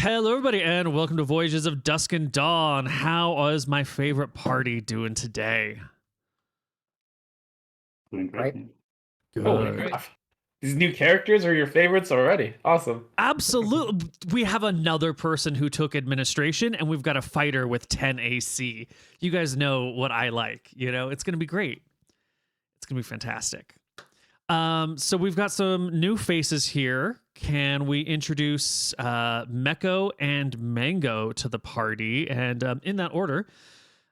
Hello, everybody, and welcome to Voyages of Dusk and Dawn. How is my favorite party doing today? Doing great. Good. Holy crap. These new characters are your favorites already. Awesome. Absolutely. We have another person who took administration, and we've got a fighter with 10 AC. You guys know what I like. You know, it's going to be great. It's going to be fantastic. So we've got some new faces here. Can we introduce Meko and Mango to the party? And in that order,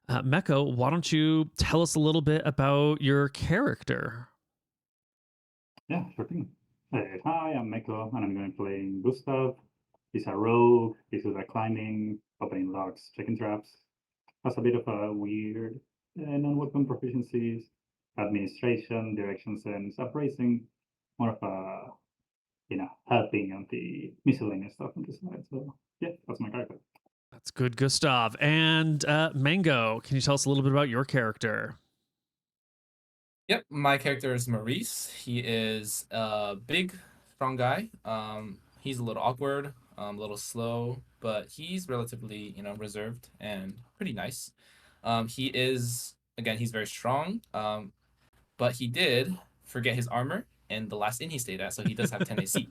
Meko, why don't you tell us a little bit about your character? Yeah, sure thing. Hi, I'm Meko, and I'm going to play Gustav. He's a rogue. He's good at climbing, opening locks, checking traps. Has a bit of a weird non-weapon proficiencies, administration, direction sense, appraising, more of a, helping on the miscellaneous stuff on this side. So, yeah, that's my character. That's good, Gustav. And Mango, can you tell us a little bit about your character? Yep, my character is Maurice. He is a big, strong guy. He's a little awkward, a little slow, but he's relatively, reserved and pretty nice. He is, again, he's very strong, but he did forget his armor in the last inn he stayed at, so he does have 10 AC.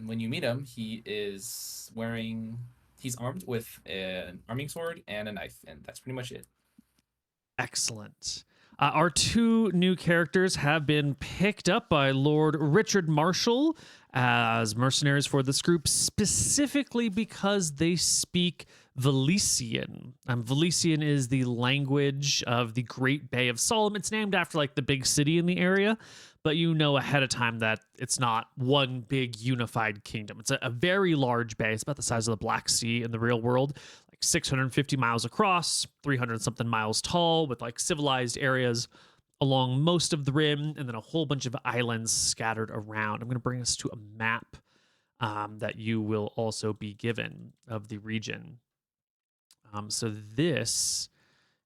When you meet him, he's armed with an arming sword and a knife, and that's pretty much it. Excellent. Our two new characters have been picked up by Lord Richard Marshall as mercenaries for this group, specifically because they speak Velician. Velician is the language of the Great Bay of Solumn. It's named after like the big city in the area, but you know ahead of time that it's not one big unified kingdom. It's a very large bay. It's about the size of the Black Sea in the real world. 650 miles across, 300 something miles tall, with like civilized areas along most of the rim, and then a whole bunch of islands scattered around. I'm going to bring us to a map that you will also be given of the region. So this,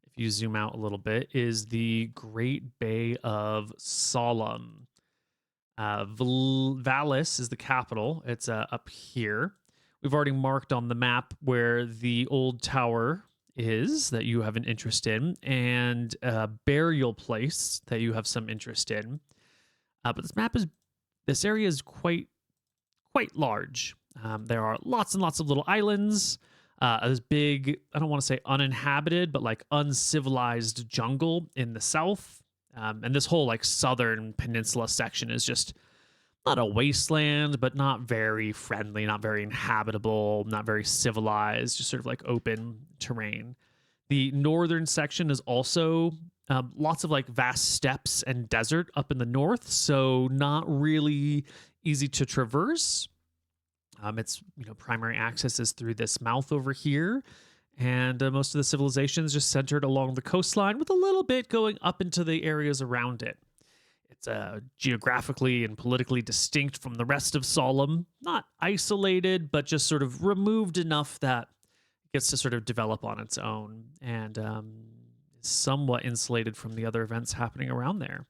if you zoom out a little bit, is the Great Bay of Solumn. Valis is the capital. It's up here. We've already marked on the map where the old tower is that you have an interest in, and a burial place that you have some interest in. But this area is quite large. There are lots and lots of little islands. This big, I don't want to say uninhabited, but like uncivilized jungle in the south. And this whole like southern peninsula section is just not a wasteland, but not very friendly, not very inhabitable, not very civilized, just sort of like open terrain. The northern section is also lots of like vast steppes and desert up in the north, so not really easy to traverse. Its primary access is through this mouth over here, and most of the civilization is just centered along the coastline with a little bit going up into the areas around it. It's geographically and politically distinct from the rest of Solumn, not isolated, but just sort of removed enough that it gets to sort of develop on its own, and somewhat insulated from the other events happening around there.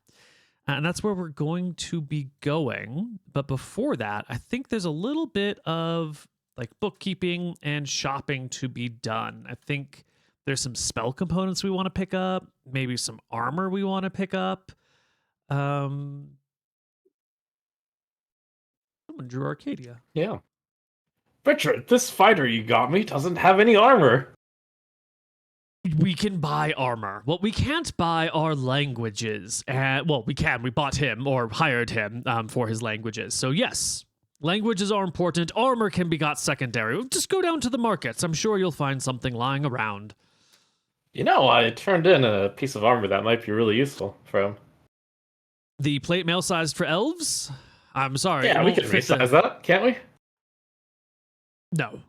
And that's where we're going to be going. But before that, I think there's a little bit of like bookkeeping and shopping to be done. I think there's some spell components we want to pick up, maybe some armor we want to pick up. Someone drew Arcadia. Yeah. Richard, this fighter you got me doesn't have any armor. We can buy armor. What we can't buy are languages. Well, we can. We bought him or hired him for his languages. So yes, languages are important. Armor can be got secondary. Just go down to the markets. I'm sure you'll find something lying around. I turned in a piece of armor that might be really useful for him. The plate mail sized for elves? I'm sorry. Yeah, we can resize that, can't we? No.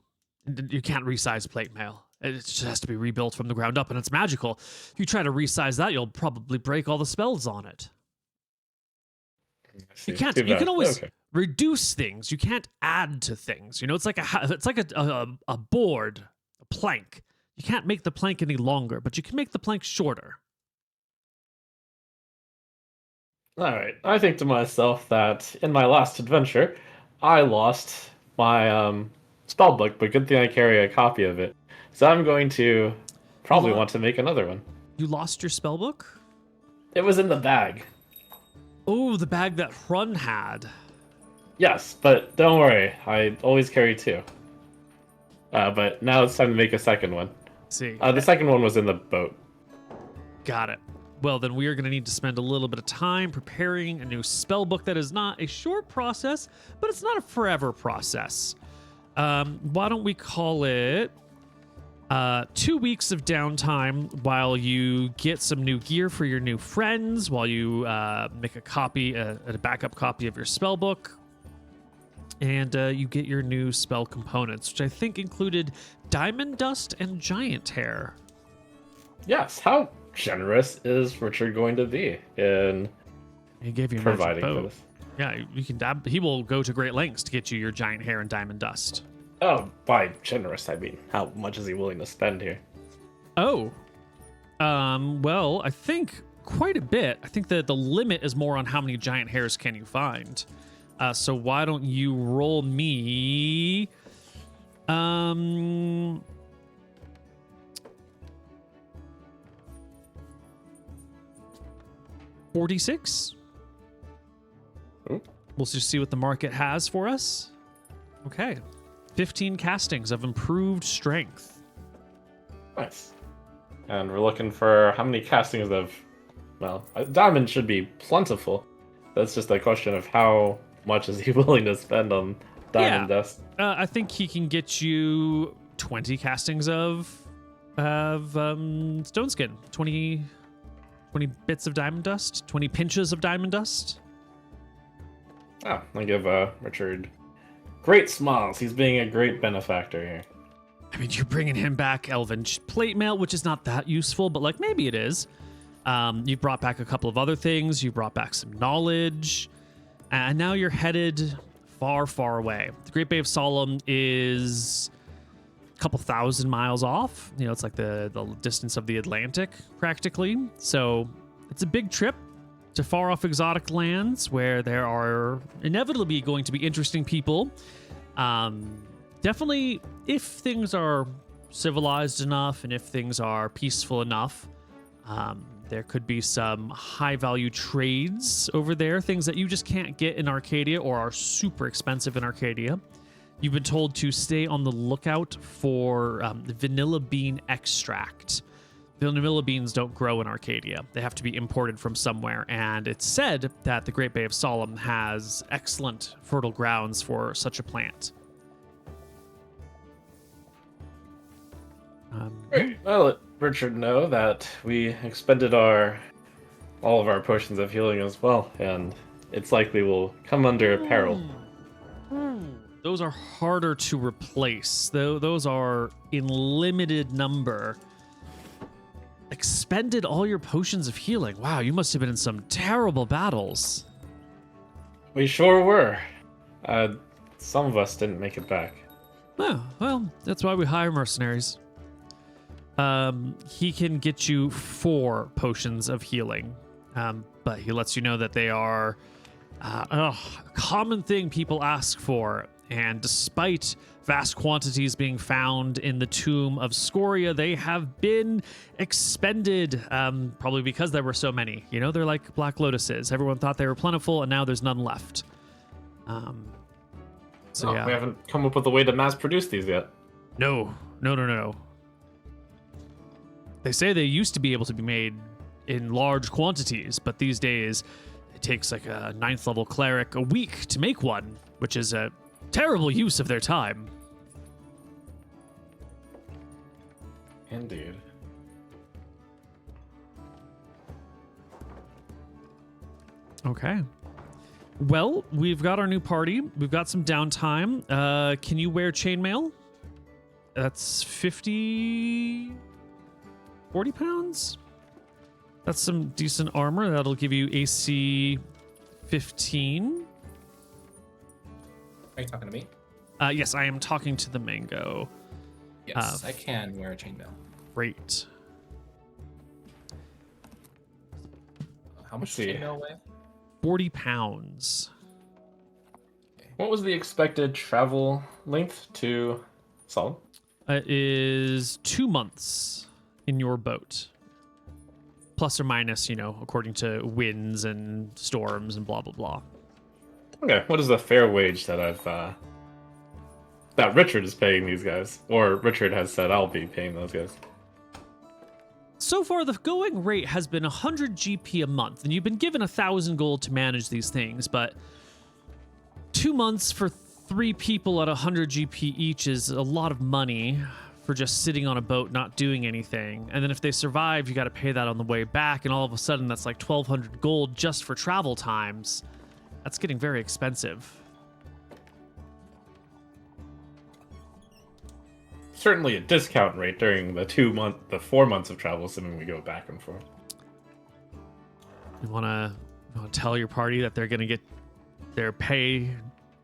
You can't resize plate mail. It just has to be rebuilt from the ground up, and it's magical. If you try to resize that, you'll probably break all the spells on it. You can't. You can always reduce things. You can't add to things. It's like a board, a plank. You can't make the plank any longer, but you can make the plank shorter. All right. I think to myself that in my last adventure, I lost my spell book, but good thing I carry a copy of it. So I'm going to probably want to make another one. You lost your spell book? It was in the bag. Oh, the bag that Hrun had. Yes, but don't worry, I always carry 2. But now it's time to make a second one. See. The second one was in the boat. Got it. Well, then we are going to need to spend a little bit of time preparing a new spell book. That is not a short process, but it's not a forever process. Why don't we call it 2 weeks of downtime while you get some new gear for your new friends, while you make a copy, a backup copy of your spell book, and you get your new spell components, which I think included diamond dust and giant hair. Yes, how generous is Richard going to be in he gave you providing for this? Yeah, you can. He will go to great lengths to get you your giant hair and diamond dust. Oh, by generous, I mean, how much is he willing to spend here? Oh, well, I think quite a bit. I think that the limit is more on how many giant hairs can you find. So why don't you roll me, 46. Ooh. We'll just see what the market has for us. Okay. 15 castings of improved strength. Nice. And we're looking for how many castings of, well, diamond should be plentiful. That's just a question of how much is he willing to spend on diamond dust. I think he can get you 20 castings of stone skin. 20 bits of diamond dust, 20 pinches of diamond dust. Oh, I give Richard great smiles. He's being a great benefactor here. I mean, you're bringing him back elven plate mail, which is not that useful, but like maybe it is. You brought back a couple of other things. You brought back some knowledge, and now you're headed far, far away. The Great Bay of Solumn is a couple thousand miles off. You know, it's like the distance of the Atlantic, practically. So it's a big trip to far off exotic lands where there are inevitably going to be interesting people. Definitely, if things are civilized enough and if things are peaceful enough, there could be some high-value trades over there, things that you just can't get in Arcadia or are super expensive in Arcadia. You've been told to stay on the lookout for the vanilla bean extract. Vanilla beans don't grow in Arcadia. They have to be imported from somewhere, and it's said that the Great Bay of Solumn has excellent fertile grounds for such a plant. Great. Well, let Richard know that we expended all of our potions of healing as well, and it's likely we'll come under peril. Those are harder to replace. Those are in limited number. Expended all your potions of healing. Wow, you must have been in some terrible battles. We sure were. Some of us didn't make it back. Oh, well, that's why we hire mercenaries. He can get you 4 potions of healing, but he lets you know that they are a common thing people ask for. And despite vast quantities being found in the tomb of Scoria, they have been expended, probably because there were so many. You know, they're like black lotuses. Everyone thought they were plentiful, and now there's none left. So yeah. We haven't come up with a way to mass produce these yet. No. They say they used to be able to be made in large quantities, but these days it takes like a 9th level cleric a week to make one, which is a terrible use of their time. Indeed. Okay. Well, we've got our new party. We've got some downtime. Can you wear chainmail? That's 40 pounds? That's some decent armor. That'll give you AC 15. Are you talking to me? Yes, I am talking to the mango. Yes, I can wear a chainmail. Great. How much does chainmail weigh? 40 pounds. Okay. What was the expected travel length to Solumn? It is 2 months in your boat. Plus or minus, according to winds and storms and blah, blah, blah. Okay, what is the fair wage that that Richard is paying these guys? Or Richard has said I'll be paying those guys. So far, the going rate has been 100 GP a month, and you've been given 1,000 gold to manage these things, but 2 months for 3 people at 100 GP each is a lot of money for just sitting on a boat not doing anything. And then if they survive, you got to pay that on the way back, and all of a sudden that's like 1,200 gold just for travel times. That's getting very expensive. Certainly a discount rate during the 4 months of travel, assuming we go back and forth. You wanna tell your party that they're gonna get their pay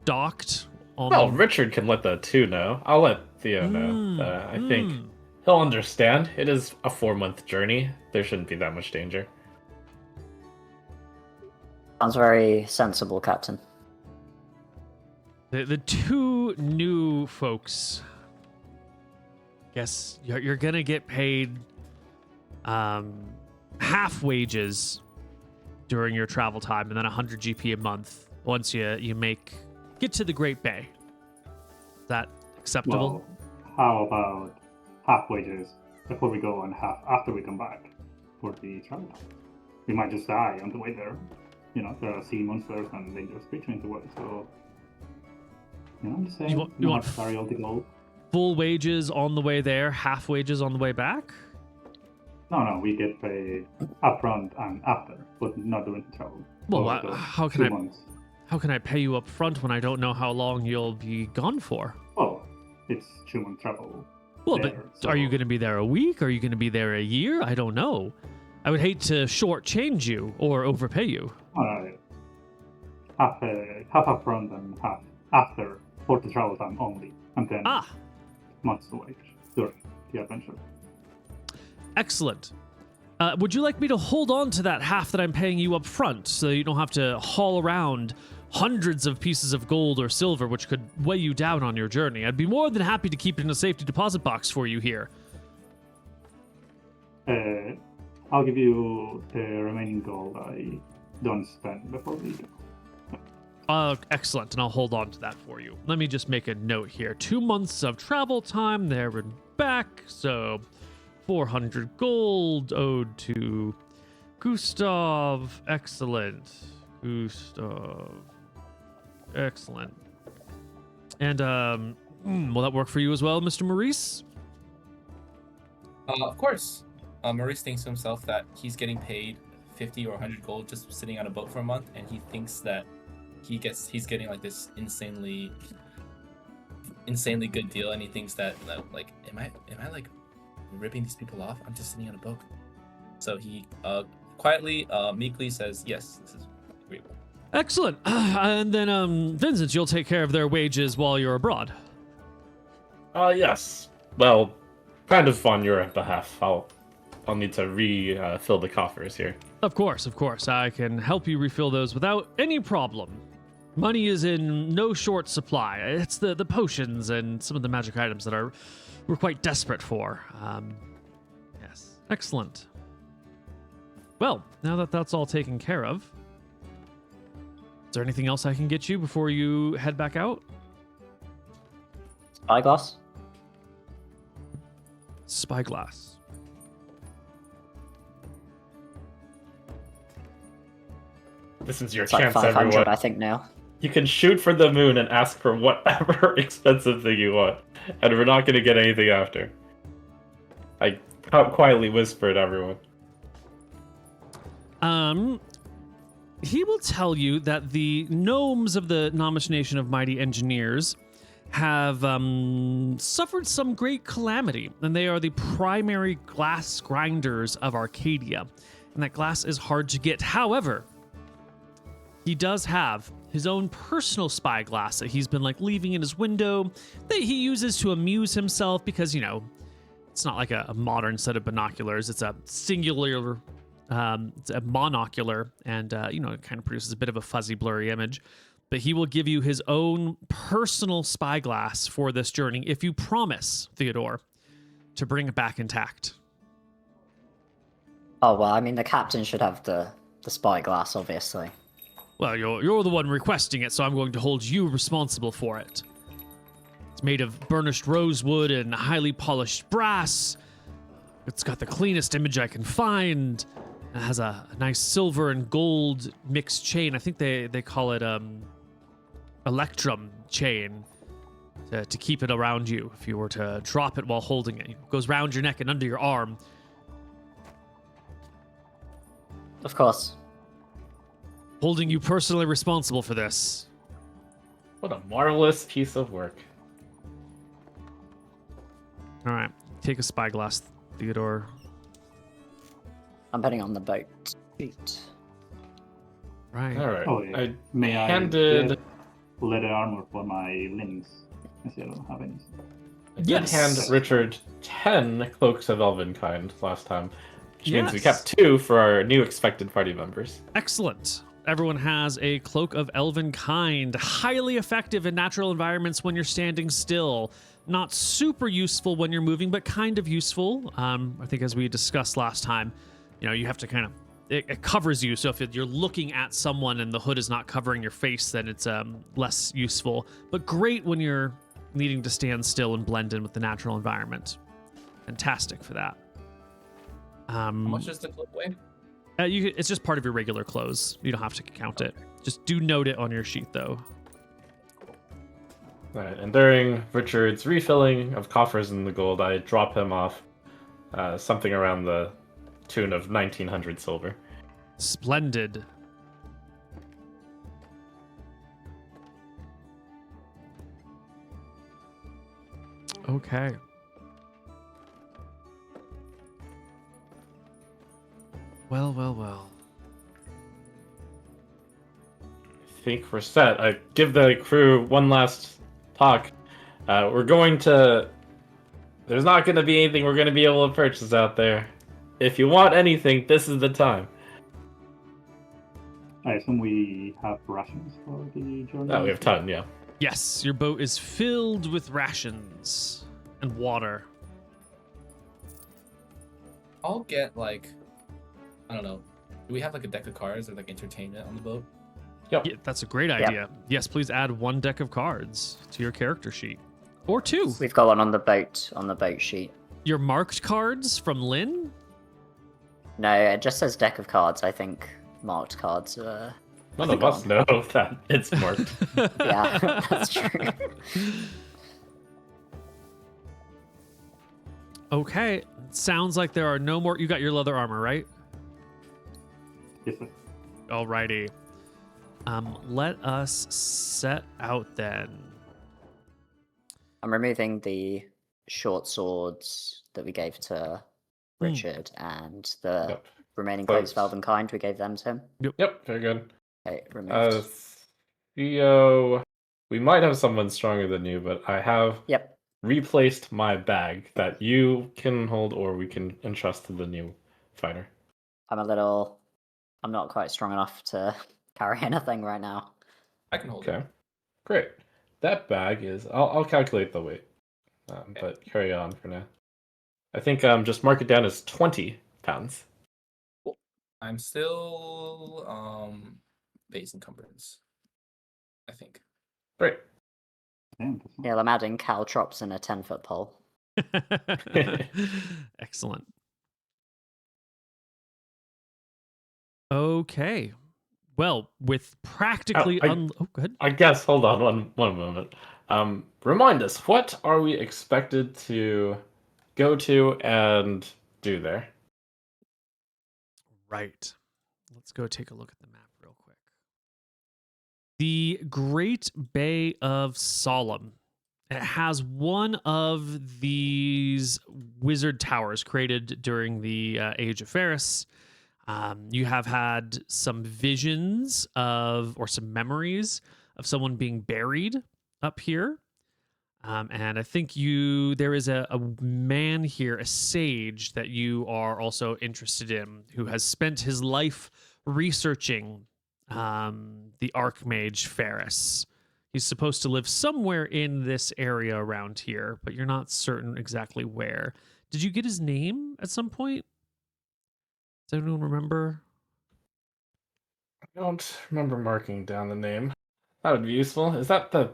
docked? Well, Richard can let the 2 know. I'll let Theo know. I think he'll understand. It is a 4-month journey. There shouldn't be that much danger. Sounds very sensible, Captain. The 2 new folks, guess you're gonna get paid half wages during your travel time, and then 100 GP a month once you get to the Great Bay. Is that acceptable? Well, how about half wages before we go and half after we come back for the travel time? We might just die on the way there. There are sea monsters and dangerous creatures in the way, so I'm just saying. You want sorry, all the gold. Full wages on the way there, half wages on the way back? No, we get paid upfront and after, but not during the travel. Well, how can 2 months. How can I pay you up front when I don't know how long you'll be gone for? Oh, it's 2-month travel. Well, there, but are you going to be there a week? Are you going to be there a year? I don't know. I would hate to shortchange you or overpay you. Half upfront and half after for the travel time only, and then months away during the adventure. Excellent. Would you like me to hold on to that half that I'm paying you up front so you don't have to haul around hundreds of pieces of gold or silver, which could weigh you down on your journey? I'd be more than happy to keep it in a safety deposit box for you here. I'll give you the remaining gold I don't spend before we go. Excellent, and I'll hold on to that for you. Let me just make a note here. 2 months of travel time there and back, so 400 gold owed to Gustav. Excellent. Gustav. Excellent. And will that work for you as well, Mr. Maurice? Of course. Maurice thinks to himself that he's getting paid 50 or 100 gold just sitting on a boat for a month, and he thinks that he's getting like this insanely good deal, and he thinks that like am I like ripping these people off? I'm just sitting on a boat. So he quietly, meekly says, yes, this is agreeable. Excellent. And then Vincent, you'll take care of their wages while you're abroad. Yes. Well, kind of on your behalf. I'll need to refill the coffers here. Of course. I can help you refill those without any problem. Money is in no short supply. It's the potions and some of the magic items that we're quite desperate for. Yes. Excellent. Well, now that that's all taken care of, is there anything else I can get you before you head back out? Spyglass? Spyglass. This is your It's like chance, 500, everyone. I think, now. You can shoot for the moon and ask for whatever expensive thing you want, and we're not going to get anything after. I quietly whispered everyone. He will tell you that the gnomes of the Nomish Nation of Mighty Engineers have suffered some great calamity, and they are the primary glass grinders of Arcadia, and that glass is hard to get. However, he does have his own personal spyglass that he's been leaving in his window that he uses to amuse himself because, it's not like a modern set of binoculars. It's a singular, it's a monocular, and, it kind of produces a bit of a fuzzy, blurry image. but he will give you his own personal spyglass for this journey if you promise, Theodore, to bring it back intact. Oh, well, I mean, the captain should have the spyglass, obviously. Well, you're the one requesting it, so I'm going to hold you responsible for it. It's made of burnished rosewood and highly polished brass. It's got the cleanest image I can find. It has a nice silver and gold mixed chain. I think they call it electrum chain to keep it around you if you were to drop it while holding it. It goes round your neck and under your arm. Of course. Holding you personally responsible for this. What a marvelous piece of work. All right, take a spyglass, Theodore. I'm putting on the boat sheet. Right. All right. Oh, yeah. I May I handed. get leather armor for my limbs? I see I don't have any. I did Yes. hand Richard 10 cloaks of Elvenkind last time, which means we Yes. kept 2 for our new expected party members. Excellent. Everyone has a cloak of elven kind, highly effective in natural environments when you're standing still. Not super useful when you're moving, but kind of useful. I think as we discussed last time, you have to kind of, it covers you. So if you're looking at someone and the hood is not covering your face, then it's less useful. But great when you're needing to stand still and blend in with the natural environment. Fantastic for that. How much does the cloak weigh? It's just part of your regular clothes. You don't have to count it. Just do note it on your sheet, though. All right, and during Richard's refilling of coffers in the gold, I drop him off something around the tune of 1,900 silver. Splendid. Okay. Well. I think we're set. I give the crew one last talk. We're going to... There's not going to be anything we're going to be able to purchase out there. If you want anything, this is the time. I assume we have rations for the journey. Oh, we have a ton, yeah. Yes, your boat is filled with rations and water. I'll get I don't know. Do we have a deck of cards or entertainment on the boat? Yep. Yeah, that's a great idea. Yes, please add 1 deck of cards to your character sheet. Or 2. We've got one on the boat sheet. Your marked cards from Lynn? No, it just says deck of cards. I think marked cards. None of us know that it's marked. Yeah, that's true. Okay, sounds like there are no more. You got your leather armor, right? Yes, sir. Alrighty. Let us set out then. I'm removing the short swords that we gave to Richard and the Yep. remaining Cloaks. cloaks of Elvenkind we gave them to him. Yep, very good. Okay, removed. Theo, we might have someone stronger than you, but I have Yep. replaced my bag that you can hold or we can entrust to the new fighter. I'm not quite strong enough to carry anything right now. I can hold it. Okay, great. That bag is... I'll calculate the weight, but carry on for now. I think just mark it down as 20 pounds. Cool. I'm still base encumbrance, I think. Great. Damn, that's not- Yeah, I'm adding caltrops and a 10-foot pole. Excellent. Okay. Well, with practically Oh, go ahead. I guess, hold on one moment. Remind us, what are we expected to go to and do there? Right. Let's go take a look at the map real quick. The Great Bay of Solumn. It has one of these wizard towers created during the Age of Ferris. You have had some visions or some memories of someone being buried up here. And I think there is a man here, a sage that you are also interested in, who has spent his life researching the Archmage Ferris. He's supposed to live somewhere in this area around here, but you're not certain exactly where. Did you get his name at some point? Does anyone remember? I don't remember marking down the name. That would be useful. Is that the...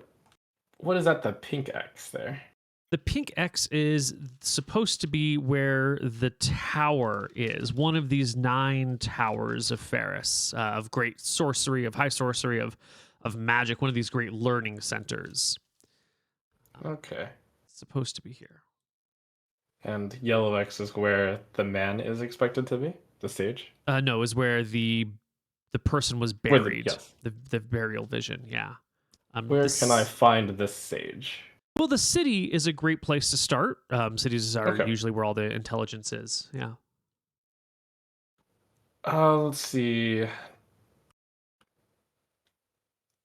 What is that, the pink X there? The pink X is supposed to be where the tower is. One of these 9 towers of Ferris, of great sorcery, of high sorcery, of magic. One of these great learning centers. Okay. It's supposed to be here. And yellow X is where the man is expected to be? The stage? No, is where the person was Where buried. yes. The burial vision, yeah. Where can I find this sage? Well, the city is a great place to start. Cities are Okay. usually where all the intelligence is. Yeah. Let's see.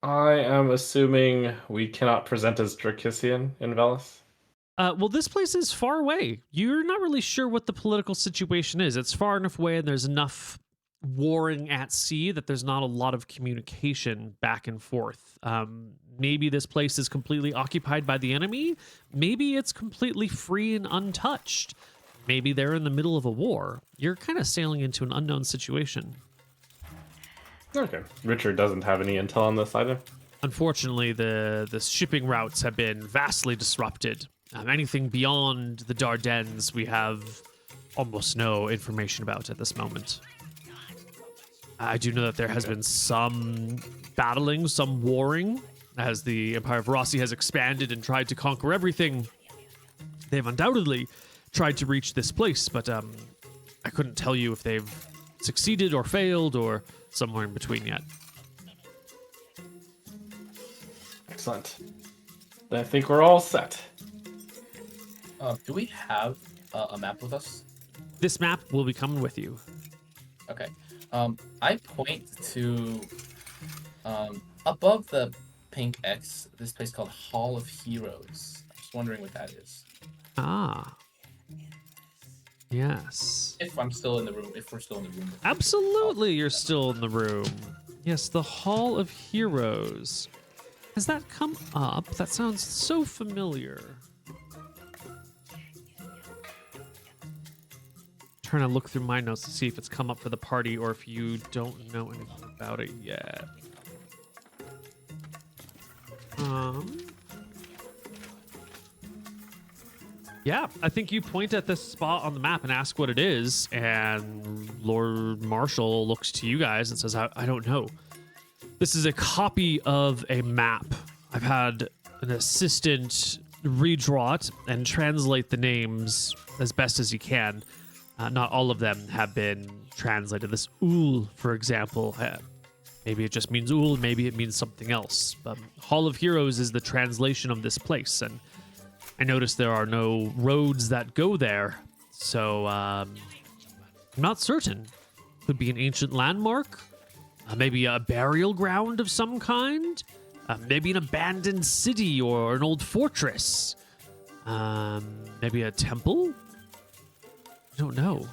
I am assuming we cannot present as Drakissian in Velis. Well, this place is far away. You're not really sure what the political situation is. It's far enough away, and there's enough warring at sea that there's not a lot of communication back and forth. Maybe this place is completely occupied by the enemy. Maybe it's completely free and untouched. Maybe they're in the middle of a war. You're kind of sailing into an unknown situation. Okay. Richard doesn't have any intel on this either. Unfortunately, the shipping routes have been vastly disrupted. Anything beyond the Dardanelles, we have almost no information about at this moment. I do know that there has been some battling, some warring, as the Empire of Rossi has expanded and tried to conquer everything. They've undoubtedly tried to reach this place, but I couldn't tell you if they've succeeded or failed or somewhere in between yet. Excellent. Then I think we're all set. Do we have a map with us? This map will be coming with you. Okay. I point to above the pink X, this place called Hall of Heroes. I'm just wondering what that is. Ah. Yes. If I'm still in the room, if we're still in the room. Absolutely, you're still in the room. Yes, the Hall of Heroes. Has that come up? That sounds so familiar. Trying to look through my notes to see if it's come up for the party or if you don't know anything about it yet. Yeah, I think you point at this spot on the map and ask what it is, and Lord Marshall looks to you guys and says, I don't know. This is a copy of a map. I've had an assistant redraw it and translate the names as best as he can. Not all of them have been translated. This Ul, for example, maybe it just means Ul, maybe it means something else. Hall of Heroes is the translation of this place, and I noticed there are no roads that go there, so I'm not certain. Could be an ancient landmark, maybe a burial ground of some kind, maybe an abandoned city or an old fortress, maybe a temple. I don't know.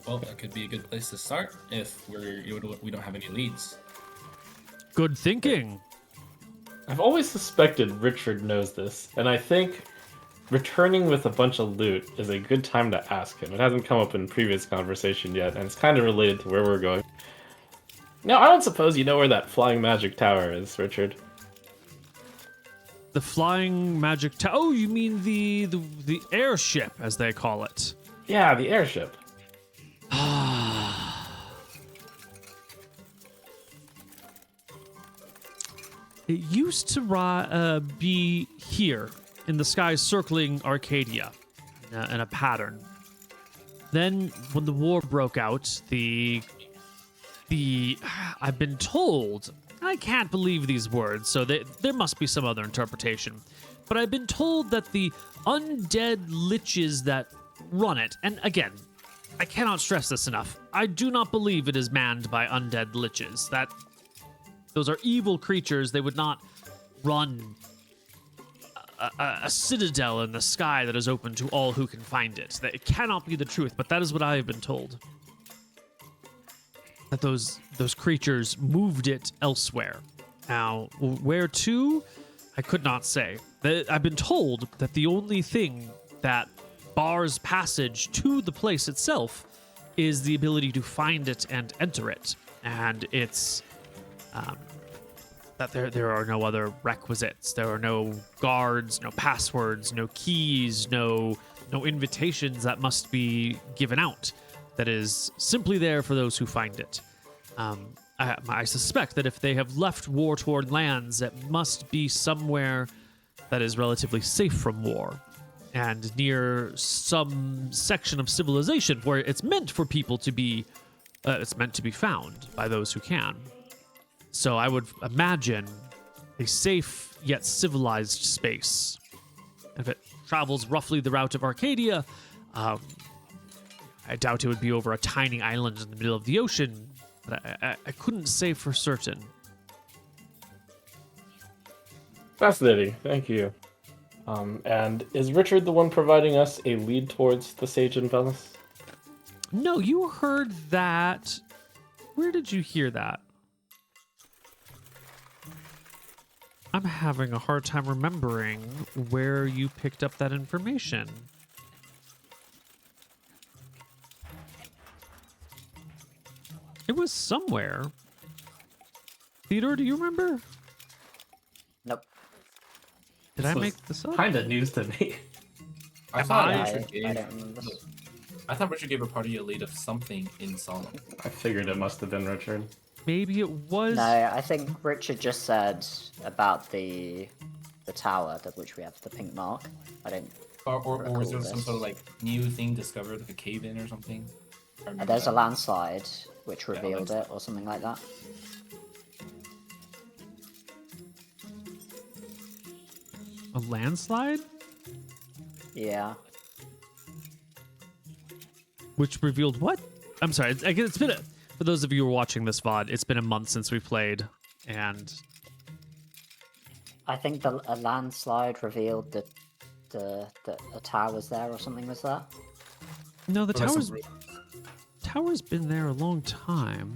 Well, that could be a good place to start if we don't have any leads. Good thinking. I've always suspected Richard knows this, and I think returning with a bunch of loot is a good time to ask him. It hasn't come up in previous conversation yet, and it's kind of related to where we're going. Now, I don't suppose you know where that flying magic tower is, Richard. The flying magic tower. Oh, you mean the airship, as they call it. Yeah, the airship. It used to be here in the sky circling Arcadia in a pattern. Then, when the war broke out, I've been told, I can't believe these words, so there must be some other interpretation. But I've been told that the undead liches that run it, and again, I cannot stress this enough, I do not believe it is manned by undead liches. Those are evil creatures. They would not run a citadel in the sky that is open to all who can find it. It cannot be the truth, but that is what I have been told. that those creatures moved it elsewhere. Now, where to? I could not say. I've been told that the only thing that bars passage to the place itself is the ability to find it and enter it. And it's that there are no other requisites. There are no guards, no passwords, no keys, no invitations that must be given out. That is simply there for those who find it. I suspect that if they have left war-torn lands, it must be somewhere that is relatively safe from war and near some section of civilization where it's meant for people to be, it's meant to be found by those who can. So I would imagine a safe yet civilized space. If it travels roughly the route of Arcadia, I doubt it would be over a tiny island in the middle of the ocean, but I couldn't say for certain. Fascinating, thank you. And is Richard the one providing us a lead towards the Sage in Venice? No, you heard that. Where did you hear that? I'm having a hard time remembering where you picked up that information. It was somewhere. Theodore, do you remember? Nope. Did I make this up? Kind of news to me. I thought I Richard don't remember. I thought Richard gave a party a lead of something in Solumn. I figured it must have been Richard. Maybe it was. No, I think Richard just said about the tower, which we have the pink mark. I don't. Or was there recall some this. sort of like new thing discovered, like a cave in or something? I remember There's a that. landslide which Yeah, revealed it, or something like that. A landslide? Yeah. Which revealed what? I'm sorry. I guess it's been for those of you who are watching this VOD, it's been a month since we played, and I think a landslide revealed that a tower was there, or something was there. no, the Or like tower's some- tower's been there a long time.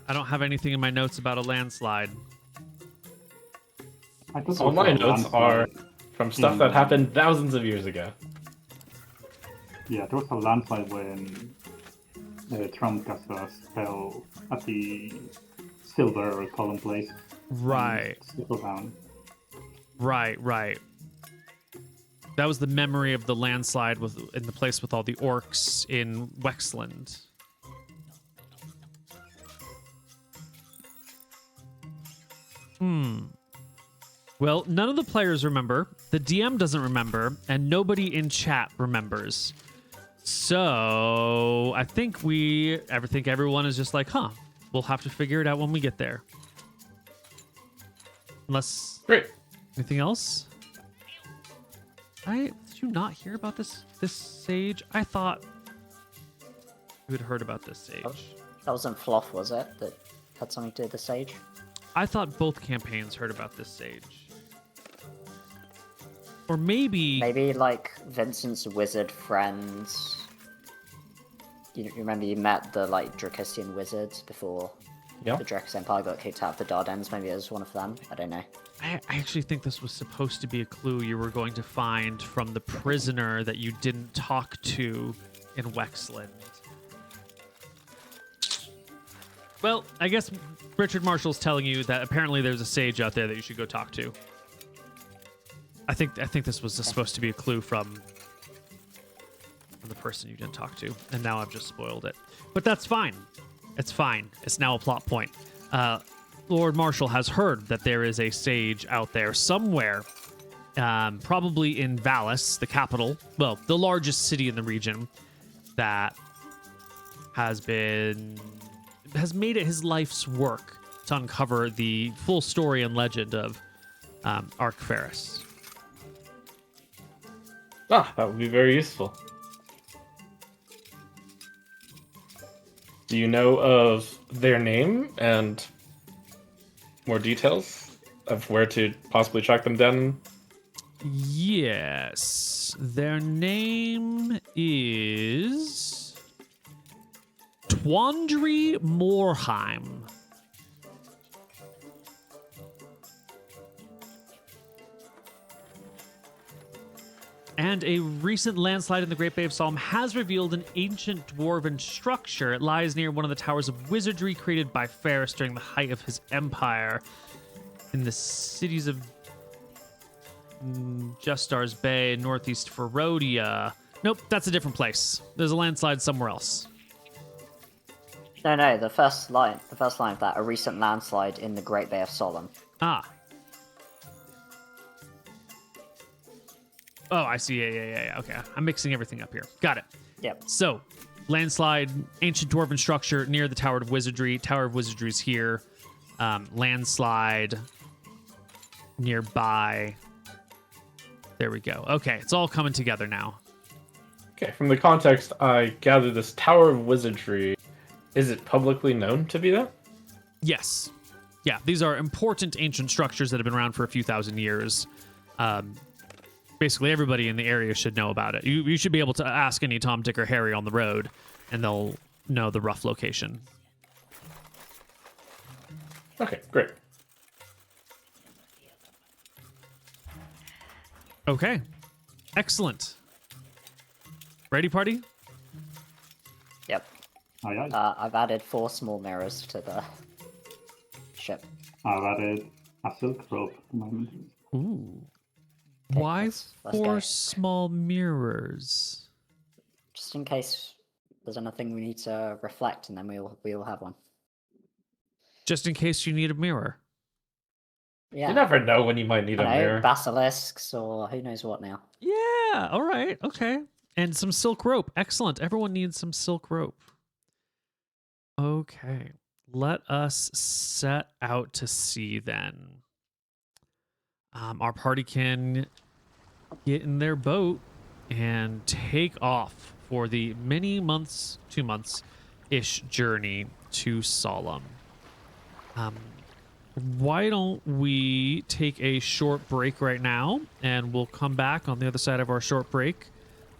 I don't have anything in my notes about a landslide. I thought All there my was a notes are landslide. from stuff that happened thousands of years ago. Yeah, there was a landslide when the TrumpSC fell at the silver column place. Right, Settled down. right. That was the memory of the landslide in the place with all the orcs in Wexland. Well, none of the players remember, the DM doesn't remember, and nobody in chat remembers. So I think everyone is just like, huh, we'll have to figure it out when we get there. Unless Great. anything else? Did you not hear about this sage? I thought you had heard about this sage. That wasn't Fluff, was it? That had something to do with the sage? I thought both campaigns heard about this sage. Or maybe Maybe like Vincent's wizard friends. You remember you met the like Drakistian wizards before Yeah. the Drakus Empire got kicked out of the Dardanelles? Maybe it was one of them. I don't know. I actually think this was supposed to be a clue you were going to find from the prisoner that you didn't talk to in Wexland. Well, I guess Richard Marshall's telling you that apparently there's a sage out there that you should go talk to. I think this was just supposed to be a clue from the person you didn't talk to, and now I've just spoiled it. But that's fine. It's fine. It's now a plot point. Lord Marshall has heard that there is a sage out there somewhere, probably in Valis, the capital, well, the largest city in the region, that has made it his life's work to uncover the full story and legend of Arkferis. Ah, that would be very useful. Do you know of their name and more details of where to possibly track them down? Yes. Their name is Twandry Morheim. And a recent landslide in the Great Bay of Solumn has revealed an ancient dwarven structure. It lies near one of the towers of wizardry created by Ferris during the height of his empire in the cities of Justar's Bay, northeast Ferodia. Nope, that's a different place. There's a landslide somewhere else. No, the first line of that, a recent landslide in the Great Bay of Solumn. Ah. Oh, I see. Yeah. Okay. I'm mixing everything up here. Got it. Yep. So, landslide, ancient dwarven structure near the Tower of Wizardry. Tower of Wizardry is here. Landslide nearby. There we go. Okay, it's all coming together now. Okay, from the context, I gather this Tower of Wizardry, is it publicly known to be that? Yes. Yeah, these are important ancient structures that have been around for a few thousand years. Basically, everybody in the area should know about it. You should be able to ask any Tom, Dick, or Harry on the road, and they'll know the rough location. Okay, great. Okay. Excellent. Ready, party? Yep. Aye, aye. I've added 4 small mirrors to the ship. I've added a silk rope to my inventory. Ooh. Okay, Why let's 4 go. small mirrors? Just in case there's anything we need to reflect, and then we'll have one. Just in case you need a mirror. Yeah. You never know when you might need a mirror. Basilisks or who knows what now. Yeah. All right. Okay. And some silk rope. Excellent. Everyone needs some silk rope. Okay. Let us set out to sea then. Our party can get in their boat and take off for the many months, 2 months-ish journey to Solumn. Why don't we take a short break right now, and we'll come back on the other side of our short break,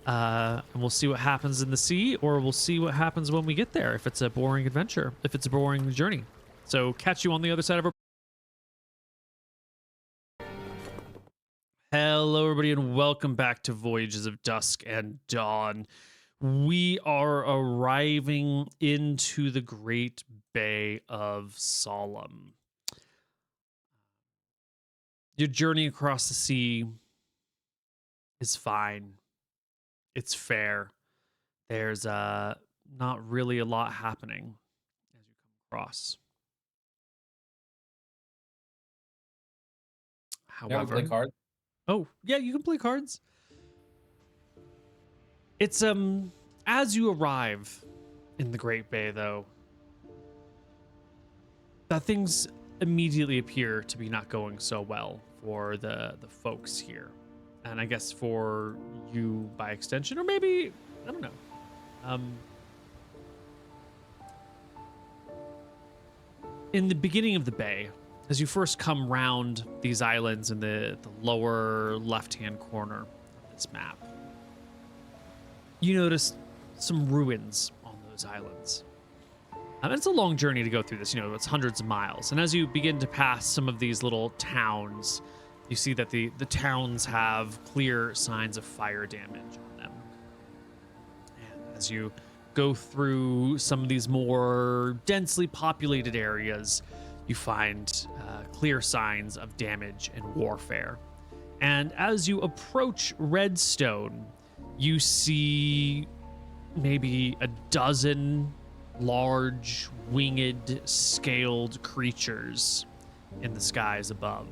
and we'll see what happens in the sea, or we'll see what happens when we get there, if it's a boring adventure, if it's a boring journey. So catch you on the other side of our... Hello, everybody, and welcome back to Voyages of Dusk and Dawn. We are arriving into the Great Bay of Solumn. Your journey across the sea is fine. It's fair. There's not really a lot happening as you come across. Yeah, we However, play cards. oh yeah, you can play cards. It's as you arrive in the Great Bay, though, that things immediately appear to be not going so well for the folks here, and I guess for you by extension, or maybe I don't know. In the beginning of the bay, as you first come round these islands in the lower left-hand corner of this map, you notice some ruins on those islands. And it's a long journey to go through this, it's hundreds of miles. And as you begin to pass some of these little towns, you see that the towns have clear signs of fire damage on them. And as you go through some of these more densely populated areas, you find clear signs of damage and warfare. And as you approach Redstone, you see maybe a dozen large, winged, scaled creatures in the skies above.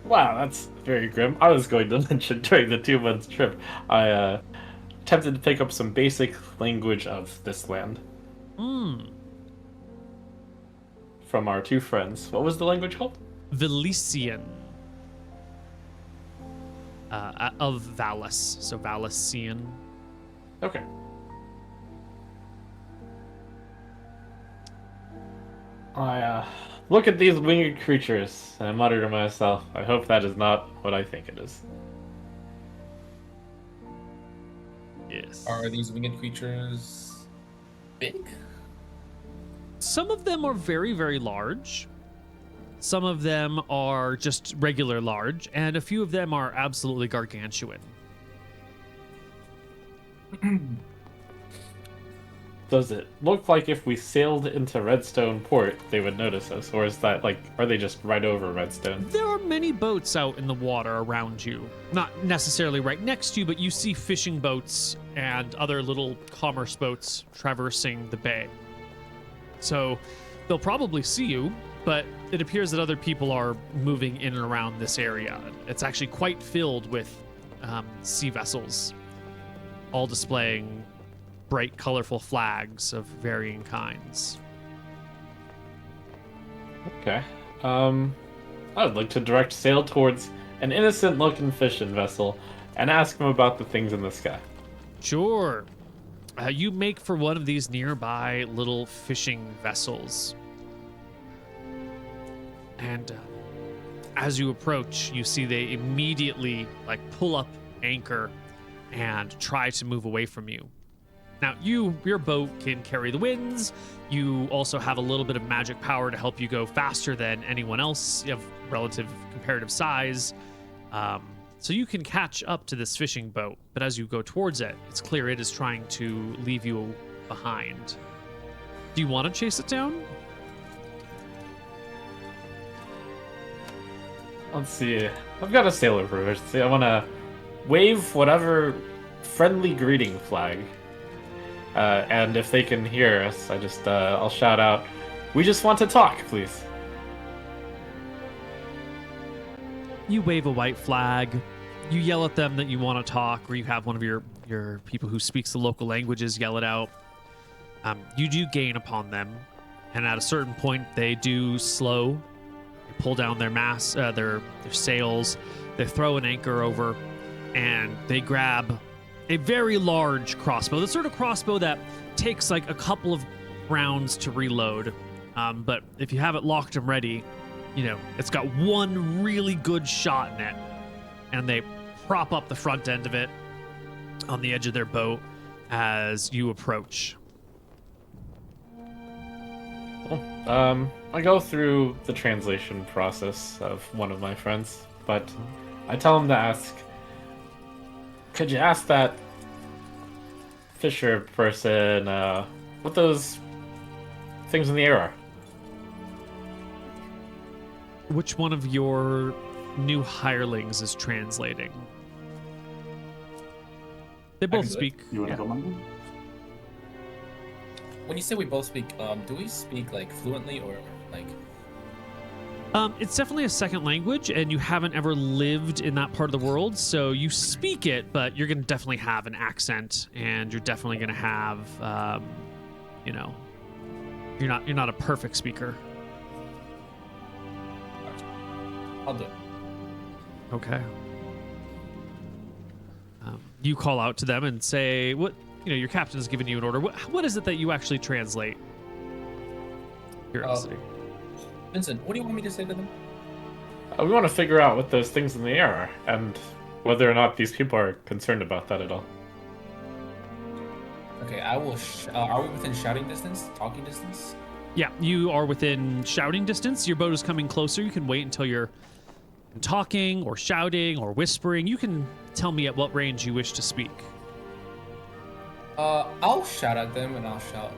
Wow, that's very grim. I was going to mention during the 2 months trip, I attempted to pick up some basic language of this land. From our 2 friends. What was the language called? Velician. Of Valis. So Valician. Okay. I look at these winged creatures, and I mutter to myself, I hope that is not what I think it is. Yes. Are these winged creatures big? Some of them are very, very large. Some of them are just regular large, and a few of them are absolutely gargantuan. Does it look like if we sailed into Redstone Port, they would notice us? Or is that, like, are they just right over Redstone? There are many boats out in the water around you. Not necessarily right next to you, but you see fishing boats and other little commerce boats traversing the bay. So they'll probably see you, but it appears that other people are moving in and around this area. It's actually quite filled with sea vessels, all displaying bright, colorful flags of varying kinds. Okay. I would like to direct sail towards an innocent-looking fishing vessel and ask him about the things in the sky. Sure. You make for one of these nearby little fishing vessels. And as you approach, you see they immediately pull up anchor and try to move away from you. Now, your boat can carry the winds. You also have a little bit of magic power to help you go faster than anyone else of relative comparative size. So you can catch up to this fishing boat, but as you go towards it, it's clear it is trying to leave you behind. Do you want to chase it down? Let's see. I've got a sailor proficiency. I want to wave whatever friendly greeting flag. And if they can hear us, I'll shout out, "We just want to talk, please." You wave a white flag. You yell at them that you want to talk, or you have one of your people who speaks the local languages yell it out. You do gain upon them, and at a certain point, they do slow. They pull down their masts, their sails. They throw an anchor over, and they grab a very large crossbow. The sort of crossbow that takes like a couple of rounds to reload. But if you have it locked and ready, it's got one really good shot in it. And they prop up the front end of it on the edge of their boat as you approach. Well, I go through the translation process of one of my friends, but I tell him to ask, could you ask that fisher person what those things in the air are? Which one of your new hirelings is translating? They both speak. You want to go, Mango? When you say we both speak, do we speak fluently or It's definitely a second language, and you haven't ever lived in that part of the world, so you speak it, but you're gonna definitely have an accent, and you're definitely gonna have, you're not a perfect speaker. I'll do it. Okay. You call out to them and say, "What? Your captain has given you an order. What is it that you actually translate?" Curiosity. Vincent, what do you want me to say to them? We want to figure out what those things in the air are, and whether or not these people are concerned about that at all. Okay, I will. Are we within shouting distance? Talking distance? Yeah, you are within shouting distance. Your boat is coming closer. You can wait until you're talking or shouting or whispering. You can tell me at what range you wish to speak. I'll shout at them and I'll shout,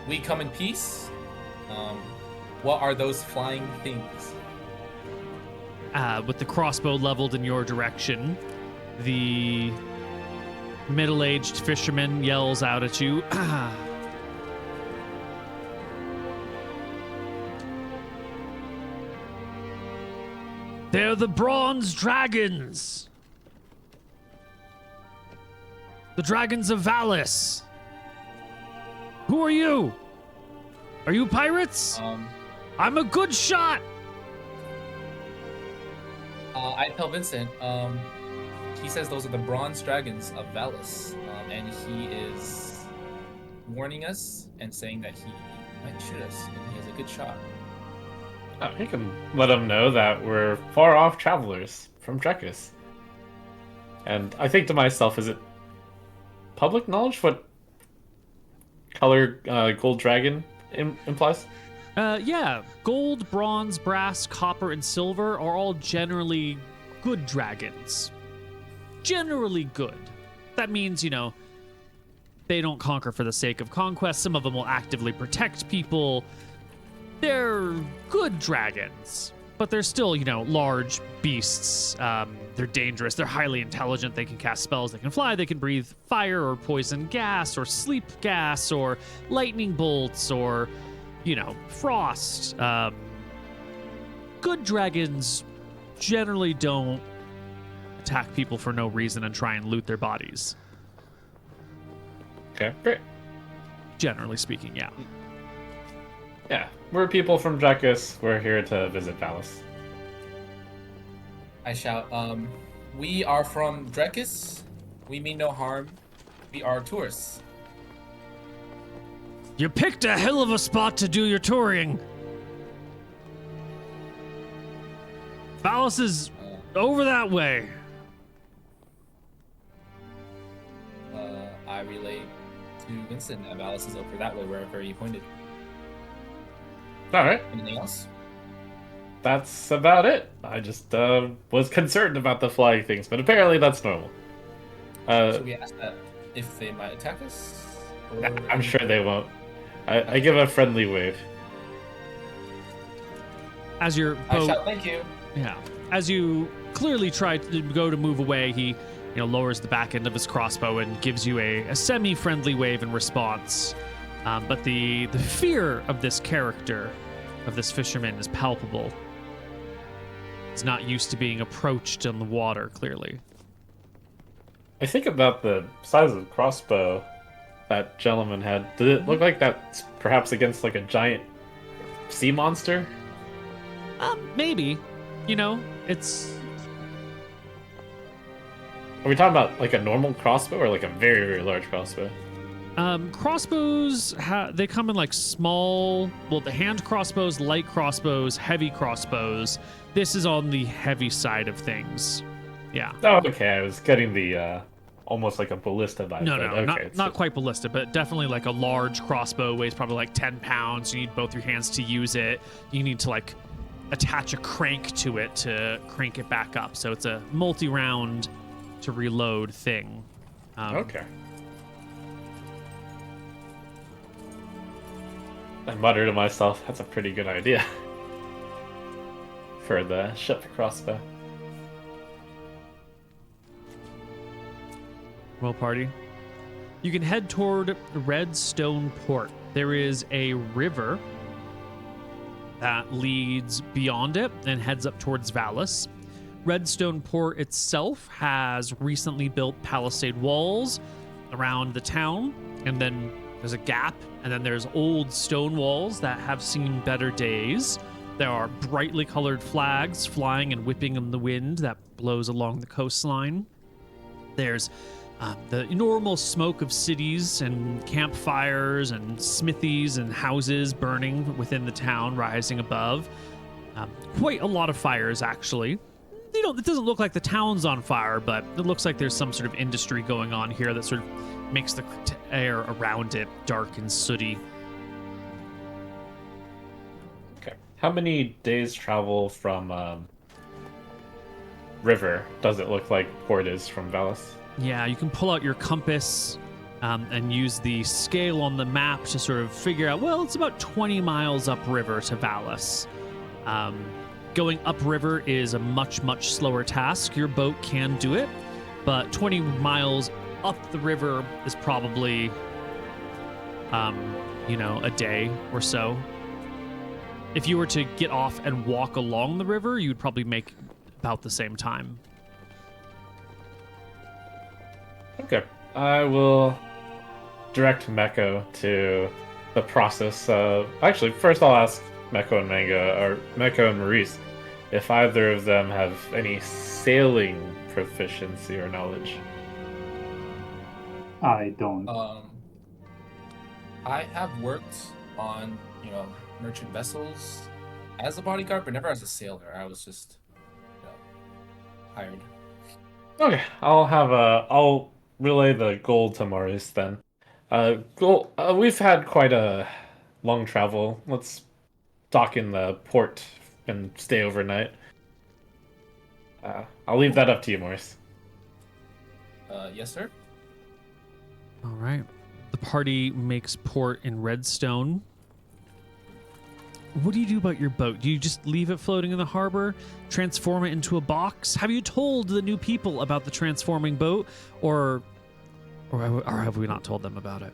"We come in peace. What are those flying things?" With the crossbow leveled in your direction, the middle-aged fisherman yells out at you, "They're the bronze dragons! The dragons of Valis! Who are you? Are you pirates? I'm a good shot!" I tell Vincent, he says those are the bronze dragons of Valis, and he is warning us and saying that he might shoot us, and he has a good shot. You can let him know that we're far-off travelers from Drekis. And I think to myself, is it public knowledge what color gold dragon implies? Yeah, gold, bronze, brass, copper, and silver are all generally good dragons. Generally good. That means, they don't conquer for the sake of conquest. Some of them will actively protect people. They're good dragons, but they're still, large beasts. They're dangerous. They're highly intelligent. They can cast spells. They can fly. They can breathe fire or poison gas or sleep gas or lightning bolts or, frost. Good dragons generally don't attack people for no reason and try and loot their bodies. Okay, great. Generally speaking, yeah. Yeah, we're people from Drekis. We're here to visit Valis. I shout, we are from Drekis. We mean no harm. We are tourists. You picked a hell of a spot to do your touring. Valis is over that way. I relate to Vincent that Valis is over that way, wherever he pointed. All right. Anything else? That's about it. I just was concerned about the flying things, but apparently that's normal. Should we ask that if they might attack us? Or... I'm sure they won't. I give a friendly wave. As your I boat, shout, thank you. yeah, as you clearly try to go to move away, he, lowers the back end of his crossbow and gives you a semi-friendly wave in response. But the fear of this character, of this fisherman, is palpable. He's not used to being approached on the water, clearly. I think about the size of the crossbow that gentleman had. Did it look like that's perhaps against like a giant sea monster? Maybe. It's... Are we talking about like a normal crossbow or like a very, very large crossbow? Crossbows, they come in like small, the hand crossbows, light crossbows, heavy crossbows. This is on the heavy side of things. Yeah. Oh, okay. I was getting the almost like a ballista vibe. No, okay, not quite ballista, but definitely like a large crossbow, weighs probably like 10 pounds. You need both your hands to use it. You need to like attach a crank to it to crank it back up. So it's a multi-round to reload thing. Okay. I mutter to myself, that's a pretty good idea for the ship crossbow. Well, party. You can head toward Redstone Port. There is a river that leads beyond it and heads up towards Valis. Redstone Port itself has recently built palisade walls around the town, and then there's a gap, and then there's old stone walls that have seen better days. There are brightly colored flags flying and whipping in the wind that blows along the coastline. There's the normal smoke of cities and campfires and smithies and houses burning within the town rising above. Quite a lot of fires, actually. It doesn't look like the town's on fire, but it looks like there's some sort of industry going on here that sort of makes the air around it dark and sooty. Okay. How many days travel from river does it look like port is from Valis? Yeah, you can pull out your compass and use the scale on the map to sort of figure out, it's about 20 miles upriver to Valis. Going upriver is a much, much slower task. Your boat can do it, but 20 miles up the river is probably, a day or so. If you were to get off and walk along the river, you'd probably make about the same time. Okay. I will direct Meko to the process of... Actually, first I'll ask Meko and Maurice if either of them have any sailing proficiency or knowledge. I don't. I have worked on merchant vessels as a bodyguard, but never as a sailor. I was just hired. Okay, I'll relay the gold to Maurice then. Gold. We've had quite a long travel. Let's dock in the port and stay overnight. I'll leave that up to you, Maurice. Yes, sir. All right. The party makes port in Redstone. What do you do about your boat? Do you just leave it floating in the harbor, transform it into a box? Have you told the new people about the transforming boat, or have we not told them about it?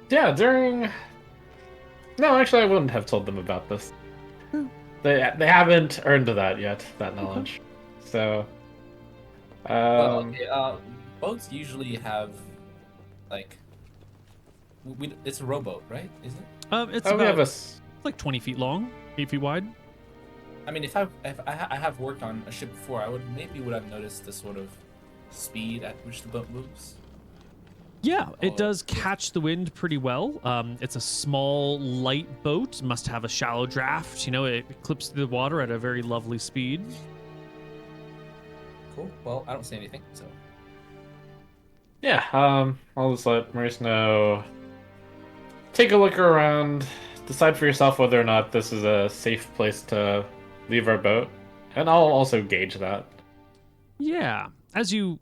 Yeah, No, actually, I wouldn't have told them about this. They haven't earned that yet, that knowledge. So, boats usually have like it's a rowboat, right? Isn't it? It's we about have like 20 feet long, 8 feet wide. I mean, if I have worked on a ship before, I would have noticed the sort of speed at which the boat moves. Yeah, it does catch the wind pretty well. It's a small, light boat. Must have a shallow draft. It clips through the water at a very lovely speed. Cool. Well, I don't say anything, so. Yeah, I'll just let Maurice know. Take a look around. Decide for yourself whether or not this is a safe place to leave our boat. And I'll also gauge that. Yeah. As you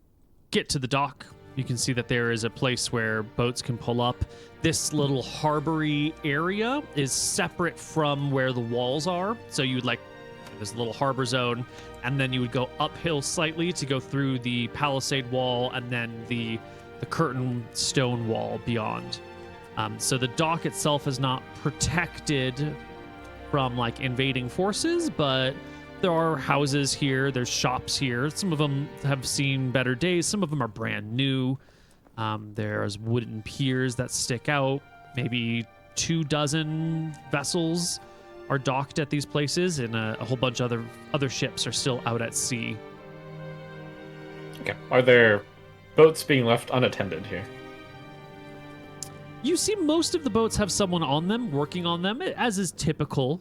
get to the dock, you can see that there is a place where boats can pull up. This little harbory area is separate from where the walls are. So you would there's a little harbor zone, and then you would go uphill slightly to go through the palisade wall and then the curtain stone wall beyond. So the dock itself is not protected from invading forces, but there are houses here, there's shops here. Some of them have seen better days, some of them are brand new. There's wooden piers that stick out. Maybe 24 vessels are docked at these places, and a whole bunch of other ships are still out at sea. Okay. Are there boats being left unattended here? You see most of the boats have someone on them, working on them, as is typical,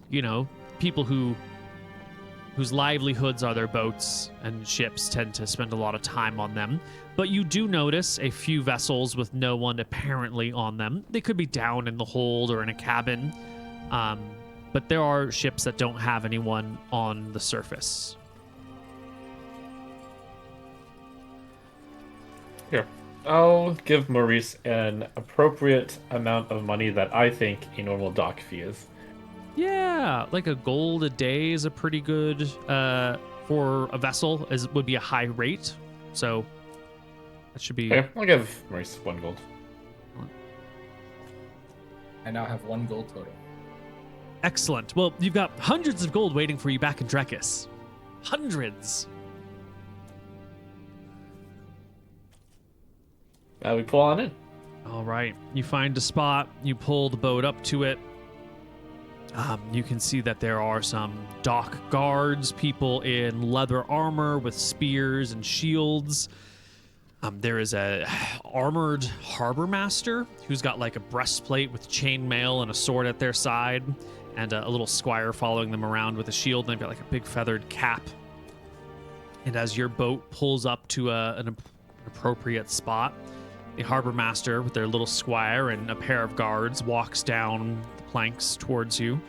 people whose livelihoods are their boats and ships tend to spend a lot of time on them. But you do notice a few vessels with no one apparently on them. They could be down in the hold or in a cabin. But there are ships that don't have anyone on the surface. Here. I'll give Maurice an appropriate amount of money that I think a normal dock fee is. Yeah, like a gold a day is a pretty good for a vessel, would be a high rate. So that should be. Okay, I'll give Maurice 1 gold. I now have 1 gold total. Excellent. Well, you've got hundreds of gold waiting for you back in Drekis. Hundreds. We pull on in. All right. You find a spot. You pull the boat up to it. You can see that there are some dock guards, people in leather armor with spears and shields. There is a armored harbor master who's got a breastplate with chainmail and a sword at their side, and a little squire following them around with a shield, and they've got a big feathered cap. And as your boat pulls up to an appropriate spot, the harbor master with their little squire and a pair of guards walks down the planks towards you.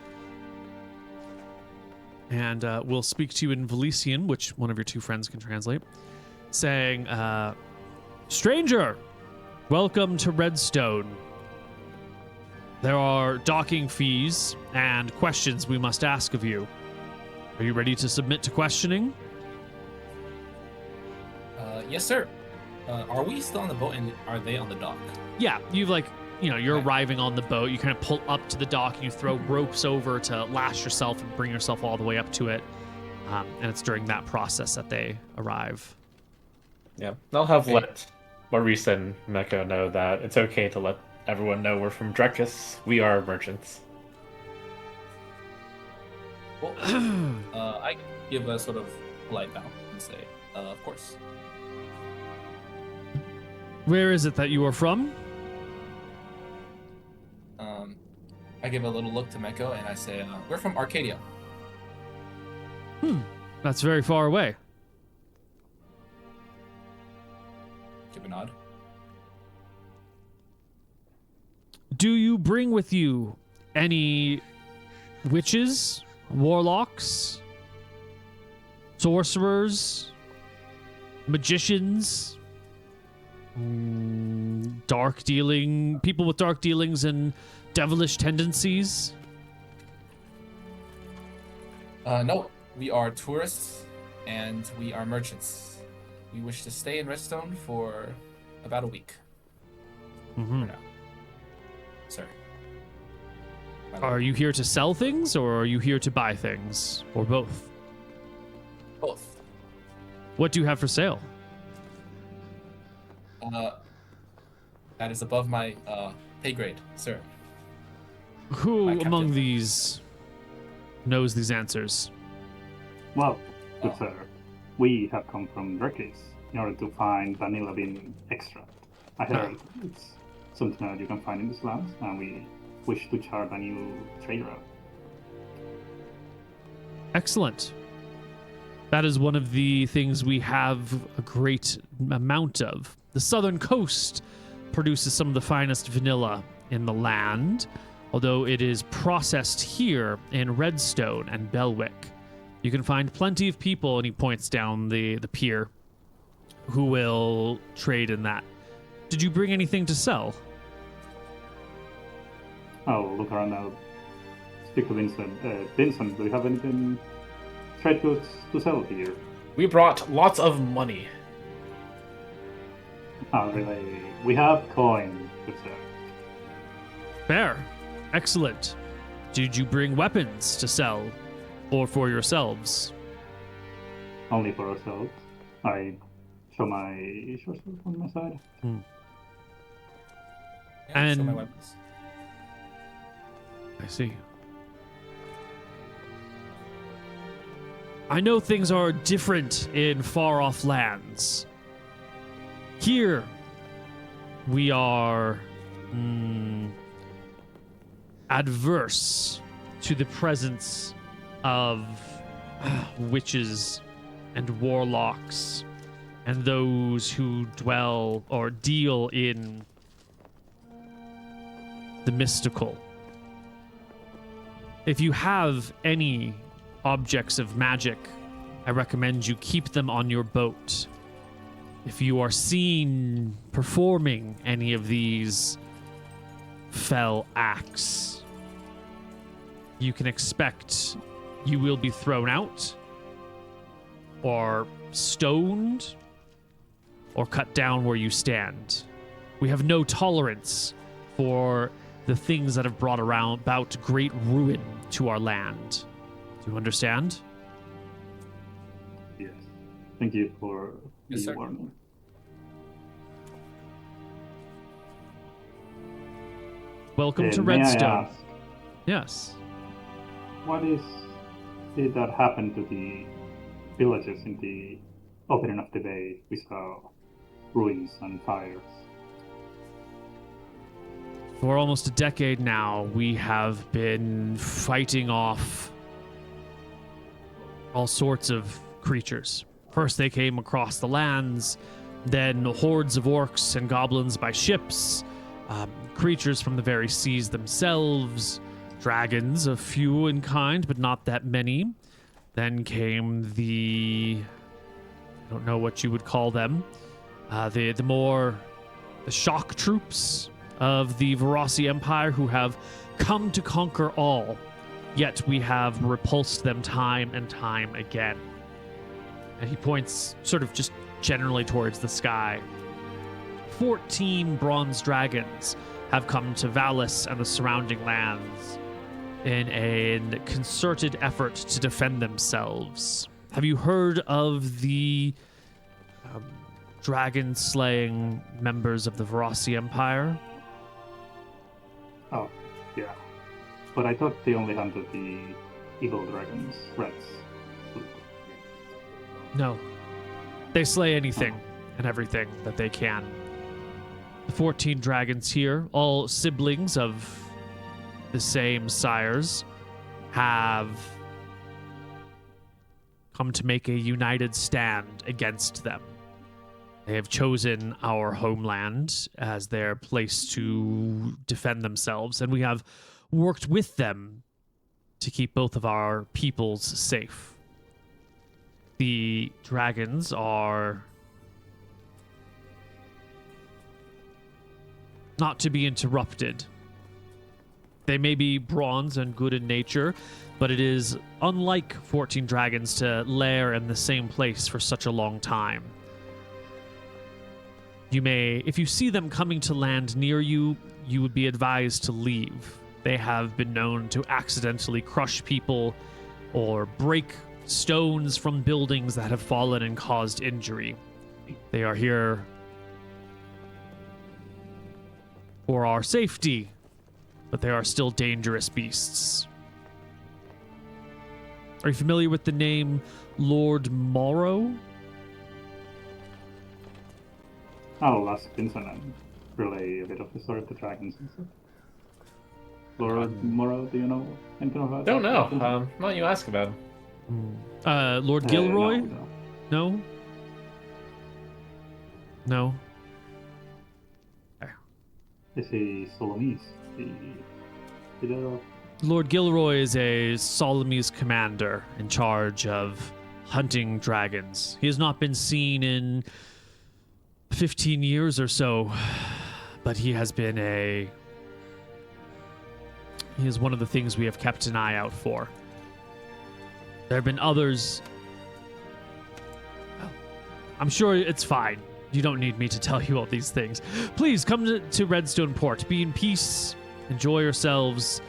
And we'll speak to you in Valesian, which one of your 2 friends can translate, saying, "Stranger, welcome to Redstone. There are docking fees and questions we must ask of you. Are you ready to submit to questioning?" Yes, sir. Are we still on the boat, and are they on the dock? Yeah, you've you're arriving on the boat. You kind of pull up to the dock and you throw ropes over to lash yourself and bring yourself all the way up to it. And it's during that process that they arrive. Yeah, I'll have let Maurice and Meko know that it's okay to let everyone know we're from Drekis. We are merchants. Well, I give a sort of polite bow and say, of course. Where is it that you are from? I give a little look to Meko and I say, we're from Arcadia. That's very far away. Give a nod. Do you bring with you any witches, warlocks, sorcerers, magicians, dark dealing, people with dark dealings and devilish tendencies? No, we are tourists and we are merchants. We wish to stay in Redstone for about a week. Mm-hmm. For now. Sir. Are you here to sell things, or are you here to buy things, or both? Both. What do you have for sale? That is above my pay grade, sir. Who My among captain. these knows these answers? Well, good Oh. sir, we have come from Rodrigues in order to find vanilla bean extract. I heard it's something that you can find in this land, and we wish to chart a new trade route. Excellent. That is one of the things we have a great amount of. The southern coast produces some of the finest vanilla in the land, although it is processed here in Redstone and Belwick. You can find plenty of people, and he points down the pier, who will trade in that. Did you bring anything to sell? I'll look around now. Speak to Vincent. Vincent, do you have anything trade goods to sell here? We brought lots of money. Really? We have coin, good sir. Fair. Excellent. Did you bring weapons to sell, or for yourselves? Only for ourselves. I show my short sword on my side. Yeah, show my And- weapons. I see. I know things are different in far-off lands. Here, we are adverse to the presence of witches and warlocks and those who dwell or deal in the mystical. If you have any objects of magic, I recommend you keep them on your boat. If you are seen performing any of these fell acts, you can expect you will be thrown out, or stoned, or cut down where you stand. We have no tolerance for the things that have brought about great ruin to our land. Do you understand? Yes. Thank you for Yes, the sir. warning. Welcome to May I Redstone. ask, Yes. what is it that happened to the villages in the opening of the bay? We saw ruins and fires. For almost a decade now, we have been fighting off all sorts of creatures. First, they came across the lands, then hordes of orcs and goblins by ships, creatures from the very seas themselves, dragons, a few in kind, but not that many. Then came the... I don't know what you would call them. The shock troops of the Varasi Empire, who have come to conquer all, yet we have repulsed them time and time again. And he points sort of just generally towards the sky. 14 bronze dragons have come to Valis and the surrounding lands in a concerted effort to defend themselves. Have you heard of the dragon-slaying members of the Varasi Empire? Oh, yeah. But I thought they only hunted the evil dragons, rats. No. They slay anything and everything that they can. The 14 dragons here, all siblings of the same sires, have come to make a united stand against them. They have chosen our homeland as their place to defend themselves, and we have worked with them to keep both of our peoples safe. The dragons are not to be interrupted. They may be bronze and good in nature, but it is unlike 14 dragons to lair in the same place for such a long time. You may, if you see them coming to land near you, you would be advised to leave. They have been known to accidentally crush people or break stones from buildings that have fallen and caused injury. They are here for our safety, but they are still dangerous beasts. Are you familiar with the name Lord Morrow? I'll ask Vincent and relay a bit of the story of the dragons and stuff. Lord Morrow, do you know anything about Don't that? know. Why don't you ask about him? Lord Gilroy? No. No? No? Is he Solomese? Lord Gilroy is a Solomese commander in charge of hunting dragons. He has not been seen in 15 years or so, but he has been he is one of the things we have kept an eye out for. There have been others. I'm sure it's fine. You don't need me to tell you all these things. Please come to Redstone Port. Be in peace. Enjoy yourselves.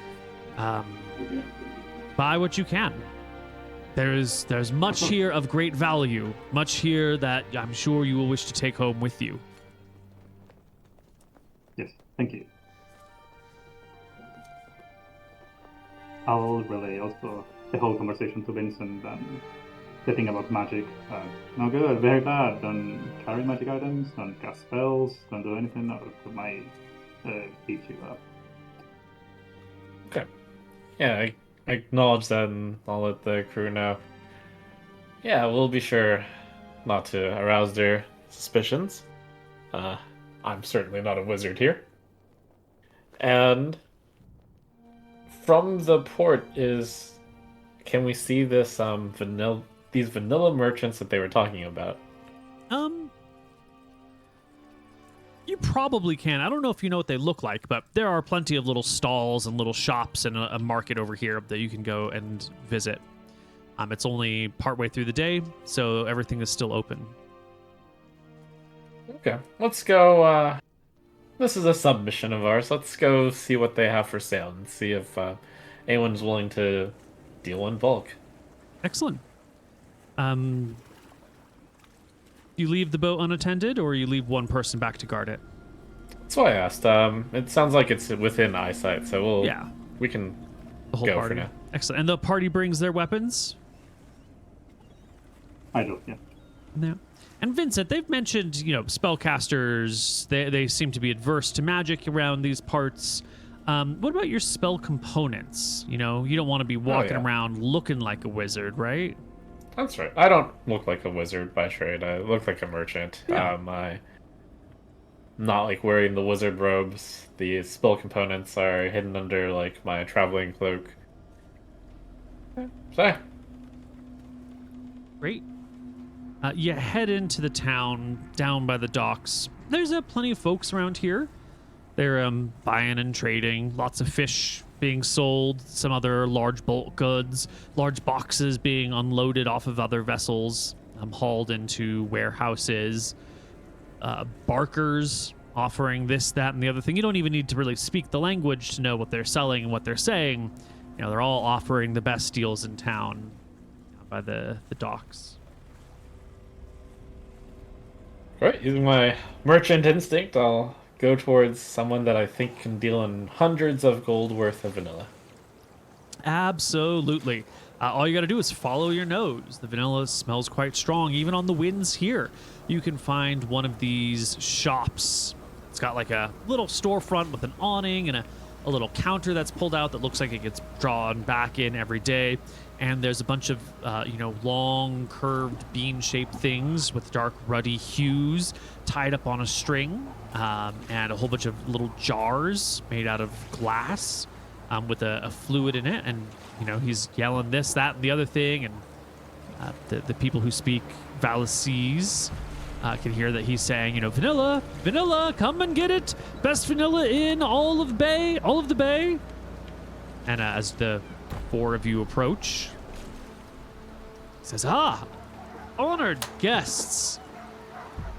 Buy what you can. There's much here of great value. Much here that I'm sure you will wish to take home with you. Yes, thank you. I'll relay also the whole conversation to Vincent and the thing about magic. No good, very bad. Don't carry magic items, don't cast spells, don't do anything that might beat you up. Okay. Yeah, I acknowledge that, and I'll let the crew know. Yeah, we'll be sure not to arouse their suspicions. I'm certainly not a wizard here. And from the port can we see this these vanilla merchants that they were talking about? You probably can. I don't know if you know what they look like, but there are plenty of little stalls and little shops and a market over here that you can go and visit. It's only partway through the day, so everything is still open. Okay, let's go. This is a submission of ours. Let's go see what they have for sale and see if anyone's willing to deal in bulk. Excellent. You leave the boat unattended, or you leave one person back to guard it? That's why I asked. It sounds like it's within eyesight, so we can The whole go party. for now. Excellent. And the party brings their weapons? I do, yeah. Yeah. And Vincent, they've mentioned, spellcasters. They seem to be adverse to magic around these parts. What about your spell components? You don't want to be walking around looking like a wizard, right? That's right. I don't look like a wizard by trade. I look like a merchant. Yeah. I'm not like wearing the wizard robes. The spell components are hidden under like my traveling cloak. So. Great. You head into the town down by the docks. There's plenty of folks around here. They're buying and trading. Lots of fish being sold. Some other large bulk goods. Large boxes being unloaded off of other vessels, hauled into warehouses. Barkers offering this, that, and the other thing. You don't even need to really speak the language to know what they're selling and what they're saying. They're all offering the best deals in town by the docks. Right, using my merchant instinct, I'll go towards someone that I think can deal in hundreds of gold worth of vanilla. Absolutely. All you got to do is follow your nose. The vanilla smells quite strong, even on the winds here. You can find one of these shops. It's got like a little storefront with an awning and a a little counter that's pulled out that looks like it gets drawn back in every day. And there's a bunch of, long curved bean-shaped things with dark ruddy hues tied up on a string, and a whole bunch of little jars made out of glass with a fluid in it. And, he's yelling this, that, and the other thing. And the people who speak Valicese can hear that he's saying, vanilla, vanilla, come and get it. Best vanilla in all of the bay. And as the 4 of you approach, he says, honored guests.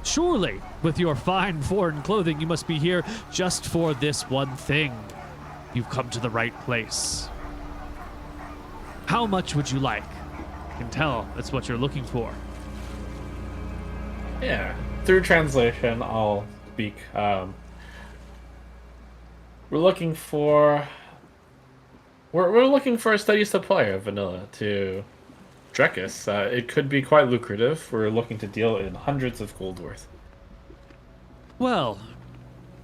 Surely, with your fine foreign clothing, you must be here just for this one thing. You've come to the right place. How much would you like? I can tell that's what you're looking for. Yeah, through translation, I'll speak. We're looking for a steady supply of vanilla to Drekis. It could be quite lucrative. We're looking to deal in hundreds of gold worth. Well,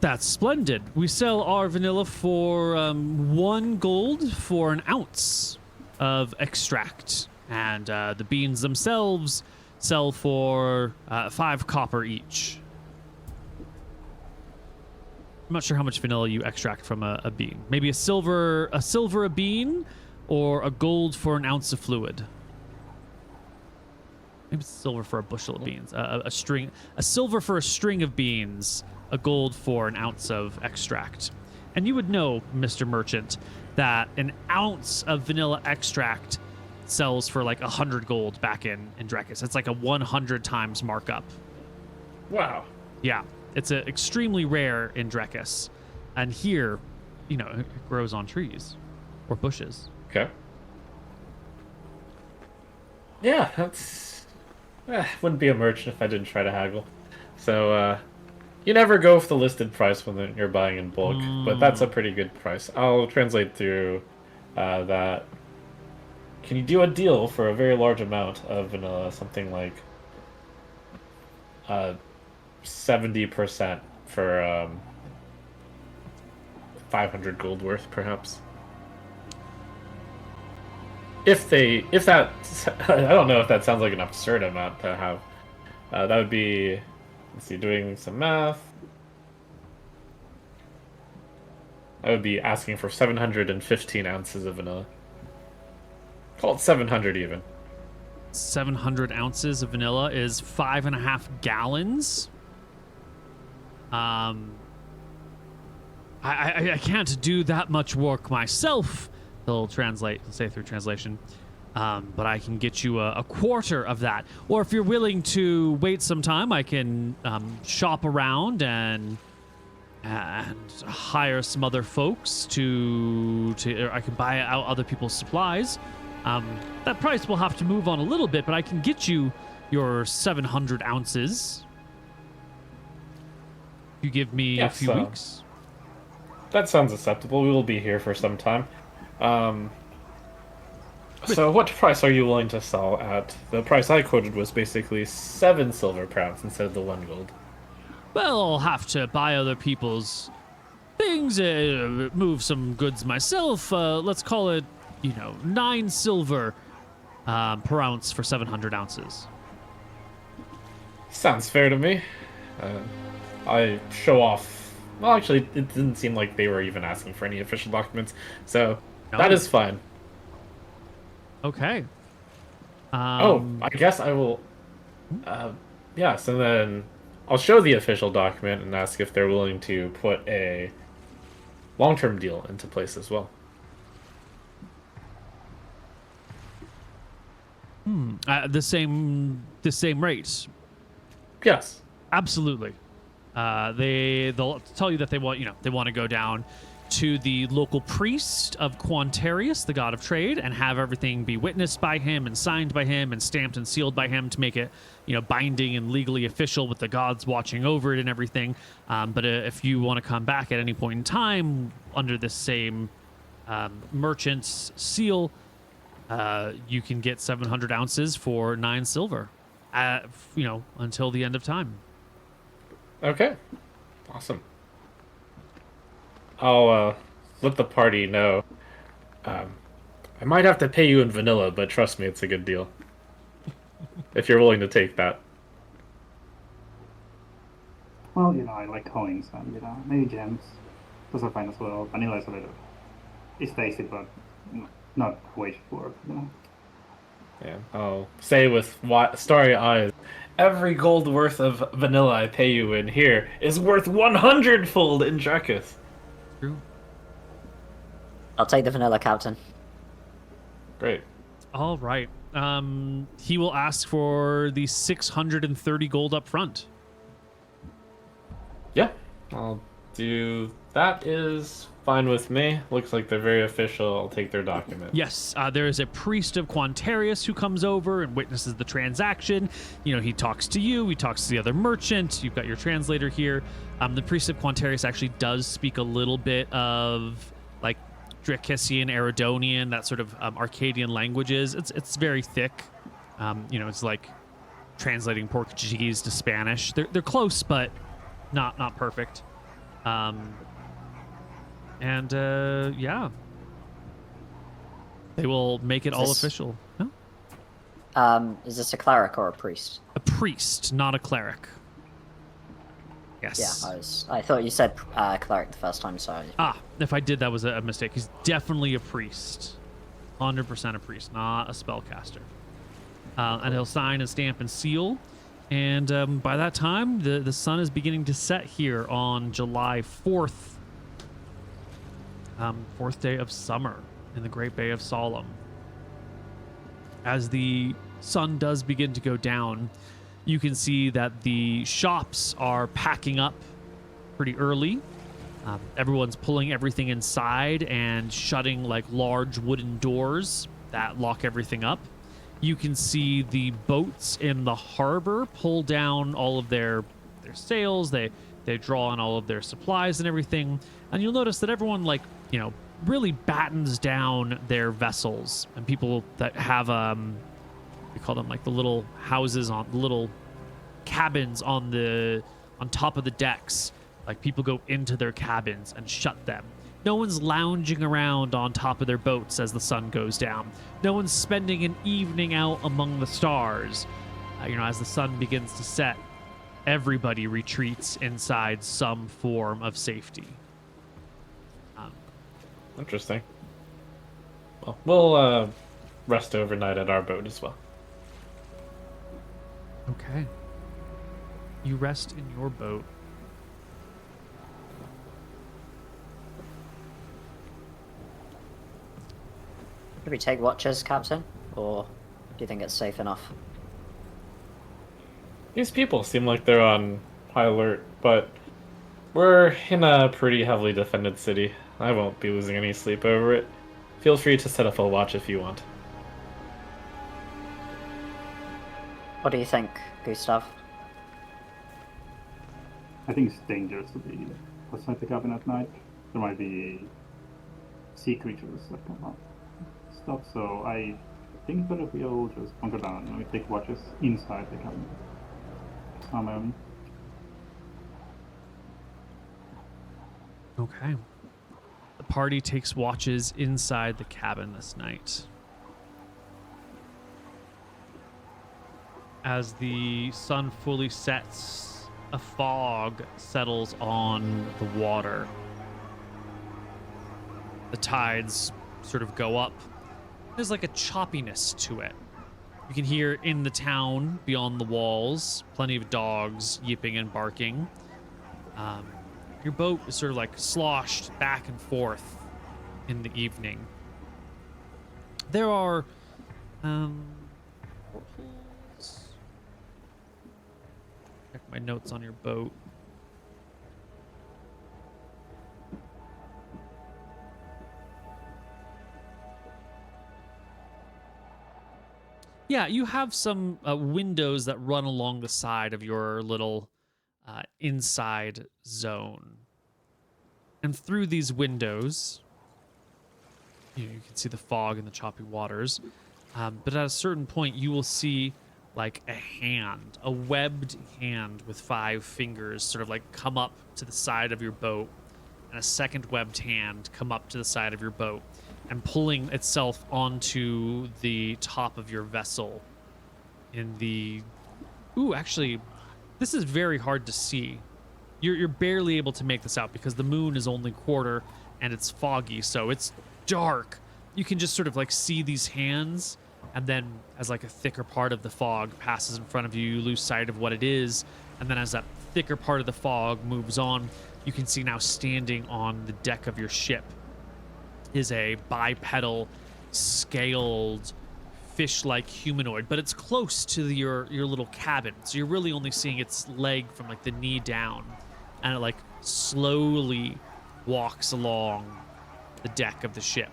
that's splendid. We sell our vanilla for 1 gold for an ounce of extract, and the beans themselves sell for 5 copper each. I'm not sure how much vanilla you extract from a bean. Maybe a silver a bean, or a gold for an ounce of fluid. Maybe it's silver for a bushel of beans. A silver for a string of beans, a gold for an ounce of extract. And you would know, Mr. Merchant, that an ounce of vanilla extract sells for like 100 gold back in Drekis. It's like a 100 times markup. Wow. Yeah, it's extremely rare in Drekis. And here, it grows on trees or bushes. Okay. Yeah, that's... wouldn't be a merchant if I didn't try to haggle. So, you never go with the listed price when you're buying in bulk, but that's a pretty good price. I'll translate through that. Can you do a deal for a very large amount of vanilla, something like 70% for 500 gold worth, perhaps? If that, I don't know if that sounds like an absurd amount to have. That would be, let's see, doing some math. I would be asking for 715 ounces of vanilla. Call it 700 even. 700 ounces of vanilla is 5.5 gallons. I can't do that much work myself. He'll say through translation. But I can get you a quarter of that. Or if you're willing to wait some time, I can shop around and hire some other folks or I can buy out other people's supplies. That price will have to move on a little bit, but I can get you your 700 ounces. You give me a few weeks. That sounds acceptable. We will be here for some time. So what price are you willing to sell at? The price I quoted was basically 7 silver crowns instead of the 1 gold. Well, I'll have to buy other people's things, move some goods myself. Let's call it, 9 silver per ounce for 700 ounces. Sounds fair to me. I show off. Well, actually, it didn't seem like they were even asking for any official documents, so that is fine. Okay. I guess I will. Yeah, so then I'll show the official document and ask if they're willing to put a long-term deal into place as well. The same rates. Yes. Absolutely. They'll tell you that they want to go down to the local priest of Quantarius, the god of trade, and have everything be witnessed by him and signed by him and stamped and sealed by him to make it, binding and legally official with the gods watching over it and everything. But if you want to come back at any point in time under this same merchant's seal, you can get 700 ounces for 9 silver, until the end of time. Okay. Awesome. I'll let the party know. I might have to pay you in vanilla, but trust me, it's a good deal. If you're willing to take that. Well, I like coins and, maybe gems. Those are fine as well. Vanilla is a little... It's tasty, but not wage for it. Yeah, I'll say with starry eyes, every gold worth of vanilla I pay you in here is worth 100-fold in Drakus. True. I'll take the vanilla, Captain. Great. All right. He will ask for the 630 gold up front. Yeah, I'll do that. Is fine with me. Looks like they're very official. I'll take their document. Yes, there is a priest of Quantarius who comes over and witnesses the transaction. He talks to you, he talks to the other merchant. You've got your translator here. The priest of Quantarius actually does speak a little bit of like Dracissian, Eridonian, that sort of Arcadian languages. It's very thick. It's like translating Portuguese to Spanish. They're close, but not perfect. Yeah, they will make it all official. No? Is this a cleric or a priest? A priest, not a cleric. Yes. Yeah, I thought you said cleric the first time, so... If I did, that was a mistake. He's definitely a priest. 100% a priest, not a spellcaster. And he'll sign and stamp and seal. And by that time, the sun is beginning to set here on July 4th. 4th day of summer in the Great Bay of Solumn. As the sun does begin to go down, you can see that the shops are packing up pretty early. Everyone's pulling everything inside and shutting like large wooden doors that lock everything up. You can see the boats in the harbor pull down all of their sails. They draw on all of their supplies and everything. And you'll notice that everyone really battens down their vessels. And people that have we call them like the little houses on the little cabins on top of the decks. Like people go into their cabins and shut them. No one's lounging around on top of their boats as the sun goes down. No one's spending an evening out among the stars. As the sun begins to set, everybody retreats inside some form of safety. Interesting. Well, we'll rest overnight at our boat as well. Okay. You rest in your boat. Should we take watches, Captain? Or do you think it's safe enough? These people seem like they're on high alert, but we're in a pretty heavily defended city. I won't be losing any sleep over it. Feel free to set up a watch if you want. What do you think, Gustav? I think it's dangerous to be outside the cabin at night. There might be sea creatures that come up. Stuff, so I think that if we all just bunker down and we take watches inside the cabin. Okay. The party takes watches inside the cabin this night. As the sun fully sets, a fog settles on the water. The tides sort of go up. There's like a choppiness to it. You can hear in the town, beyond the walls, plenty of dogs yipping and barking. Your boat is sort of like sloshed back and forth in the evening. There are portholes. Check my notes on your boat. Yeah, you have some windows that run along the side of your little inside zone. And through these windows, you can see the fog and the choppy waters. But at a certain point, you will see like a hand, a webbed hand with 5 fingers sort of like come up to the side of your boat and a second webbed hand come up to the side of your boat and pulling itself onto the top of your vessel in the... Ooh, actually, this is very hard to see. You're barely able to make this out because the moon is only quarter and it's foggy, so it's dark. You can just sort of like see these hands, and then as like a thicker part of the fog passes in front of you, you lose sight of what it is, and then as that thicker part of the fog moves on, you can see now standing on the deck of your ship is a bipedal, scaled, fish-like humanoid, but it's close to your little cabin, so you're really only seeing its leg from like the knee down, and it like slowly walks along the deck of the ship,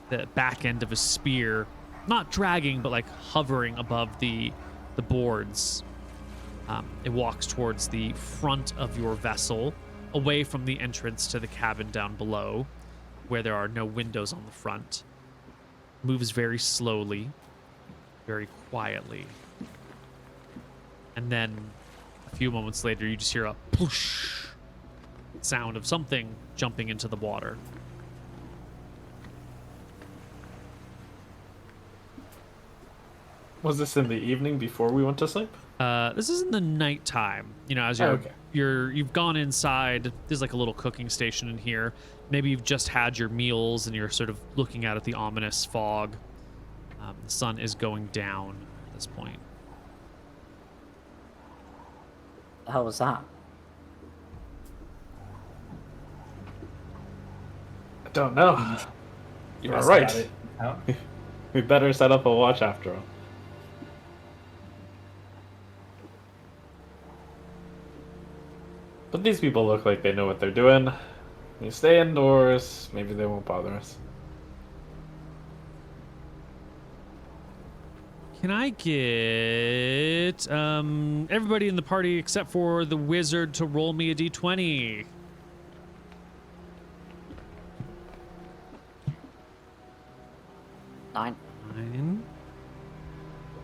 the back end of a spear, not dragging but like hovering above the boards. It walks towards the front of your vessel, away from the entrance to the cabin down below, where there are no windows on the front. Moves very slowly, very quietly. And then a few moments later, you just hear a push sound of something jumping into the water. Was this in the evening before we went to sleep? This is in the nighttime. You know, as you've gone inside. There's like a little cooking station in here. Maybe you've just had your meals and you're sort of looking out at the ominous fog. The sun is going down at this point. How was that? I don't know. You are right. We better set up a watch after all. But these people look like they know what they're doing. We stay indoors, maybe they won't bother us. Can I get everybody in the party except for the wizard to roll me a d20? Nine.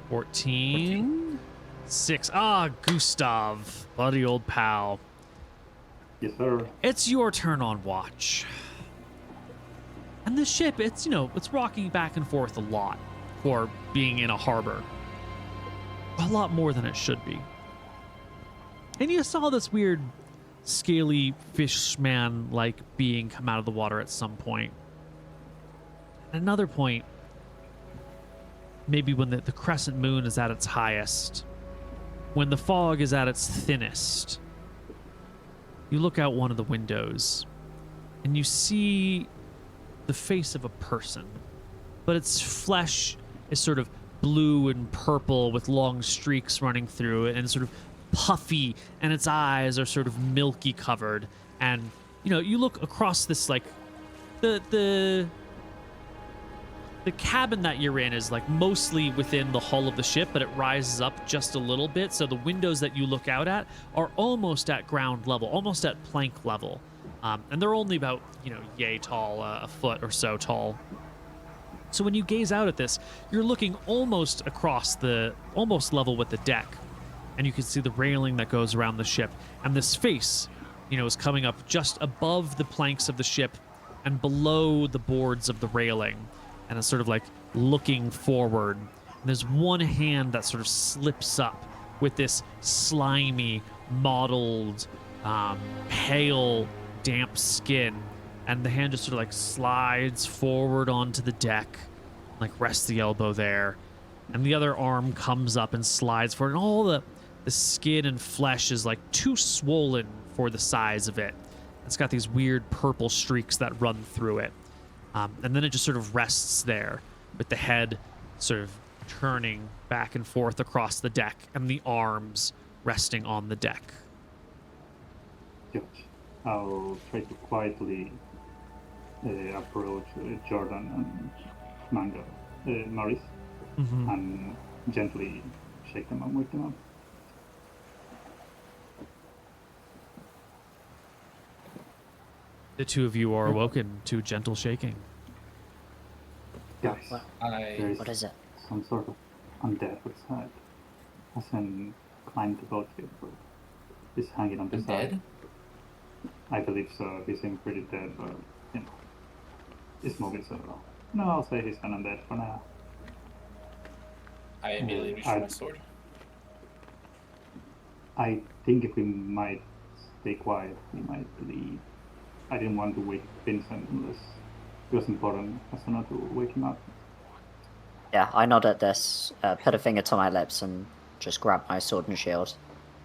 14. 6. Ah, Gustav, buddy old pal. Yes, sir. It's your turn on watch. And the ship, it's rocking back and forth a lot for being in a harbor. A lot more than it should be. And you saw this weird, scaly fish man-like being come out of the water at some point. At another point, maybe when the crescent moon is at its highest, when the fog is at its thinnest, you look out one of the windows and you see the face of a person, but its flesh is sort of blue and purple with long streaks running through it and sort of puffy, and its eyes are sort of milky covered. And you look across this, like the cabin that you're in is like mostly within the hull of the ship, but it rises up just a little bit. So the windows that you look out at are almost at ground level, almost at plank level. And they're only about, yay tall, a foot or so tall. So when you gaze out at this, you're looking almost almost level with the deck. And you can see the railing that goes around the ship. And this face, is coming up just above the planks of the ship and below the boards of the railing. And it's sort of like looking forward. And there's one hand that sort of slips up with this slimy, mottled, pale, damp skin. And the hand just sort of like slides forward onto the deck, like rests the elbow there. And the other arm comes up and slides forward. And all the skin and flesh is like too swollen for the size of it. It's got these weird purple streaks that run through it. And then it just sort of rests there with the head sort of turning back and forth across the deck and the arms resting on the deck. Good. I'll try to quietly approach Jordan and Maurice, and gently shake them up, wake them up. The two of you are awoken to gentle shaking. Guys, What is it? some sort of undead outside. Hasn't climbed the boat yet, but is hanging on the side. I believe so. He seemed pretty dead, but you know, he's moving so well. No, I'll say he's an undead for now. I immediately reached for my sword. I think if we might stay quiet, we might leave. I didn't want to wake Vincent unless it was important as to not to wake him up. Yeah, I nod at this, put a finger to my lips, and just grab my sword and shield.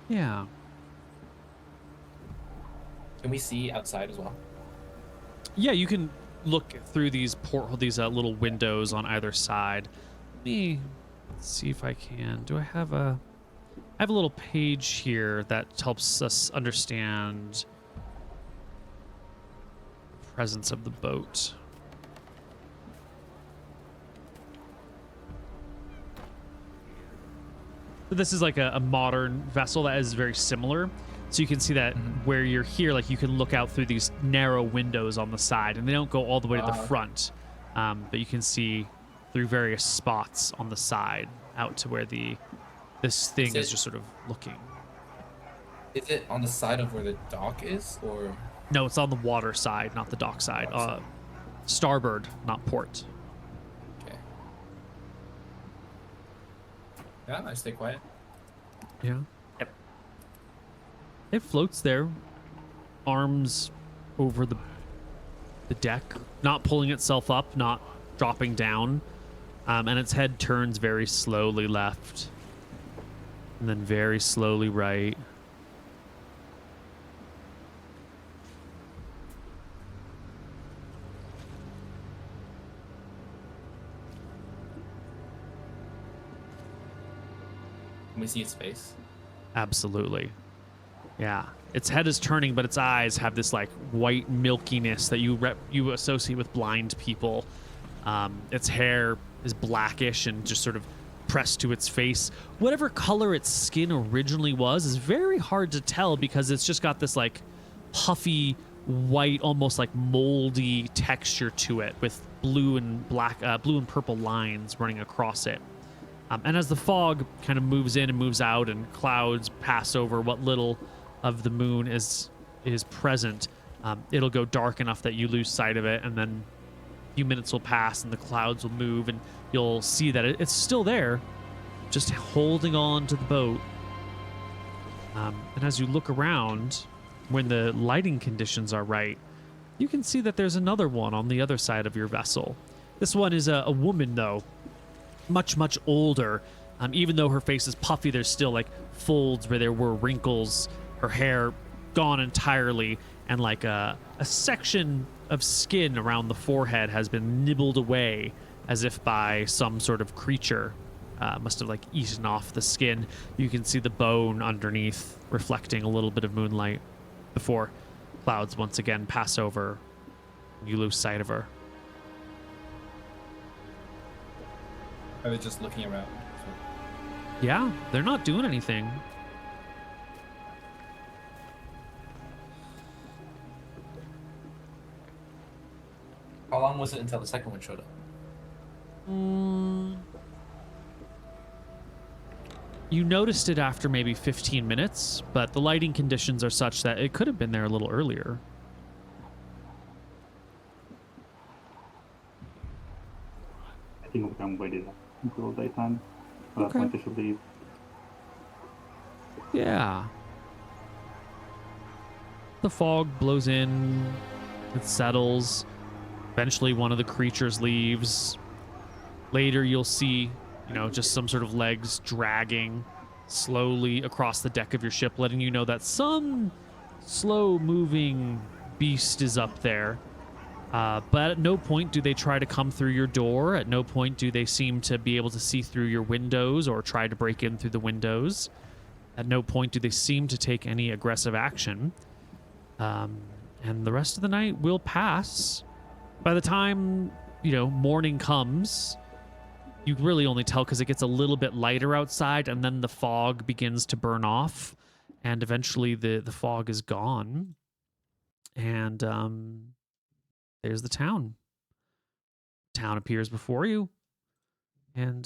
Yeah. Can we see outside as well? Yeah, you can look through these little windows on either side. Let me see if I can. Do I have a... I have a little page here that helps us understand the presence of the boat. So this is like a modern vessel that is very similar. So you can see that where you're here, like you can look out through these narrow windows on the side, and they don't go all the way to the front, but you can see through various spots on the side out to where this thing is just sort of looking. Is it on the side of where the dock is, or? No, it's on the water side, not the dock side. Starboard, not port. Okay. Yeah, I stay quiet. Yeah. Yep. It floats there, arms over the deck, not pulling itself up, not dropping down, and its head turns very slowly left, and then very slowly right. Can we see its face? Absolutely. Yeah. Its head is turning, but its eyes have this like white milkiness that you associate with blind people. Its hair is blackish and just sort of pressed to its face. Whatever color its skin originally was is very hard to tell because it's just got this like puffy white, almost like moldy texture to it with blue and purple lines running across it. And as the fog kind of moves in and moves out and clouds pass over what little of the moon is present, it'll go dark enough that you lose sight of it, and then a few minutes will pass and the clouds will move and you'll see that it's still there, just holding on to the boat. And as you look around, when the lighting conditions are right, you can see that there's another one on the other side of your vessel. This one is a woman, though. Much, much older. Even though her face is puffy, there's still like folds where there were wrinkles. Her hair gone entirely, and like a section of skin around the forehead has been nibbled away as if by some sort of creature. Must have like eaten off the skin. You can see the bone underneath reflecting a little bit of moonlight before clouds once again pass over and you lose sight of her. Are they just looking around? Yeah, they're not doing anything. How long was it until the second one showed up? You noticed it after maybe 15 minutes, but the lighting conditions are such that it could have been there a little earlier. I think we can wait it until daytime. At that point, they should leave. Yeah. The fog blows in, it settles. Eventually, one of the creatures leaves. Later, you'll see, just some sort of legs dragging slowly across the deck of your ship, letting you know that some slow-moving beast is up there. But at no point do they try to come through your door. At no point do they seem to be able to see through your windows or try to break in through the windows. At no point do they seem to take any aggressive action. And the rest of the night will pass. By the time, morning comes, you really only tell because it gets a little bit lighter outside, and then the fog begins to burn off, and eventually the fog is gone. And there's the town. Town appears before you. And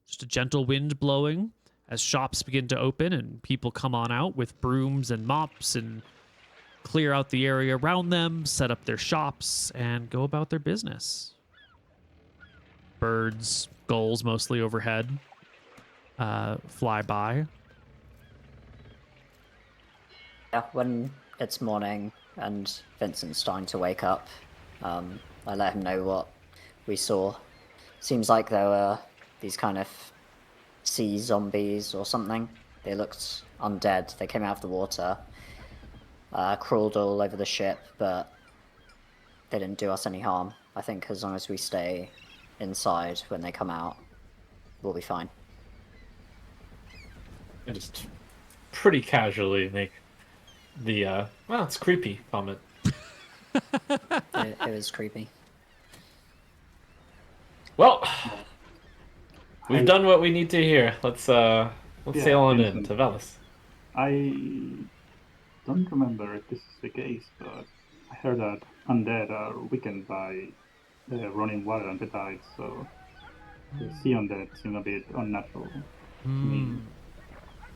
just a gentle wind blowing as shops begin to open and people come on out with brooms and mops and clear out the area around them, set up their shops, and go about their business. Birds, gulls mostly overhead, fly by. Yeah, when it's morning and Vincent's starting to wake up, I let him know what we saw. Seems like there were these kind of sea zombies or something. They looked undead. They came out of the water, crawled all over the ship, but they didn't do us any harm. I think as long as we stay inside when they come out, we'll be fine. I just pretty casually make the, well, it's creepy comment. It was creepy. Well, we've done what we need to here. Let's sail on in to Velis. I don't remember if this is the case, but I heard that undead are weakened by running water and tides, so the sea undead seem a bit unnatural to me.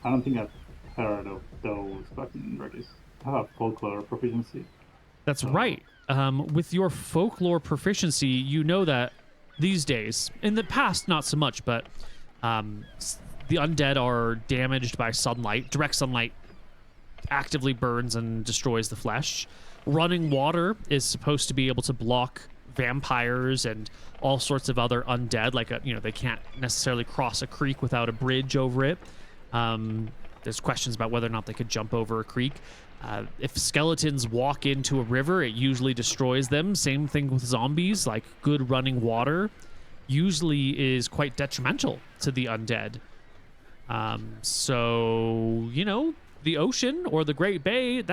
I don't think I've heard of those back in Rodrigues. I have folklore proficiency. That's right. With your folklore proficiency, you know that these days, in the past, not so much, but the undead are damaged by sunlight. Direct sunlight actively burns and destroys the flesh. Running water is supposed to be able to block vampires and all sorts of other undead. Like, they can't necessarily cross a creek without a bridge over it. There's questions about whether or not they could jump over a creek. If skeletons walk into a river, it usually destroys them. Same thing with zombies. Like, good running water usually is quite detrimental to the undead. So, the ocean or the Great Bay,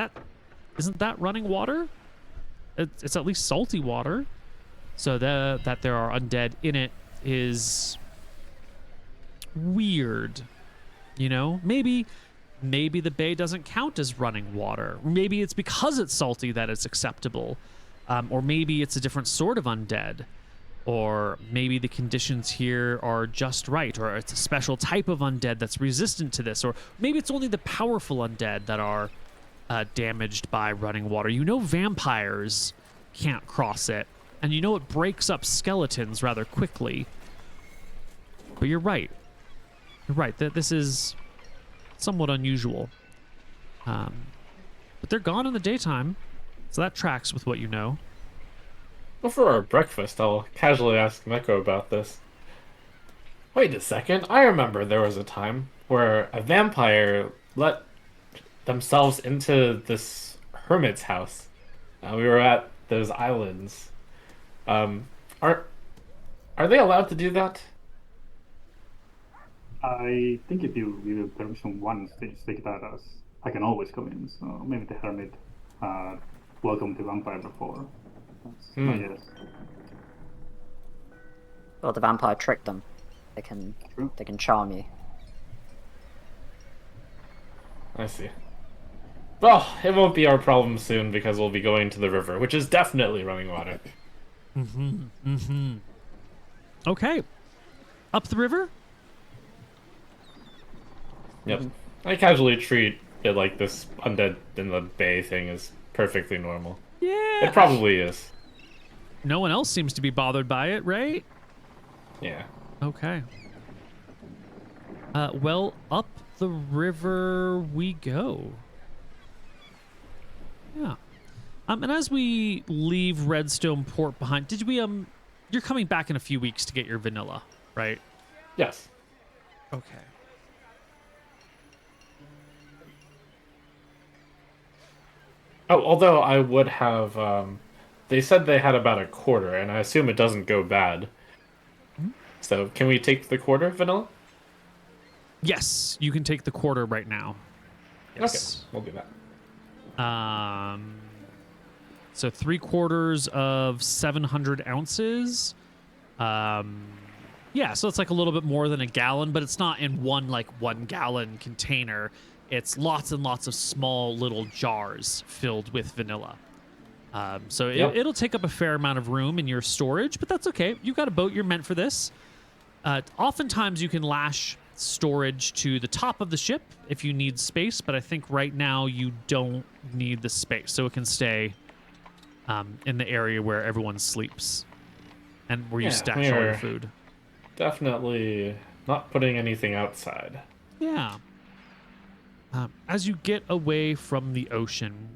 isn't that running water? It's at least salty water. So that there are undead in it is weird. Maybe the bay doesn't count as running water. Maybe it's because it's salty that it's acceptable. Or maybe it's a different sort of undead. Or maybe the conditions here are just right. Or it's a special type of undead that's resistant to this. Or maybe it's only the powerful undead that are damaged by running water. Vampires can't cross it. And it breaks up skeletons rather quickly. But you're right. You're right. This is somewhat unusual. But they're gone in the daytime, so that tracks with what you know. Well, for our breakfast, I'll casually ask Meko about this. Wait a second, I remember there was a time where a vampire let themselves into this hermit's house. We were at those islands. Are they allowed to do that? I think if you give them permission once, they just take that as I can always come in. So maybe the hermit welcome to vampire before. That's my guess. Well, the vampire tricked them. They can charm you. I see. Well, it won't be our problem soon because we'll be going to the river, which is definitely running water. Okay. Up the river? Yep. I casually treat it like this undead in the bay thing is perfectly normal. Yeah. It probably is. No one else seems to be bothered by it, right? Yeah. Okay. Well, up the river we go. Yeah. And as we leave Redstone Port behind, did we you're coming back in a few weeks to get your vanilla, right? Yes. Okay. Oh, although I would have, they said they had about a quarter, and I assume it doesn't go bad. So, can we take the quarter, vanilla? Yes, you can take the quarter right now. Yes. Okay, we'll do that. So 3/4 of 700 ounces. Yeah, so it's like a little bit more than a gallon, but it's not in one 1 gallon container. It's lots and lots of small little jars filled with vanilla. So it'll take up a fair amount of room in your storage, but that's okay. You've got a boat. You're meant for this. Oftentimes you can lash storage to the top of the ship if you need space, but I think right now you don't need the space, so it can stay in the area where everyone sleeps and where you stash all your food. Definitely not putting anything outside. Yeah. As you get away from the ocean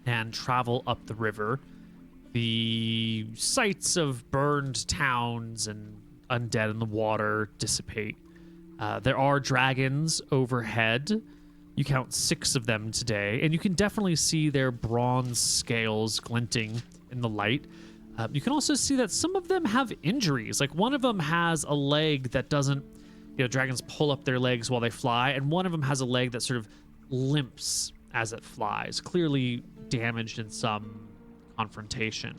and travel up the river, the sights of burned towns and undead in the water dissipate. There are dragons overhead. You count 6 of them today, and you can definitely see their bronze scales glinting in the light. You can also see that some of them have injuries. Like one of them has a leg that doesn't, dragons pull up their legs while they fly, and one of them has a leg that sort of limps as it flies, clearly damaged in some confrontation.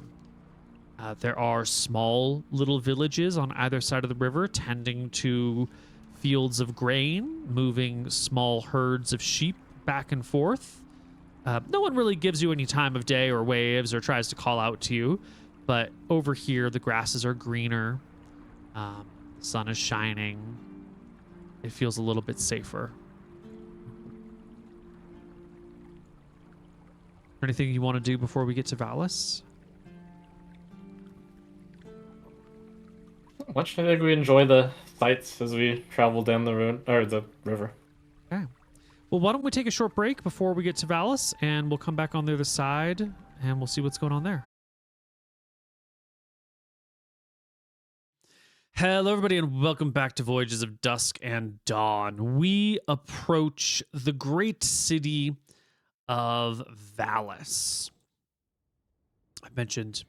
There are small little villages on either side of the river tending to fields of grain, moving small herds of sheep back and forth. No one really gives you any time of day or waves or tries to call out to you, but over here the grasses are greener, the sun is shining. It feels a little bit safer. Anything you want to do before we get to Valis? Much I think we enjoy the sights as we travel down the road or the river. Okay. Well, why don't we take a short break before we get to Valis, and we'll come back on the other side, and we'll see what's going on there. Hello, everybody, and welcome back to Voyages of Dusk and Dawn. We approach the great city of Valis. I mentioned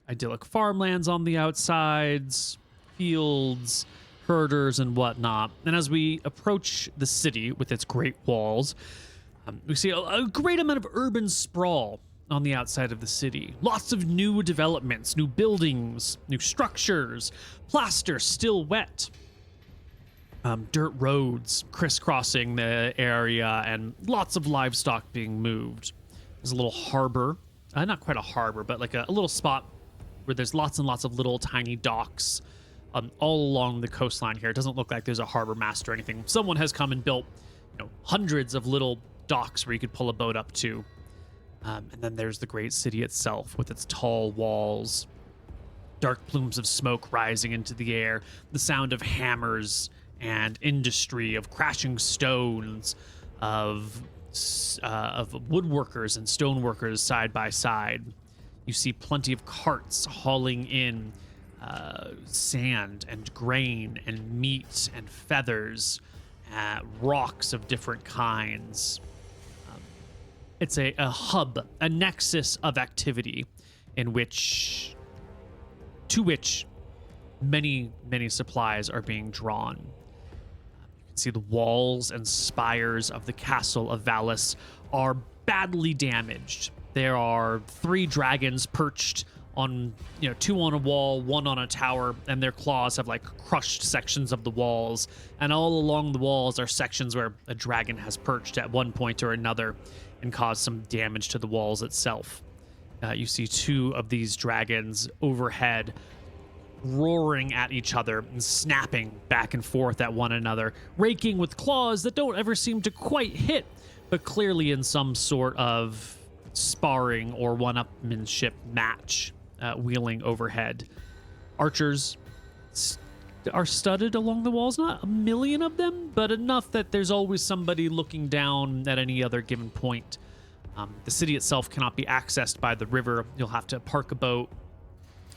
idyllic farmlands on the outsides, fields, herders, and whatnot. And as we approach the city with its great walls, we see a great amount of urban sprawl on the outside of the city. Lots of new developments, new buildings, new structures, plaster still wet, dirt roads crisscrossing the area, and lots of livestock being moved. There's a little harbor, not quite a harbor, but like a little spot where there's lots and lots of little tiny docks all along the coastline here. It doesn't look like there's a harbor master or anything. Someone has come and built, hundreds of little docks where you could pull a boat up to. And then there's the great city itself with its tall walls, dark plumes of smoke rising into the air, the sound of hammers and industry, of crashing stones, of woodworkers and stoneworkers side by side. You see plenty of carts hauling in sand and grain and meat and feathers, rocks of different kinds. It's a hub, a nexus of activity to which many supplies are being drawn. You can see the walls and spires of the castle of Valis are badly damaged. There are 3 dragons perched on, 2 on a wall, 1 on a tower, and their claws have crushed sections of the walls. And all along the walls are sections where a dragon has perched at one point or another and caused some damage to the walls itself. You see 2 of these dragons overhead roaring at each other and snapping back and forth at one another, raking with claws that don't ever seem to quite hit, but clearly in some sort of sparring or one-upmanship match, wheeling overhead. Archers are studded along the walls, not a million of them, but enough that there's always somebody looking down at any other given point. The city itself cannot be accessed by the river. You'll have to park a boat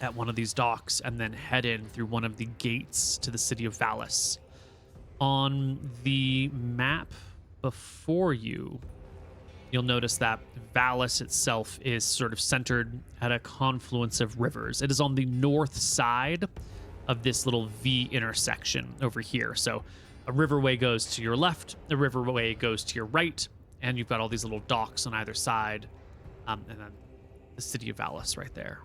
at one of these docks and then head in through one of the gates to the city of Valis. On the map before you, you'll notice that Valis itself is sort of centered at a confluence of rivers. It is on the north side of this little V intersection over here. So a riverway goes to your left, a riverway goes to your right, and you've got all these little docks on either side, and then the city of Valis right there.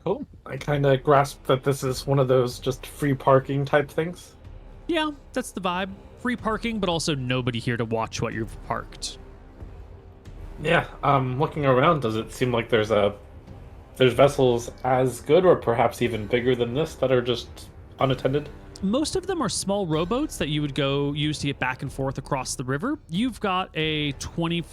Cool. I kind of grasp that this is one of those just free parking type things. Yeah, that's the vibe. Free parking, but also nobody here to watch what you've parked. Yeah, looking around, does it seem like there's vessels as good or perhaps even bigger than this that are just unattended? Most of them are small rowboats that you would go use to get back and forth across the river. You've got a 25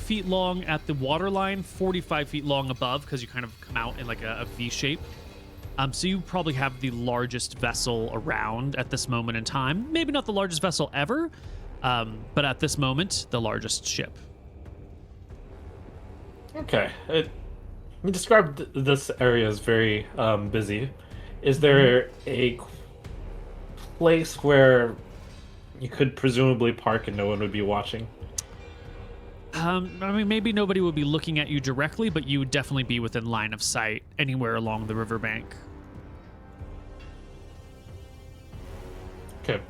feet long at the waterline, 45 feet long above, because you kind of come out in like a V shape. So you probably have the largest vessel around at this moment in time. Maybe not the largest vessel ever, but at this moment, the largest ship. Okay. You described this area as very busy. Is there a place where you could presumably park and no one would be watching? I mean, maybe nobody would be looking at you directly, but you would definitely be within line of sight anywhere along the riverbank. Okay.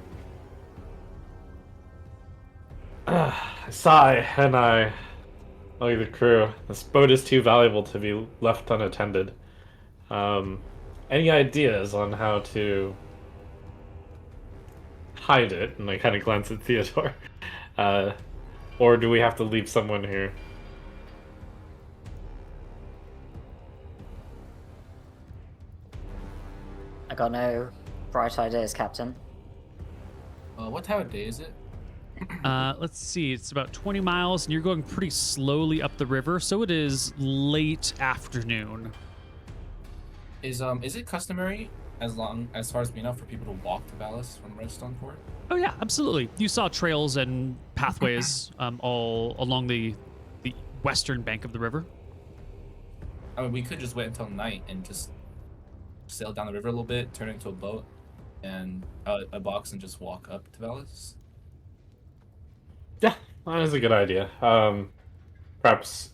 I sigh, and I look at the crew. This boat is too valuable to be left unattended. Any ideas on how to hide it? And I kind of glance at Theodore. Or do we have to leave someone here? I got no bright ideas, Captain. What time of day is it? Let's see. It's about 20 miles, and you're going pretty slowly up the river, so it is late afternoon. Is it customary, as far as we know, for people to walk to Valis from Redstone Port? Oh yeah, absolutely. You saw trails and pathways all along the western bank of the river. I mean, we could just wait until night and just sail down the river a little bit, turn it into a boat, and a box, and just walk up to Valis. Yeah, that is a good idea. Perhaps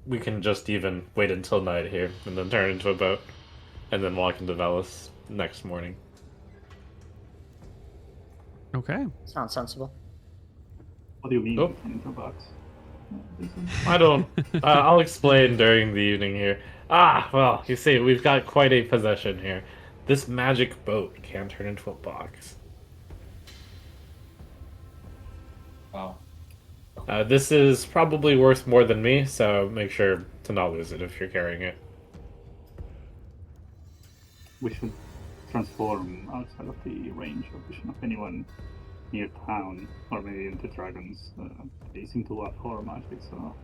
we can just even wait until night here and then turn into a boat and then walk into Valis next morning. Okay. Sounds sensible. What do you mean? Oh. Into a box? I don't. I'll explain during the evening here. Well, you see, we've got quite a possession here. This magic boat can turn into a box. Wow. This is probably worth more than me, so make sure to not lose it if you're carrying it. We should transform outside of the range of vision of anyone near town, or maybe into dragons. They seem to love horror magic, so...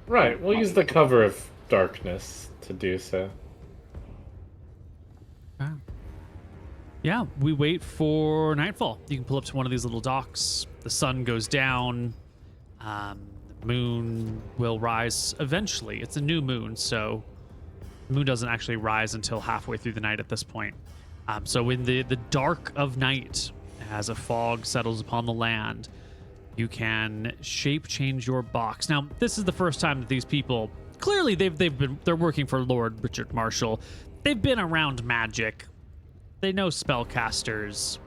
Right, we'll use the cover of darkness to do so. Yeah, we wait for nightfall. You can pull up to one of these little docks. The sun goes down. The moon will rise eventually. It's a new moon, so the moon doesn't actually rise until halfway through the night at this point. So in the dark of night, as a fog settles upon the land, you can shape change your box. Now, this is the first time that these people, clearly they're working for Lord Richard Marshall. They've been around magic. They know spellcasters.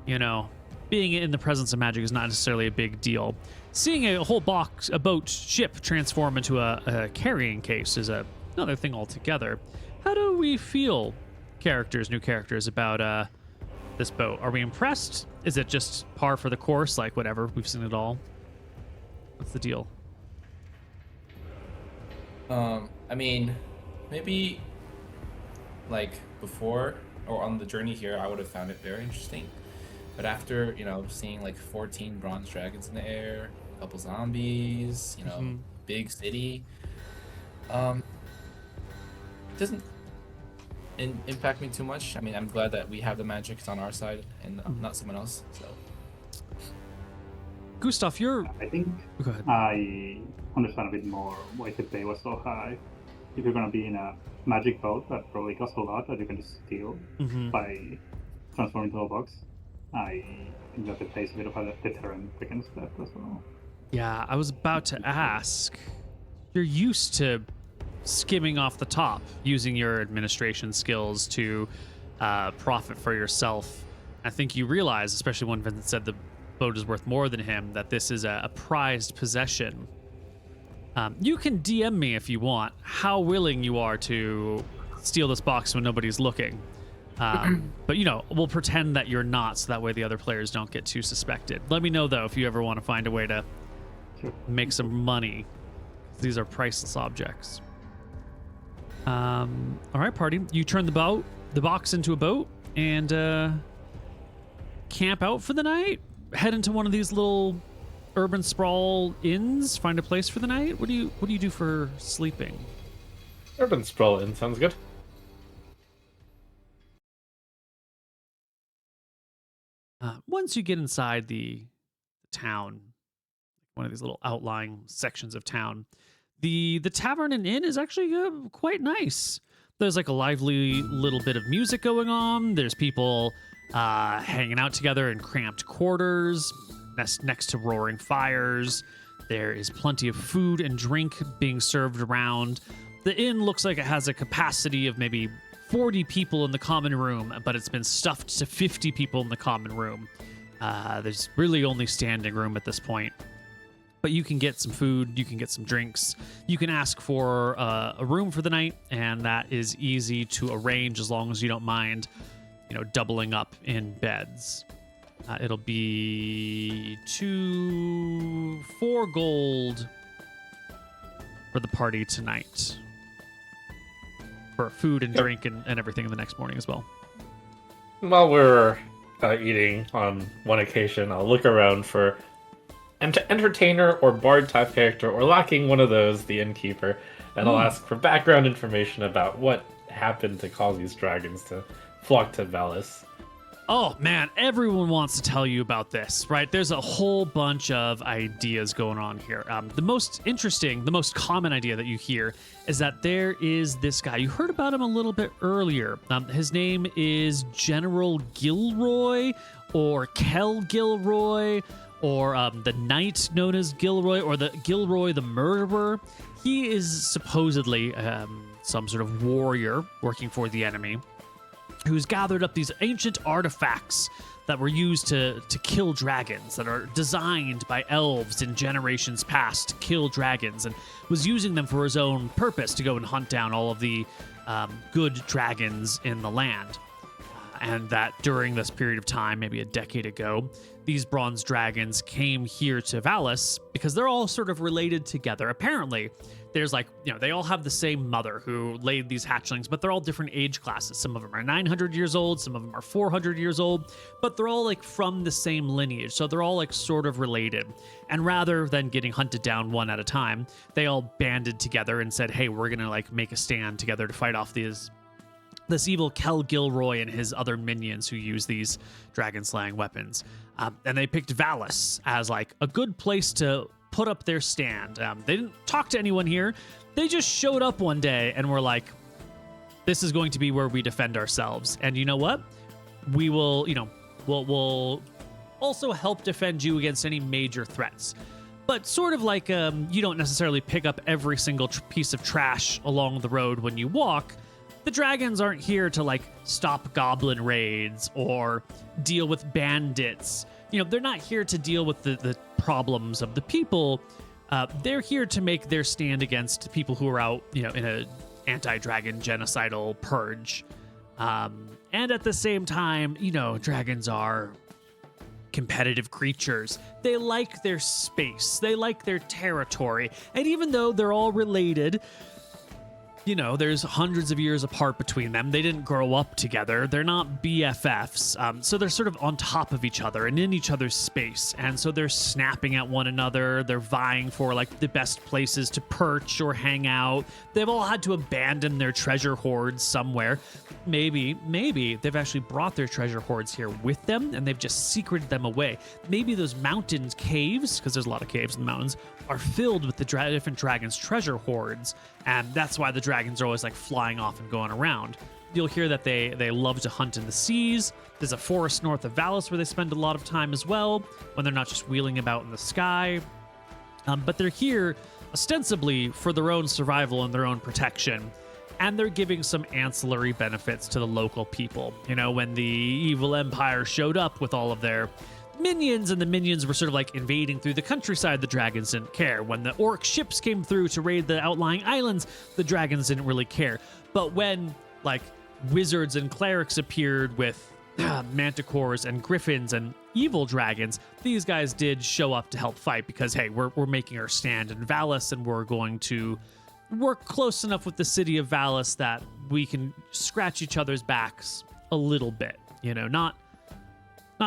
You know, being in the presence of magic is not necessarily a big deal. Seeing a whole ship transform into a carrying case is another thing altogether. How do we feel, new characters, about this boat? Are we impressed? Is it just par for the course, like whatever, we've seen it all? What's the deal? I mean, maybe like before or on the journey here, I would have found it very interesting. But after, seeing like 14 bronze dragons in the air, a couple zombies, big city, it doesn't impact me too much. I mean, I'm glad that we have the magic on our side and not someone else. So, Gustav, I think Go ahead. I understand a bit more why the pay was so high. If you're gonna be in a magic boat that probably costs a lot that you can just steal by transforming into a box, I think that the pay is a bit of a deterrent against that as well. Yeah, I was about to ask. You're used to skimming off the top, using your administration skills to profit for yourself. I think you realize, especially when Vincent said the boat is worth more than him, that this is a prized possession. You can DM me if you want how willing you are to steal this box when nobody's looking. But, we'll pretend that you're not, so that way the other players don't get too suspected. Let me know, though, if you ever want to find a way to make some money. These are priceless objects. All right, party. You turn the boat the box into a boat and camp out for the night? Head into one of these little urban sprawl inns, find a place for the night? What do you do for sleeping? Urban sprawl inn sounds good. Once you get inside the town, one of these little outlying sections of town, the tavern and inn is actually quite nice. There's like a lively little bit of music going on. There's people hanging out together in cramped quarters next to roaring fires. There is plenty of food and drink being served around. The inn looks like it has a capacity of maybe 40 people in the common room, but it's been stuffed to 50 people in the common room. There's really only standing room at this point. But you can get some food, you can get some drinks, you can ask for a room for the night, and that is easy to arrange as long as you don't mind, doubling up in beds. It'll be 4 gold for the party tonight. For food and drink and everything the next morning as well. While we're eating on one occasion, I'll look around for entertainer or bard type character, or lacking one of those, the innkeeper, and I'll ask for background information about what happened to cause these dragons to flock to Valis. Oh man, everyone wants to tell you about this, right? There's a whole bunch of ideas going on here. The most interesting, the most common idea that you hear is that there is this guy. You heard about him a little bit earlier. His name is General Gilroy, or Kel Gilroy, or the knight known as Gilroy, or the Gilroy the murderer. He is supposedly some sort of warrior working for the enemy, who's gathered up these ancient artifacts that were used to kill dragons, that are designed by elves in generations past to kill dragons, and was using them for his own purpose to go and hunt down all of the good dragons in the land. And that during this period of time, maybe a decade ago, these bronze dragons came here to Valis because they're all sort of related together. Apparently, there's they all have the same mother who laid these hatchlings, but they're all different age classes. Some of them are 900 years old, some of them are 400 years old, but they're all from the same lineage. So they're all sort of related. And rather than getting hunted down one at a time, they all banded together and said, hey, we're going to make a stand together to fight off this evil Kel Gilroy and his other minions who use these dragon-slaying weapons. And they picked Valis as a good place to put up their stand. They didn't talk to anyone here. They just showed up one day and were like, this is going to be where we defend ourselves. And you know what? We will, we'll also help defend you against any major threats. But sort of you don't necessarily pick up every single piece of trash along the road when you walk. The dragons aren't here to stop goblin raids or deal with bandits. They're not here to deal with the problems of the people. They're here to make their stand against people who are out, in a anti-dragon genocidal purge. And at the same time, dragons are competitive creatures. They like their space. They like their territory. And even though they're all related, there's hundreds of years apart between them. They didn't grow up together. They're not BFFs. So they're sort of on top of each other and in each other's space. And so they're snapping at one another. They're vying for the best places to perch or hang out. They've all had to abandon their treasure hoards somewhere. Maybe they've actually brought their treasure hoards here with them and they've just secreted them away. Maybe those mountain caves, because there's a lot of caves in the mountains, are filled with the different dragons' treasure hoards. And that's why the dragons are always flying off and going around. You'll hear that they love to hunt in the seas. There's a forest north of Valis where they spend a lot of time as well, when they're not just wheeling about in the sky. But they're here ostensibly for their own survival and their own protection. And they're giving some ancillary benefits to the local people. When the evil empire showed up with all of their minions, and the minions were sort of invading through the countryside, the dragons didn't care. When the orc ships came through to raid the outlying islands, the dragons didn't really care. But when wizards and clerics appeared with manticores and griffins and evil dragons, these guys did show up to help fight because, hey, we're making our stand in Valis and we're going to we're close enough with the city of Valis that we can scratch each other's backs a little bit. You know, not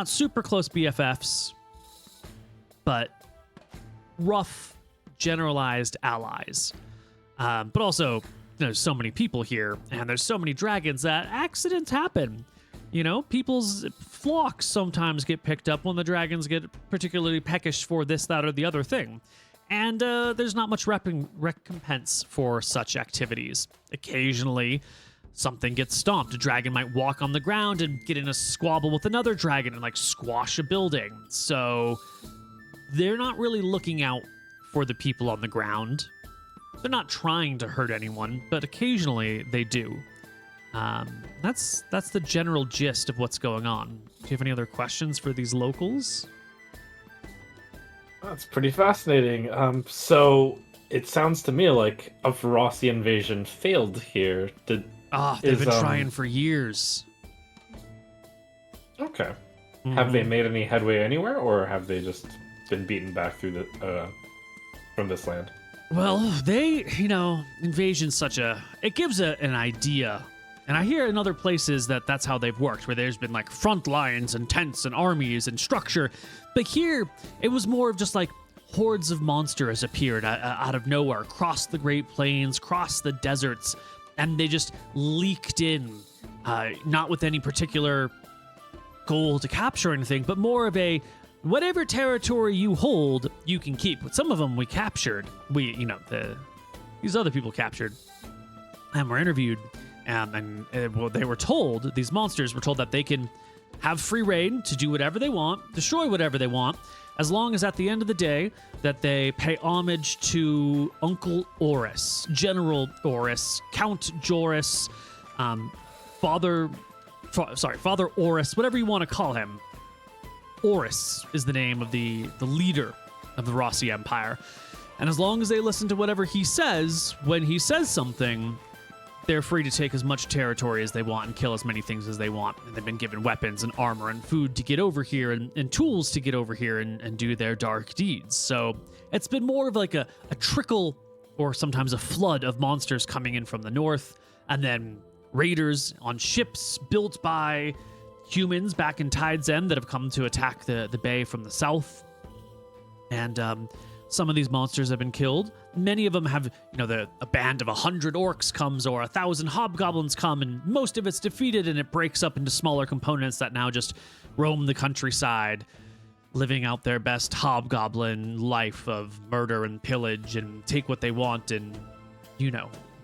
super close BFFs, but rough, generalized allies. But also, there's so many people here, and there's so many dragons that accidents happen. You know, people's flocks sometimes get picked up when the dragons get particularly peckish for this, that, or the other thing. And there's not much recompense for such activities. Occasionally, something gets stomped. A dragon might walk on the ground and get in a squabble with another dragon and, like, squash a building. So they're not really looking out for the people on the ground. They're not trying to hurt anyone, but occasionally they do. That's the general gist of what's going on. Do you have any other questions for these locals? That's pretty fascinating. So it sounds to me like a Ferocity invasion failed here. They've been trying for years. Okay. Have they made any headway anywhere, or have they just been beaten back through the from this land? Well, invasion's it gives an idea. And I hear in other places that that's how they've worked, where there's been like front lines and tents and armies and structure. But here, it was more of just like hordes of monsters appeared out of nowhere, across the Great Plains, across the deserts, and they just leaked in, not with any particular goal to capture anything, but more of a whatever territory you hold, you can keep. But some of them we captured. These other people captured and were interviewed. They were told, these monsters were told that they can have free reign to do whatever they want, destroy whatever they want, as long as at the end of the day that they pay homage to Uncle Oris, General Oris, Count Joris, Father Oris, whatever you want to call him. Oris is the name of the leader of the Rossi Empire. And as long as they listen to whatever he says, when he says something, they're free to take as much territory as they want and kill as many things as they want. And they've been given weapons and armor and food to get over here and tools to get over here and do their dark deeds. So it's been more of like a trickle or sometimes a flood of monsters coming in from the north, and then raiders on ships built by humans back in Tide's End that have come to attack the bay from the south. And some of these monsters have been killed. Many of them have, a band of 100 orcs comes or 1,000 hobgoblins come, and most of it's defeated, and it breaks up into smaller components that now just roam the countryside, living out their best hobgoblin life of murder and pillage and take what they want and,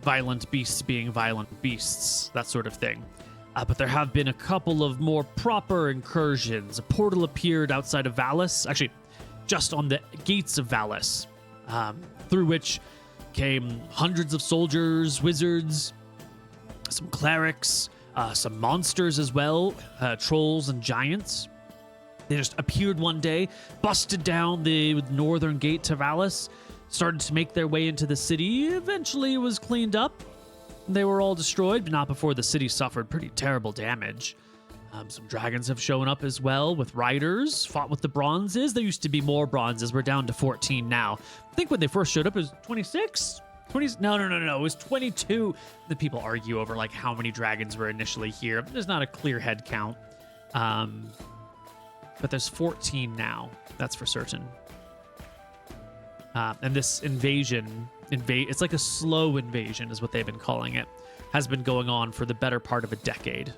violent beasts being violent beasts, that sort of thing. But there have been a couple of more proper incursions. A portal appeared outside of Valis, actually, just on the gates of Valis, through which came hundreds of soldiers, wizards, some clerics, some monsters as well, trolls and giants. They just appeared one day, busted down the northern gate to Valis, started to make their way into the city. Eventually it was cleaned up. They were all destroyed, but not before the city suffered pretty terrible damage. Some dragons have shown up as well with riders, fought with the bronzes. There used to be more bronzes. We're down to 14 now. I think when they first showed up, it was 26? No. It was 22. The people argue over like how many dragons were initially here. There's not a clear head count. But there's 14 now. That's for certain. And this invasion, it's like a slow invasion is what they've been calling it, has been going on for the better part of a decade.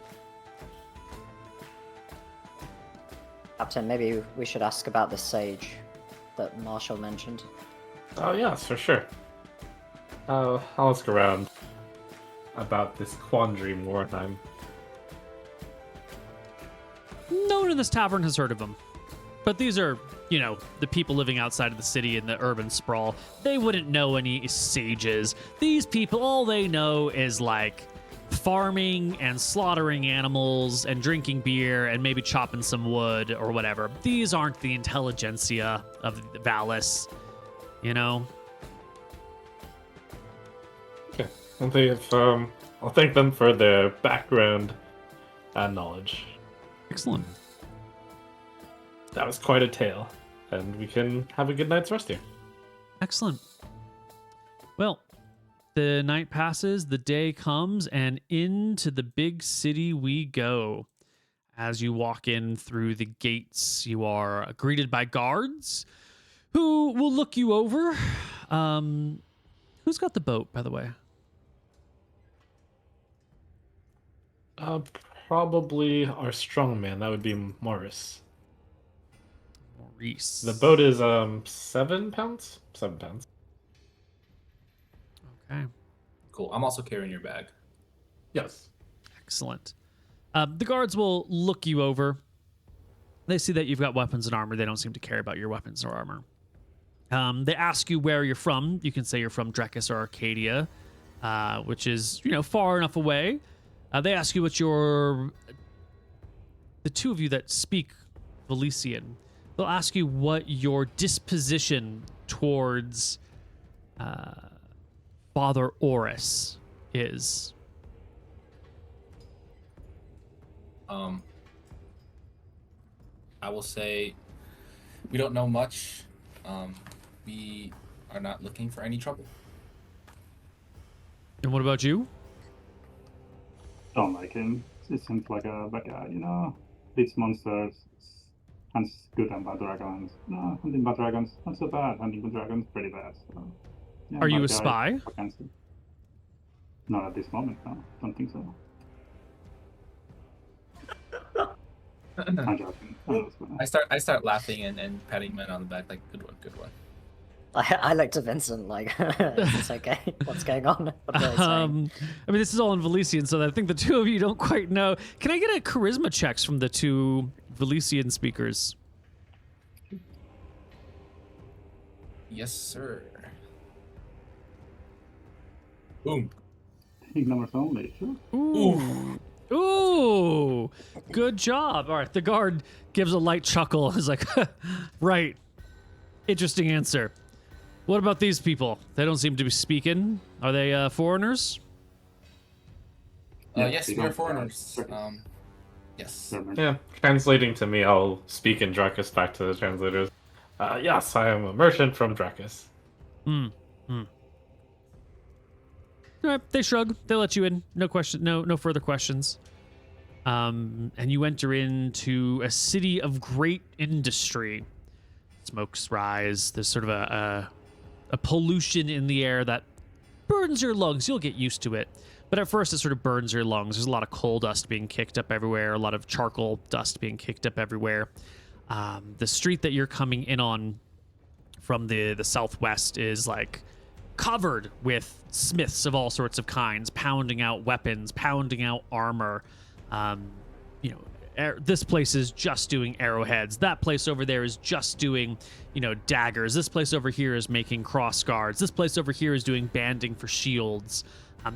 Captain, maybe we should ask about the sage that mMarshall mentioned. Oh, yes, for sure. I'll ask around about this quandary more time. No one in this tavern has heard of them. But these are, the people living outside of the city in the urban sprawl. They wouldn't know any sages. These people, all they know is like farming and slaughtering animals and drinking beer and maybe chopping some wood or whatever. These aren't the intelligentsia of Valis, Okay. I'll thank them for their background and knowledge. Excellent. That was quite a tale, and we can have a good night's rest here. Excellent. Well, The night passes, the day comes, and into the big city we go. As you walk in through the gates, you are greeted by guards who will look you over. Who's got the boat, by the way? Probably our strongman. That would be Morris. Maurice. The boat is 7 pounds. 7 pounds. Okay. Cool. I'm also carrying your bag. Yes. Excellent. The guards will look you over. They see that you've got weapons and armor. They don't seem to care about your weapons or armor. They ask you where you're from. You can say you're from Drekis or Arcadia, which is, far enough away. They ask you what the two of you that speak Valesian, they'll ask you what your disposition towards Father Oris is. I will say we don't know much. We are not looking for any trouble. And what about you? Don't like him. He seems like a bad guy, These monsters, hunts good and bad dragons. No, hunting bad dragons, not so bad. Hunting good dragons, pretty bad. So, yeah, Are you bad a guy, spy? against it. Not at this moment, no. Don't think so. I'm joking. I start laughing and patting men on the back like, good one. I look to Vincent like, it's okay. What's going on? What are they saying? This is all in Valesian, so I think the two of you don't quite know. Can I get a charisma checks from the two Valesian speakers? Yes, sir. Boom. Big numbers only, sure. Ooh, good job. All right, the guard gives a light chuckle. He's like, right. Interesting answer. What about these people? They don't seem to be speaking. Are they foreigners? Yes, we are foreigners. Yes. Yeah, translating to me, I'll speak in Drekis back to the translators. Yes, I am a merchant from Drekis. All right, they shrug. They let you in. No question. No further questions. And you enter into a city of great industry. Smokes rise. There's sort of a pollution in the air that burns your lungs. You'll get used to it. But at first, it sort of burns your lungs. There's a lot of coal dust being kicked up everywhere, a lot of charcoal dust being kicked up everywhere. The street that you're coming in on from the southwest is like covered with smiths of all sorts of kinds, pounding out weapons, pounding out armor. This place is just doing arrowheads. That place over there is just doing, daggers. This place over here is making cross guards. This place over here is doing banding for shields.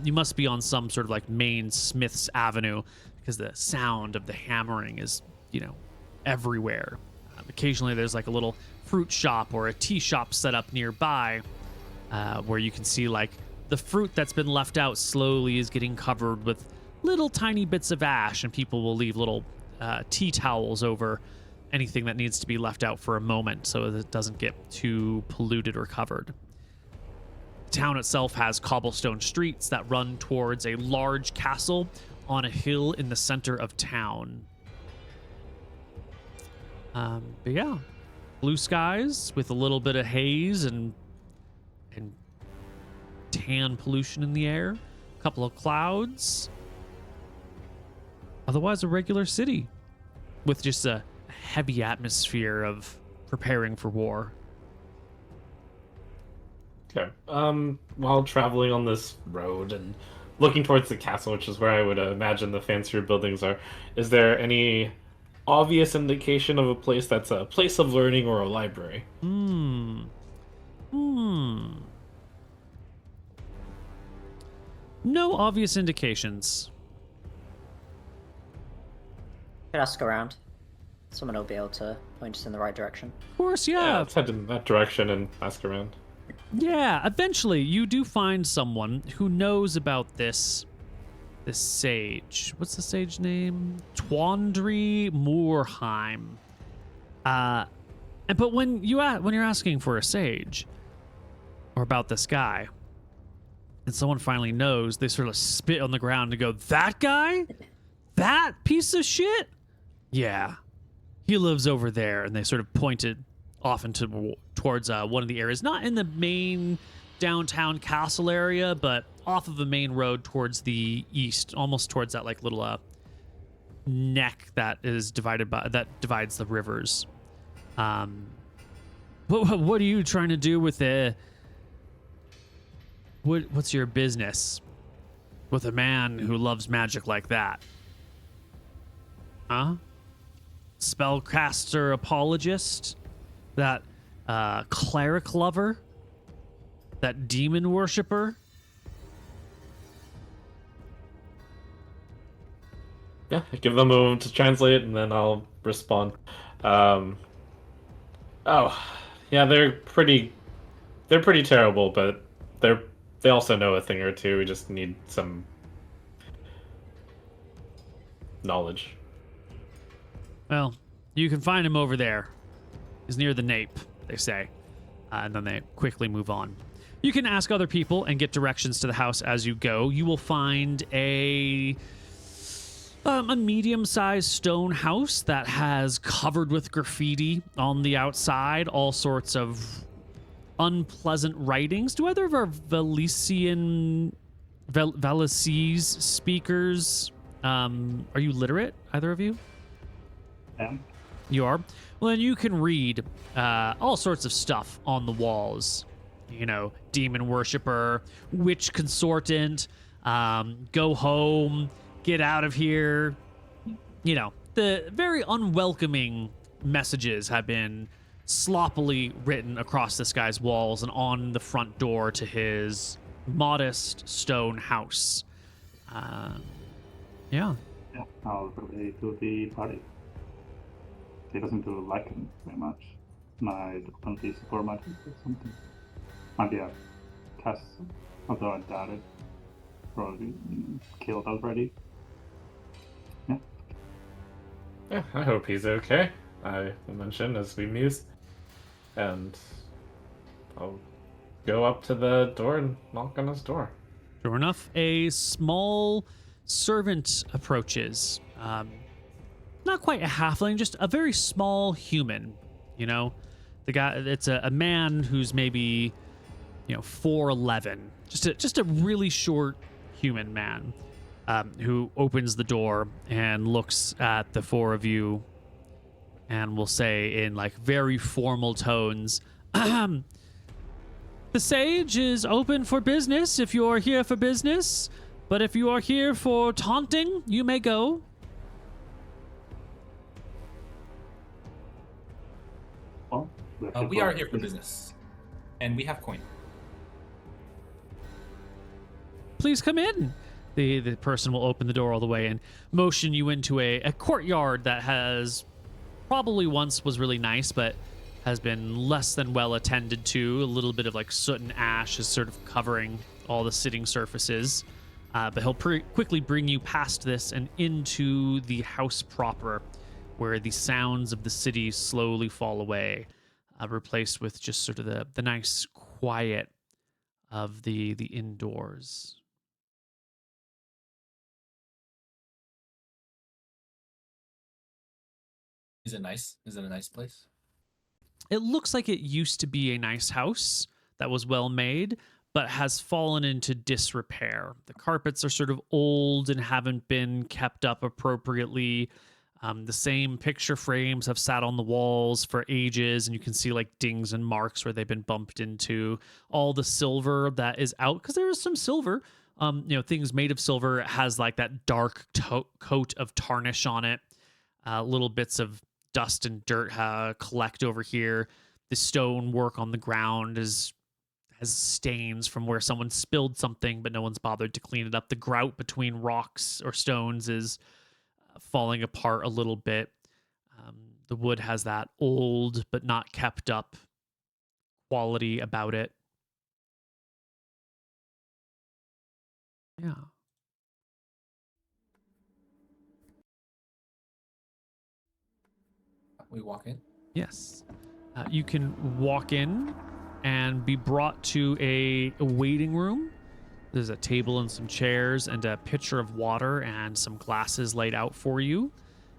You must be on some sort of like main Smith's Avenue because the sound of the hammering is, everywhere. Occasionally there's like a little fruit shop or a tea shop set up nearby where you can see like the fruit that's been left out slowly is getting covered with little tiny bits of ash, and people will leave little tea towels over anything that needs to be left out for a moment so that it doesn't get too polluted or covered. The town itself has cobblestone streets that run towards a large castle on a hill in the center of town. But yeah, blue skies with a little bit of haze and tan pollution in the air, a couple of clouds. Otherwise, a regular city with just a heavy atmosphere of preparing for war. Okay. While traveling on this road and looking towards the castle, which is where I would imagine the fancier buildings are, is there any obvious indication of a place that's a place of learning or a library? No obvious indications. Could ask around. Someone will be able to point us in the right direction. Of course, yeah. Let's head in that direction and ask around. Yeah, eventually you do find someone who knows about this sage. What's the sage name? Twandry Moorheim. But when you're asking for a sage or about this guy, and someone finally knows, they sort of spit on the ground and go, "That guy? That piece of shit? Yeah, he lives over there." And they sort of pointed off towards one of the areas, not in the main downtown castle area, but off of the main road towards the east, almost towards that like little neck that is that divides the rivers. What are you trying to do with what's your business with a man who loves magic like that? Huh? Spellcaster apologist? That cleric lover? That demon worshiper? Yeah, I give them a moment to translate, and then I'll respond. Oh, yeah, they're pretty terrible, but they also know a thing or two. We just need some knowledge. Well, you can find him over there. He's near the nape, they say. And then they quickly move on. You can ask other people and get directions to the house as you go. You will find a medium-sized stone house that has covered with graffiti on the outside, all sorts of unpleasant writings. Do either of our Valesian speakers, are you literate, either of you? Yeah. You are? Well, then you can read all sorts of stuff on the walls. You know, demon worshiper, witch consortant, go home, get out of here. You know, the very unwelcoming messages have been sloppily written across this guy's walls and on the front door to his modest stone house. Yeah. Yeah, I'll relate to the party. He doesn't do like him very much. Might only support magic or something. Might be a cast, although I doubt it. Probably killed already. Yeah. Yeah, I hope he's okay. I will mention as we muse. And I'll go up to the door and knock on his door. Sure enough, a small servant approaches. Not quite a halfling, just a very small human. You know, the guy. It's a man who's maybe, 4'11". Just a really short human man, who opens the door and looks at the four of you, and will say in like very formal tones, "The sage is open for business if you are here for business, but if you are here for taunting, you may go." Well, We are here for business, and we have coin. "Please come in." The person will open the door all the way and motion you into a courtyard that has probably once was really nice, but has been less than well attended to. A little bit of like soot and ash is sort of covering all the sitting surfaces. But he'll quickly bring you past this and into the house proper, where the sounds of the city slowly fall away, replaced with just sort of the nice quiet of the indoors. Is it nice? Is it a nice place? It looks like it used to be a nice house that was well made, but has fallen into disrepair. The carpets are sort of old and haven't been kept up appropriately. The same picture frames have sat on the walls for ages, and you can see like dings and marks where they've been bumped into. All the silver that is out, because there is some silver, things made of silver, has like that dark coat of tarnish on it. Little bits of dust and dirt collect over here. The stone work on the ground has stains from where someone spilled something, but no one's bothered to clean it up. The grout between rocks or stones is falling apart a little bit. The wood has that old but not kept up quality about it. Yeah. We walk in. Yes. You can walk in and be brought to a waiting room There's a table and some chairs and a pitcher of water and some glasses laid out for you.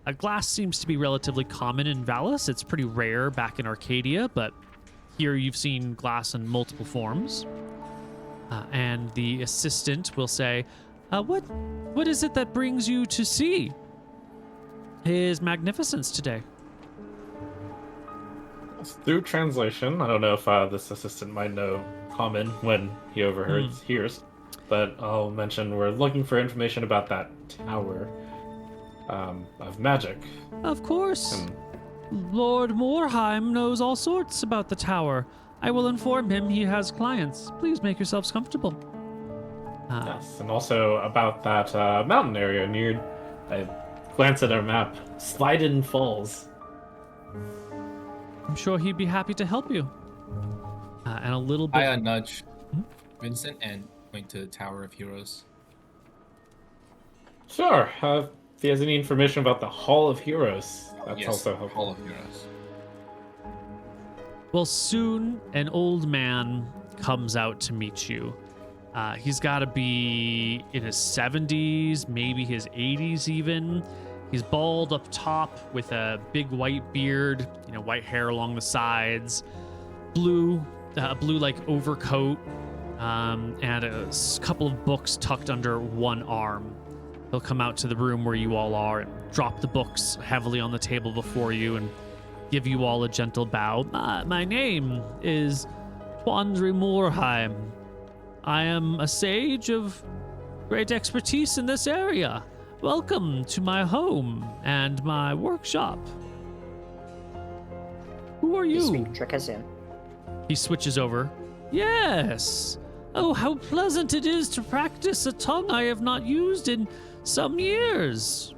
A glass seems to be relatively common in Valis. It's pretty rare back in Arcadia, but here you've seen glass in multiple forms. And the assistant will say, what is it that brings you to see His Magnificence today? Through translation, I don't know if this assistant might know common when he hears, but I'll mention we're looking for information about that tower of magic. Of course. Lord Morheim knows all sorts about the tower. I will inform him he has clients. Please make yourselves comfortable. Yes, and also about that mountain area near, I glance at our map, Sliden Falls. I'm sure he'd be happy to help you. And a little bit... I nudge Vincent and point to the Tower of Heroes. Sure, if he has any information about the Hall of Heroes, that's Yes, also helpful. Hall of Heroes. Well, soon an old man comes out to meet you. He's got to be in his 70s, maybe his 80s even. He's bald up top with a big white beard, white hair along the sides, blue like overcoat, and a couple of books tucked under one arm. He'll come out to the room where you all are and drop the books heavily on the table before you and give you all a gentle bow. My name is Quandary Morheim. I am a sage of great expertise in this area. Welcome to my home and my workshop. Who are you? Speak Trickasian. He switches over. Yes. Oh, how pleasant it is to practice a tongue I have not used in some years.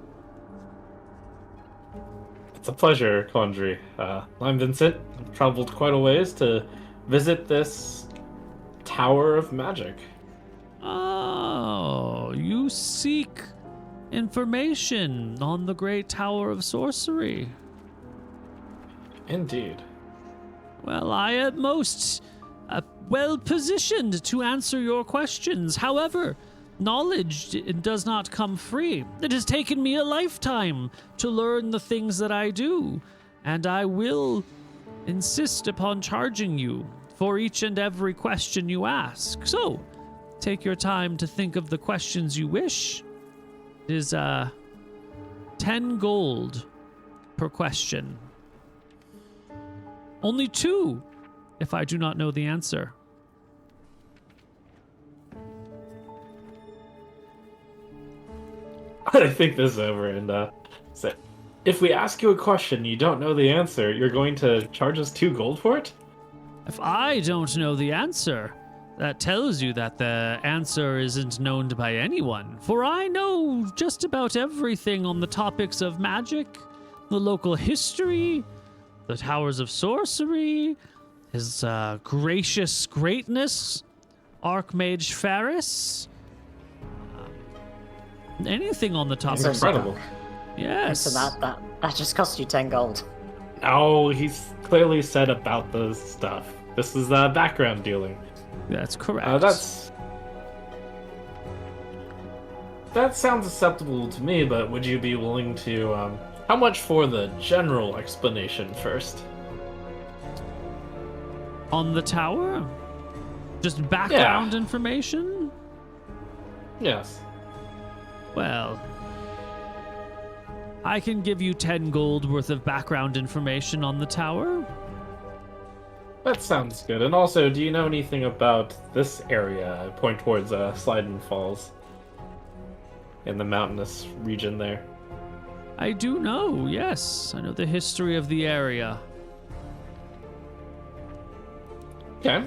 It's a pleasure, Quandary. I'm Vincent. I've traveled quite a ways to visit this Tower of Magic. Oh, you seek information on the Great Tower of Sorcery. Indeed. Well, I am most well positioned to answer your questions. However, knowledge does not come free. It has taken me a lifetime to learn the things that I do, and I will insist upon charging you for each and every question you ask. So, take your time to think of the questions you wish. It is 10 gold per question. Only 2 if I do not know the answer. I think this over and say, if we ask you a question you don't know the answer, you're going to charge us 2 gold for it? If I don't know the answer, that tells you that the answer isn't known by anyone, for I know just about everything on the topics of magic, the local history, the towers of sorcery, his gracious greatness, Archmage Ferris, anything on the topics. That's incredible. Yes. So that just cost you 10 gold. Oh, he's clearly said about the stuff. This is background dealing. That's correct. That sounds acceptable to me, but would you be willing to, how much for the general explanation first? On the tower? Just background information? Yes. Well, I can give you 10 gold worth of background information on the tower. That sounds good. And also, do you know anything about this area? I point towards Sliden Falls in the mountainous region there. I do know, yes. I know the history of the area. Okay.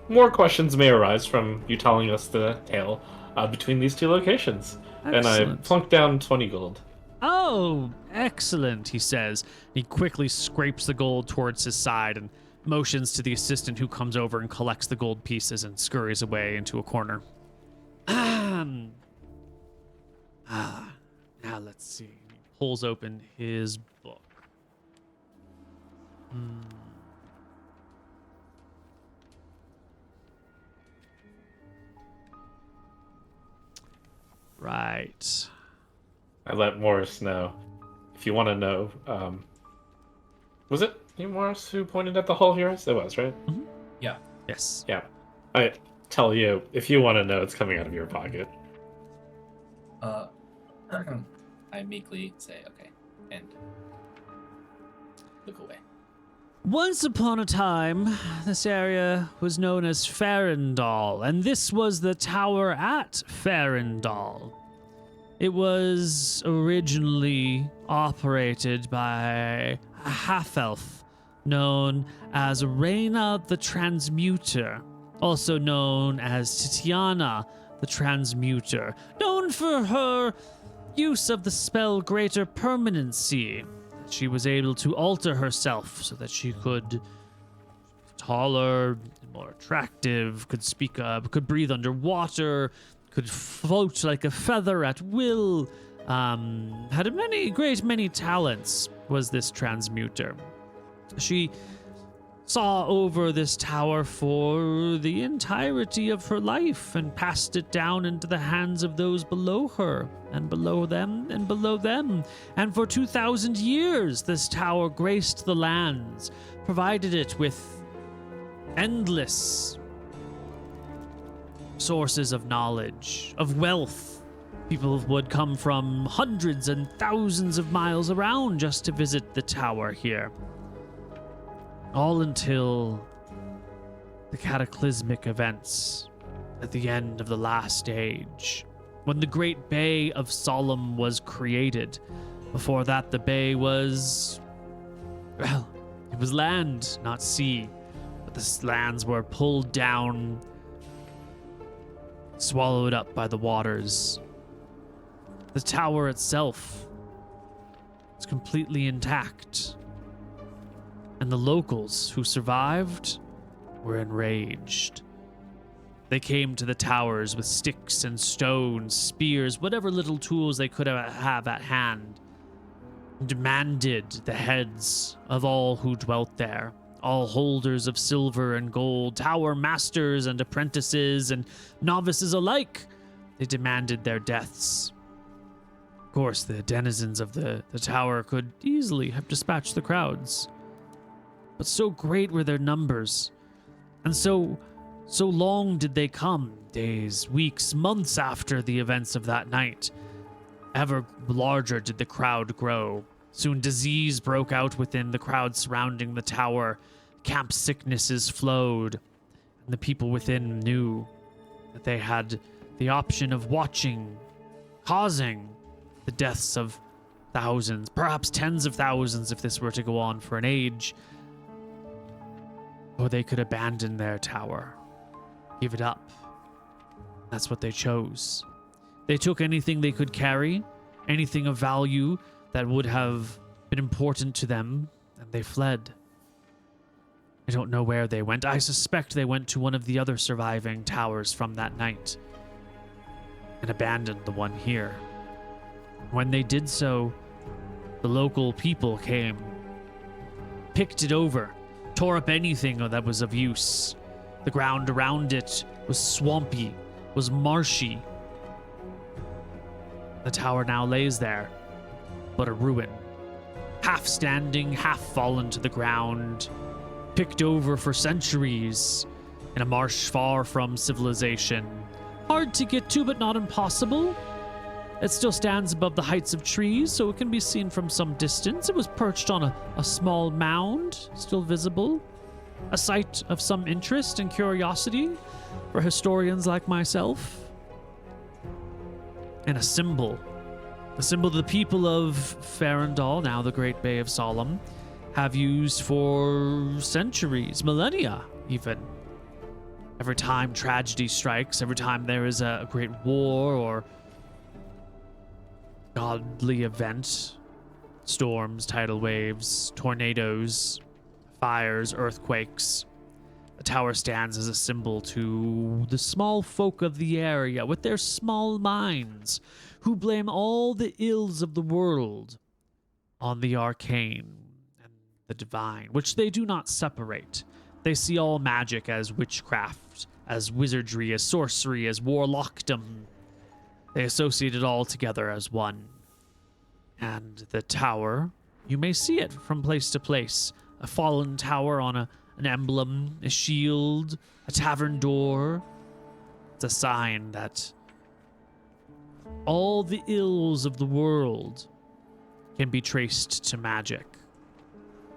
More questions may arise from you telling us the tale between these 2 locations. Excellent. And I plunked down 20 gold. Oh, excellent, he says. He quickly scrapes the gold towards his side and motions to the assistant who comes over and collects the gold pieces and scurries away into a corner. Now let's see. He pulls open his book. right. I let Morris know. If you want to know, was it you, Morris, who pointed at the hull here? It was, right? Mm-hmm. Yeah. Yes. Yeah. I tell you, if you want to know, it's coming out of your pocket. I meekly say, okay, and look away. Once upon a time, this area was known as Farandal, and this was the tower at Farandal. It was originally operated by a half-elf known as Reyna the Transmuter, also known as Titiana the Transmuter, known for her use of the spell Greater Permanency. She was able to alter herself so that she could be taller, more attractive, could speak, could breathe underwater, could float like a feather at will. Had many talents, was this transmuter. She saw over this tower for the entirety of her life and passed it down into the hands of those below her and below them and below them. And for 2,000 years, this tower graced the lands, provided it with endless sources of knowledge, of wealth. People would come from hundreds and thousands of miles around just to visit the tower here. All until the cataclysmic events at the end of the last age, when the Great Bay of Solumn was created. Before that, the bay was, well, it was land, not sea. But the lands were pulled down, swallowed up by the waters. The tower itself is completely intact. And the locals who survived were enraged. They came to the towers with sticks and stones, spears, whatever little tools they could have at hand, and demanded the heads of all who dwelt there, all holders of silver and gold, tower masters and apprentices and novices alike. They demanded their deaths. Of course, the denizens of the tower could easily have dispatched the crowds. But so great were their numbers, and so long did they come, days, weeks, months after the events of that night. Ever larger did the crowd grow. Soon disease broke out within the crowd surrounding the tower. Camp sicknesses flowed, and the people within knew that they had the option of watching, causing the deaths of thousands, perhaps tens of thousands if this were to go on for an age. Or they could abandon their tower, give it up. That's what they chose. They took anything they could carry, anything of value that would have been important to them, and they fled. I don't know where they went. I suspect they went to one of the other surviving towers from that night and abandoned the one here. When they did so, the local people came, picked it over, tore up anything that was of use. The ground around it was swampy, was marshy. The tower now lays there, but a ruin. Half standing, half fallen to the ground, picked over for centuries in a marsh far from civilization. Hard to get to, but not impossible. It still stands above the heights of trees, so it can be seen from some distance. It was perched on a small mound, still visible. A site of some interest and curiosity for historians like myself. And a symbol the people of Farandal, now the Great Bay of Solumn, have used for centuries, millennia even. Every time tragedy strikes, every time there is a great war or godly event, storms, tidal waves, tornadoes, fires, earthquakes, the tower stands as a symbol to the small folk of the area with their small minds, who blame all the ills of the world on the arcane and the divine, which they do not separate. They see all magic as witchcraft, as wizardry, as sorcery, as warlockdom. They associate it all together as one. And the tower, you may see it from place to place. A fallen tower on an emblem, a shield, a tavern door. It's a sign that all the ills of the world can be traced to magic.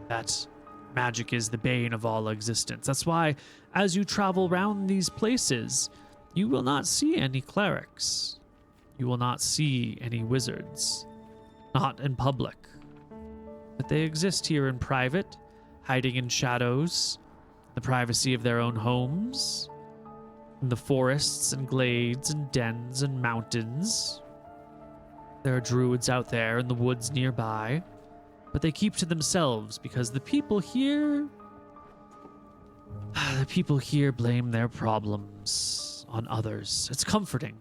That magic is the bane of all existence. That's why, as you travel around these places, you will not see any clerics. You will not see any wizards. Not in public. But they exist here in private, hiding in shadows, the privacy of their own homes, in the forests and glades and dens and mountains. There are druids out there in the woods nearby, but they keep to themselves because the people here blame their problems on others. It's comforting.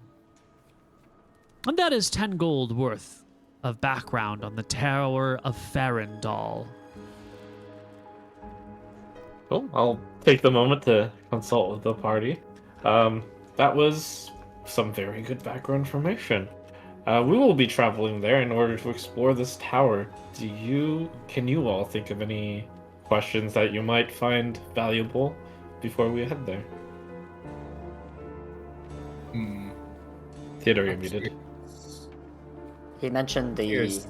And that is 10 gold worth of background on the Tower of Farandal. Cool. I'll take the moment to consult with the party. That was some very good background information. We will be traveling there in order to explore this tower. Can you all think of any questions that you might find valuable before we head there? Theodore, you're muted. He mentioned the. Here's-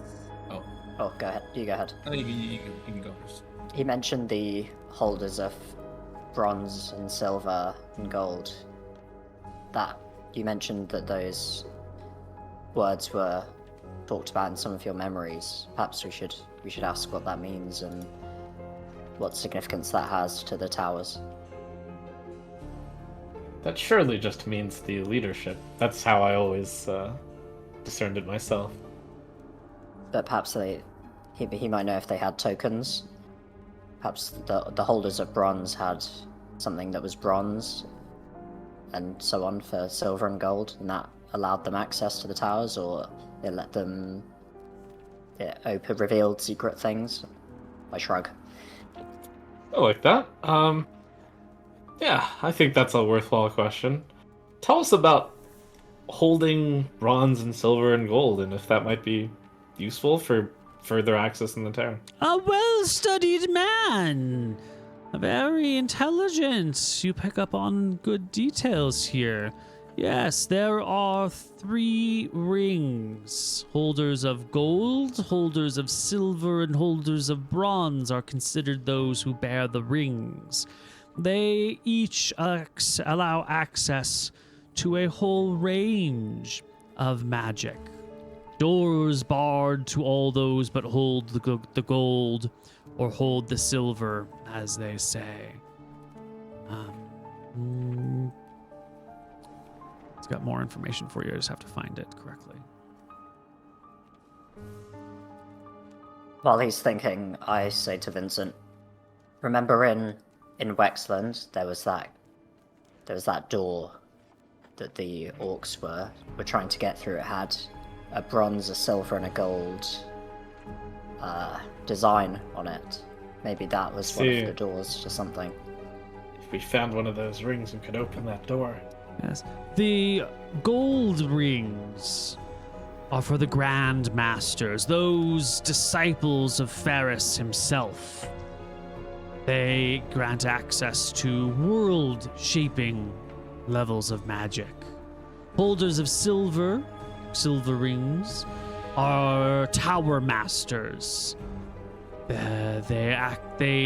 Oh, go ahead. You go ahead. No, you can go first. He mentioned the holders of bronze and silver and gold. That you mentioned that those words were talked about in some of your memories. Perhaps we should ask what that means and what significance that has to the towers. That surely just means the leadership. That's how I always discerned it myself. But perhaps he might know if they had tokens. Perhaps the holders of bronze had something that was bronze, and so on for silver and gold, and that allowed them access to the towers, or it let them revealed secret things. I shrug. I like that. Yeah, I think that's a worthwhile question. Tell us about holding bronze and silver and gold, and if that might be useful for further access in the town. A well-studied man. Very intelligent. You pick up on good details here. Yes, there are 3 rings. Holders of gold, holders of silver, and holders of bronze are considered those who bear the rings. They each allow access to a whole range of magic. Doors barred to all those but hold the gold or hold the silver, as they say. It's got more information for you. I just have to find it correctly. While he's thinking, I say to Vincent, remember in Wexland there was that door that the orcs were trying to get through. It had a bronze, a silver, and a gold design on it. Maybe that was one of the doors to something. If we found one of those rings, we could open that door. Yes. The gold rings are for the Grand Masters, those disciples of Ferris himself. They grant access to world-shaping levels of magic. Holders of silver rings, are Tower Masters. They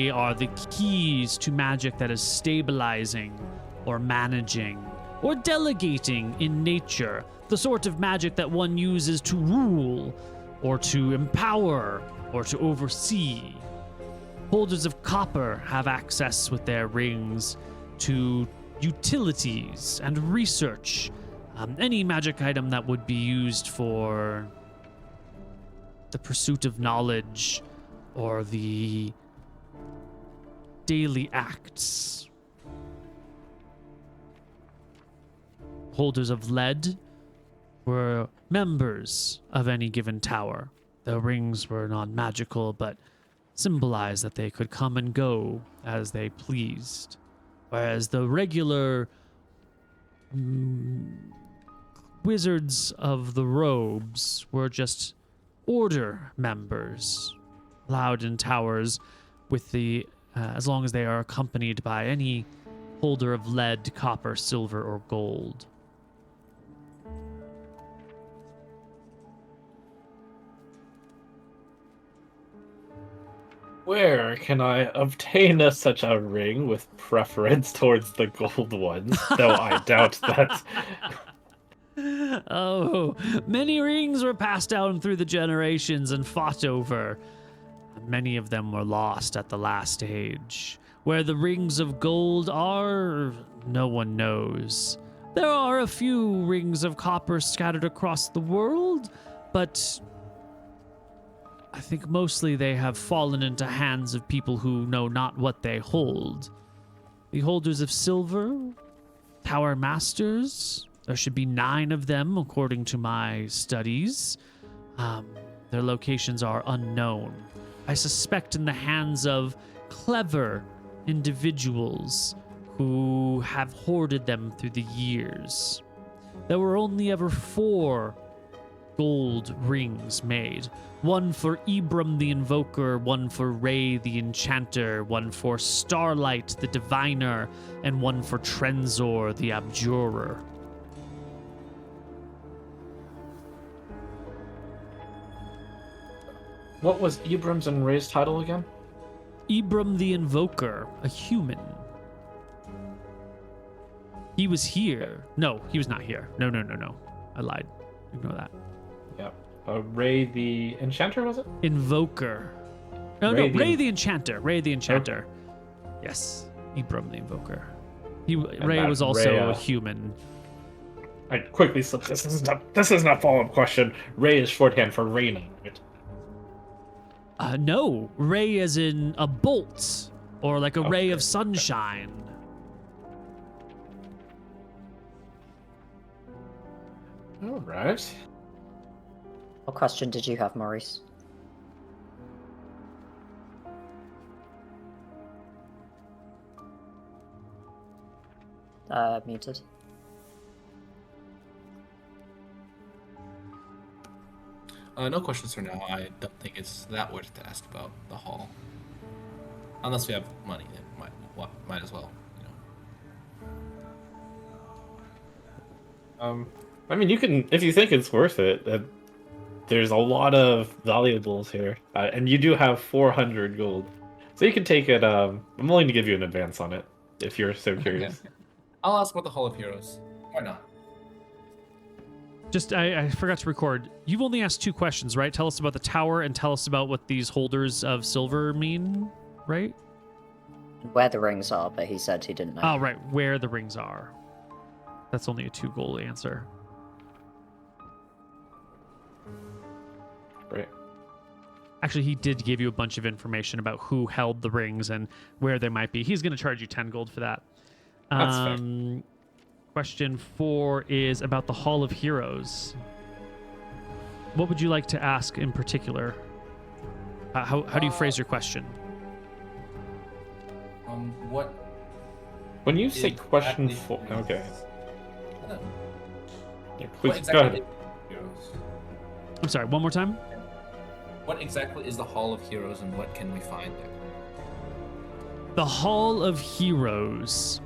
are the keys to magic that is stabilizing or managing or delegating in nature, the sort of magic that one uses to rule or to empower or to oversee. Holders of copper have access with their rings to utilities and research, any magic item that would be used for the pursuit of knowledge or the daily acts. Holders of lead were members of any given tower. The rings were not magical, but symbolized that they could come and go as they pleased. Whereas the regular Wizards of the Robes were just order members, allowed in towers with the as long as they are accompanied by any holder of lead, copper, silver, or gold. Where can I obtain such a ring with preference towards the gold ones? Though I doubt that. Oh, many rings were passed down through the generations and fought over. Many of them were lost at the last age. Where the rings of gold are, no one knows. There are a few rings of copper scattered across the world, but I think mostly they have fallen into hands of people who know not what they hold. The holders of silver, Tower Masters, there should be 9 of them according to my studies. Their locations are unknown. I suspect in the hands of clever individuals who have hoarded them through the years. There were only ever 4 gold rings made. One for Ibram the Invoker, one for Ray the Enchanter, one for Starlight the Diviner, and one for Trenzor the Abjurer. What was Ibram's and Ray's title again? Ibram the Invoker, a human. He was here. No, he was not here. No. I lied. Ignore that. Yeah. Ray the Enchanter, was it? Invoker. No, Ray the Enchanter. Ray the Enchanter. Oh. Yes. Ibram the Invoker. Ray was also a human. I quickly slipped. This isn't a follow-up question. Ray is shorthand for Reyna, right? No. Ray as in a bolt. Or like a ray of sunshine. All right. What question did you have, Maurice? Muted. No questions for now. I don't think it's that worth to ask about the hall. Unless we have money, then might as well, you know. I mean, you can, if you think it's worth it. There's a lot of valuables here, and you do have 400 gold, so you can take it. I'm willing to give you an advance on it if you're so curious. I'll ask about the Hall of Heroes. Why not? Just, I forgot to record. You've only asked 2 questions, right? Tell us about the tower and tell us about what these holders of silver mean, right? Where the rings are, but he said he didn't know. Oh, right. Where the rings are. That's only a 2 gold answer. Right. Actually, he did give you a bunch of information about who held the rings and where they might be. He's going to charge you 10 gold for that. That's fair. Question 4 is about the Hall of Heroes. What would you like to ask in particular? How do you phrase your question? What? When you say question 4, okay. Yeah, please Exactly go ahead. I'm sorry, one more time? What exactly is the Hall of Heroes and what can we find there? The Hall of Heroes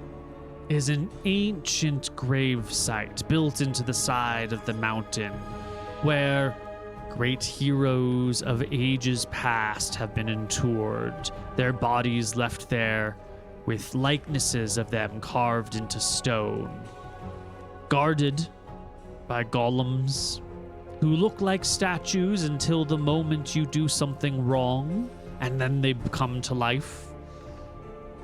is an ancient grave site built into the side of the mountain where great heroes of ages past have been interred, their bodies left there with likenesses of them carved into stone, guarded by golems who look like statues until the moment you do something wrong, and then they come to life.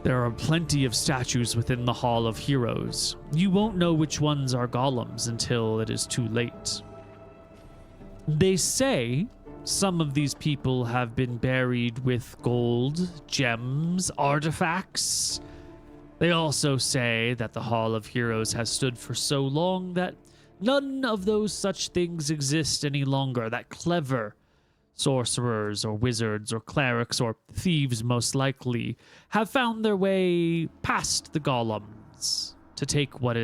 There are plenty of statues within the Hall of Heroes. You won't know which ones are golems until it is too late. They say some of these people have been buried with gold, gems, artifacts. They also say that the Hall of Heroes has stood for so long that none of those such things exist any longer, that clever sorcerers or wizards or clerics or thieves most likely have found their way past the golems to take what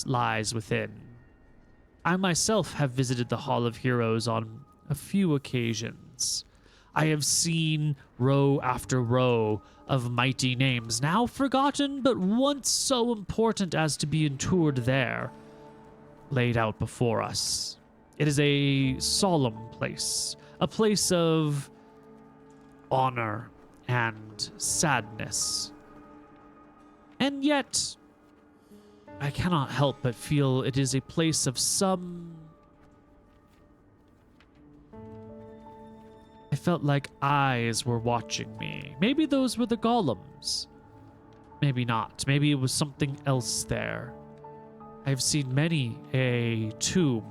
lies within. I myself have visited the Hall of Heroes on a few occasions. I have seen row after row of mighty names, now forgotten, but once so important as to be interred there, laid out before us. It is a solemn place, a place of honor and sadness. And yet, I cannot help but feel it is a place of some... I felt like eyes were watching me. Maybe those were the golems. Maybe not. Maybe it was something else there. I've seen many a tomb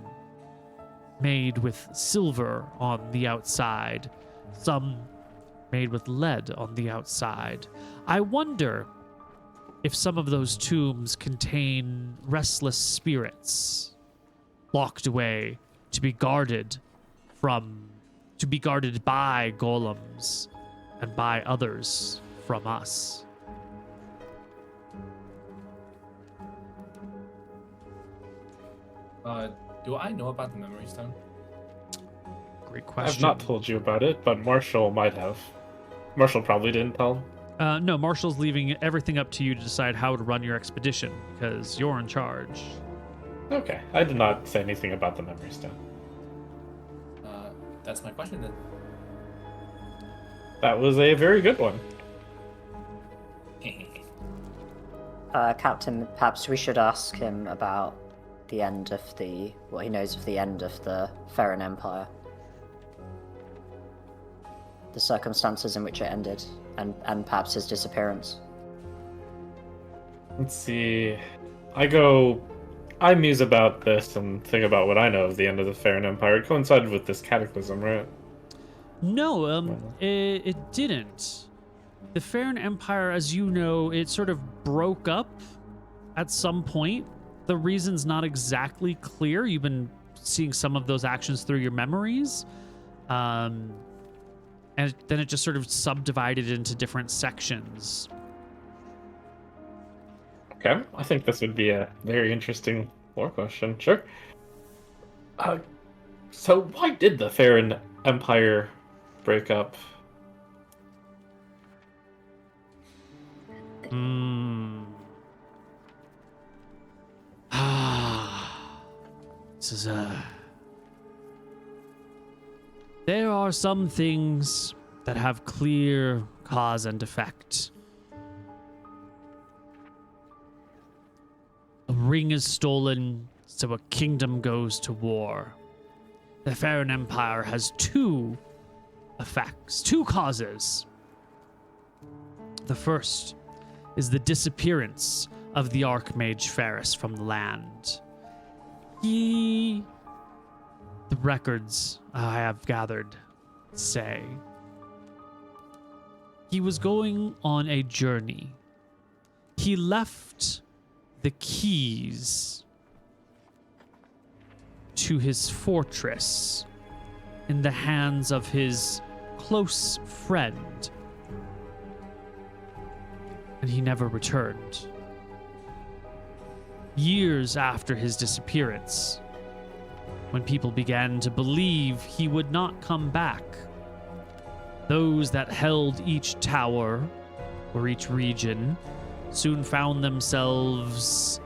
made with silver on the outside, some made with lead on the outside. I wonder if some of those tombs contain restless spirits locked away to be guarded by golems and by others from us. Do I know about the memory stone? Great question. I've not told you about it, but Marshall might have. Marshall probably didn't tell him. No, Marshall's leaving everything up to you to decide how to run your expedition, because you're in charge. Okay, I did not say anything about the memory stone. That's my question then. That was a very good one. Captain, perhaps we should ask him about the end of what he knows of the end of the Farron Empire. The circumstances in which it ended, and perhaps his disappearance. Let's see. I muse about this and think about what I know of the end of the Farron Empire. It coincided with this cataclysm, right? No, it didn't. The Farron Empire, as you know, it sort of broke up at some point. The reason's not exactly clear. You've been seeing some of those actions through your memories. And then it just sort of subdivided into different sections. Okay, I think this would be a very interesting lore question. Sure. So why did the Farron Empire break up? This is There are some things that have clear cause and effect. A ring is stolen, so a kingdom goes to war. The Farron Empire has two effects, two causes. The first is the disappearance of the Archmage Ferris from the land. The records I have gathered say he was going on a journey. He left the keys to his fortress in the hands of his close friend, and he never returned. Years after his disappearance, when people began to believe he would not come back, those that held each tower or each region soon found themselves...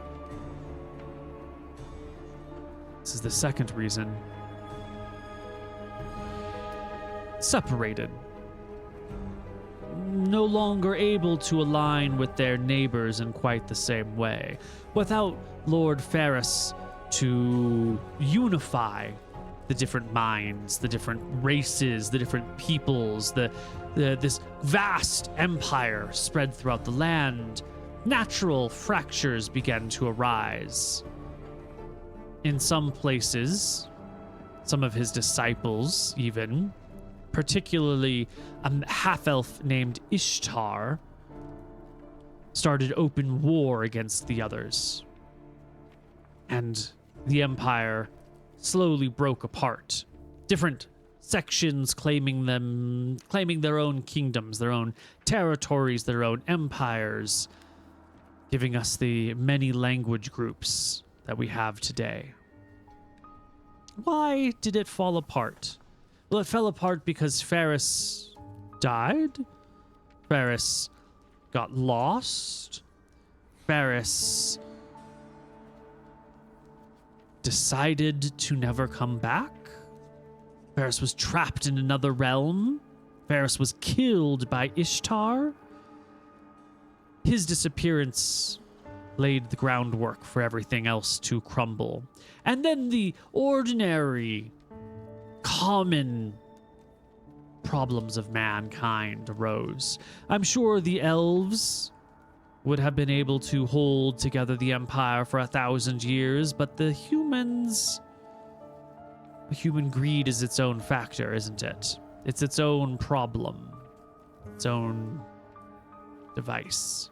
This is the second reason. Separated. No longer able to align with their neighbors in quite the same way. Without Lord Ferris to unify the different minds, the different races, the different peoples, this vast empire spread throughout the land, natural fractures began to arise. In some places, some of his disciples even, particularly a half-elf named Ishtar, started open war against the others. And the empire slowly broke apart. Different sections claiming their own kingdoms, their own territories, their own empires, giving us the many language groups that we have today. why did it fall apart? Well, it fell apart because Ferris died. Ferris got lost. Ferris decided to never come back. Ferris was trapped in another realm. Ferris was killed by Ishtar. His disappearance laid the groundwork for everything else to crumble. And then the ordinary, common problems of mankind arose. I'm sure the elves would have been able to hold together the empire for 1,000 years, but the humans... Human greed is its own factor, isn't it? It's its own problem. Its own device.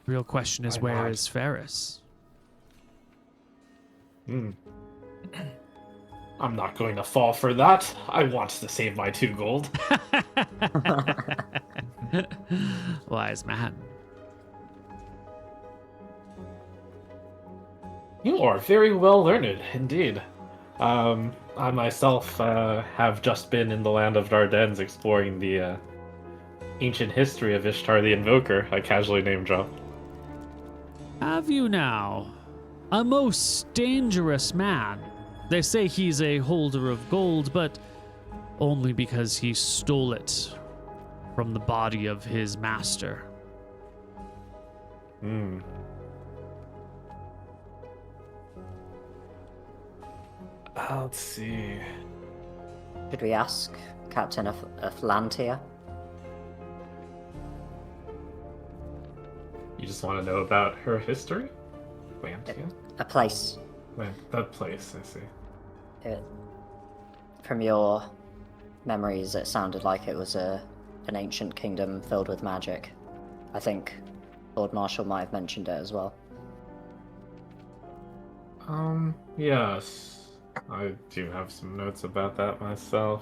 Real question is, where is Ferris? I'm not going to fall for that. I want to save my 2 gold. Wise man. You are very well learned, indeed. I myself have just been in the land of Dardennes exploring the ancient history of Ishtar the Invoker, I casually name drop. Have you now? A most dangerous man. They say he's a holder of gold, but only because he stole it from the body of his master. Let's see. Should we ask Captain of Lantia? You just want to know about her history? Lantia? A place. That place, I see. From your memories, it sounded like it was an ancient kingdom filled with magic. I think Lord Marshall might have mentioned it as well. Yes. I do have some notes about that myself.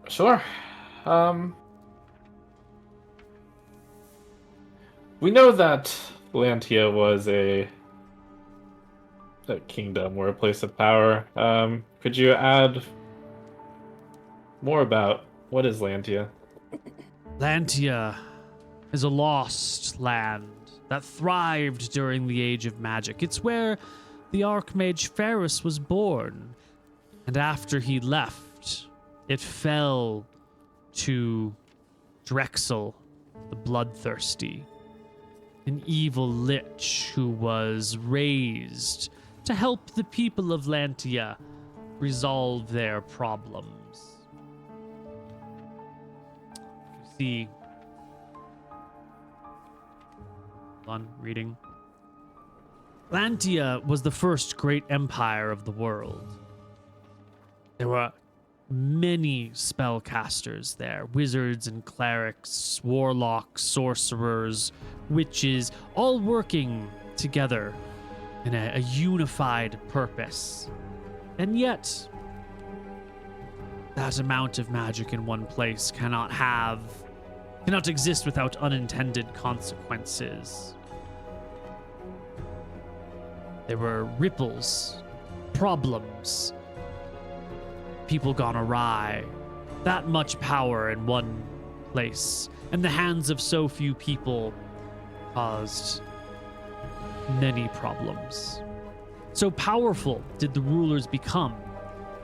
Sure. We know that Lantia was a kingdom or a place of power. Could you add more about what is Lantia? Lantia is a lost land that thrived during the Age of Magic. It's where the Archmage Ferris was born. And after he left, it fell to Drexel, the Bloodthirsty, an evil lich who was raised to help the people of Lantia resolve their problems. You see, on reading. Lantia was the first great empire of the world. There were many spellcasters there, wizards and clerics, warlocks, sorcerers, witches, all working together in a unified purpose. And yet, that amount of magic in one place cannot exist without unintended consequences. There were ripples, problems, people gone awry. That much power in one place, and the hands of so few people caused many problems. So powerful did the rulers become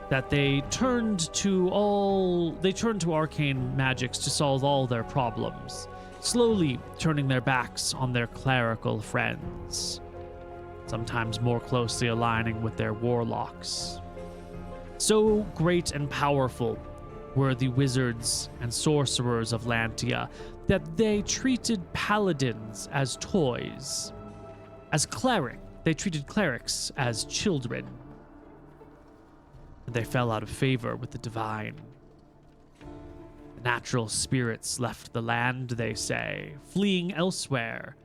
that they turned to arcane magics to solve all their problems, slowly turning their backs on their clerical friends, sometimes more closely aligning with their warlocks. So great and powerful were the wizards and sorcerers of Lantia that they treated paladins as toys. They treated clerics as children. And they fell out of favor with the divine. The natural spirits left the land, they say, fleeing elsewhere.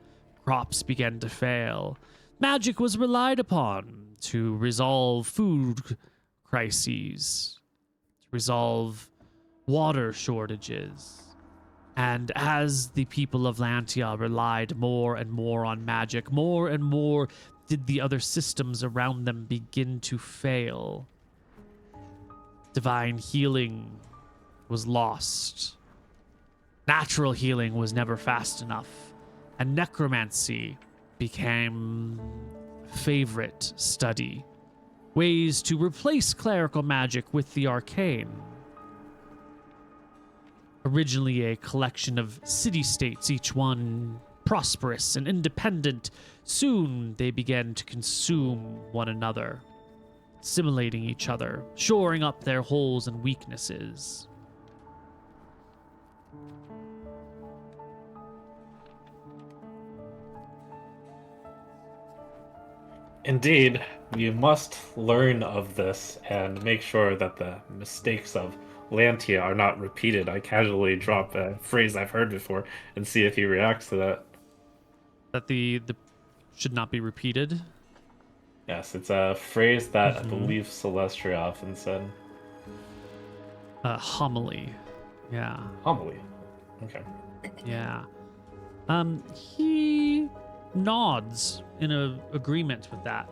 Crops began to fail. Magic was relied upon to resolve food crises, to resolve water shortages, And as the people of Lantia relied more and more on magic, more and more did the other systems around them begin to fail. Divine healing was lost. Natural healing was never fast enough. And necromancy became a favorite study. Ways to replace clerical magic with the arcane. Originally a collection of city-states, each one prosperous and independent, soon they began to consume one another, assimilating each other, shoring up their holes and weaknesses. Indeed, we must learn of this and make sure that the mistakes of Lantia are not repeated. I casually drop a phrase I've heard before and see if he reacts to that. That the should not be repeated. Yes, it's a phrase that I believe Celestria often said. Homily. Yeah. Homily. Okay. Yeah. He nods in agreement with that,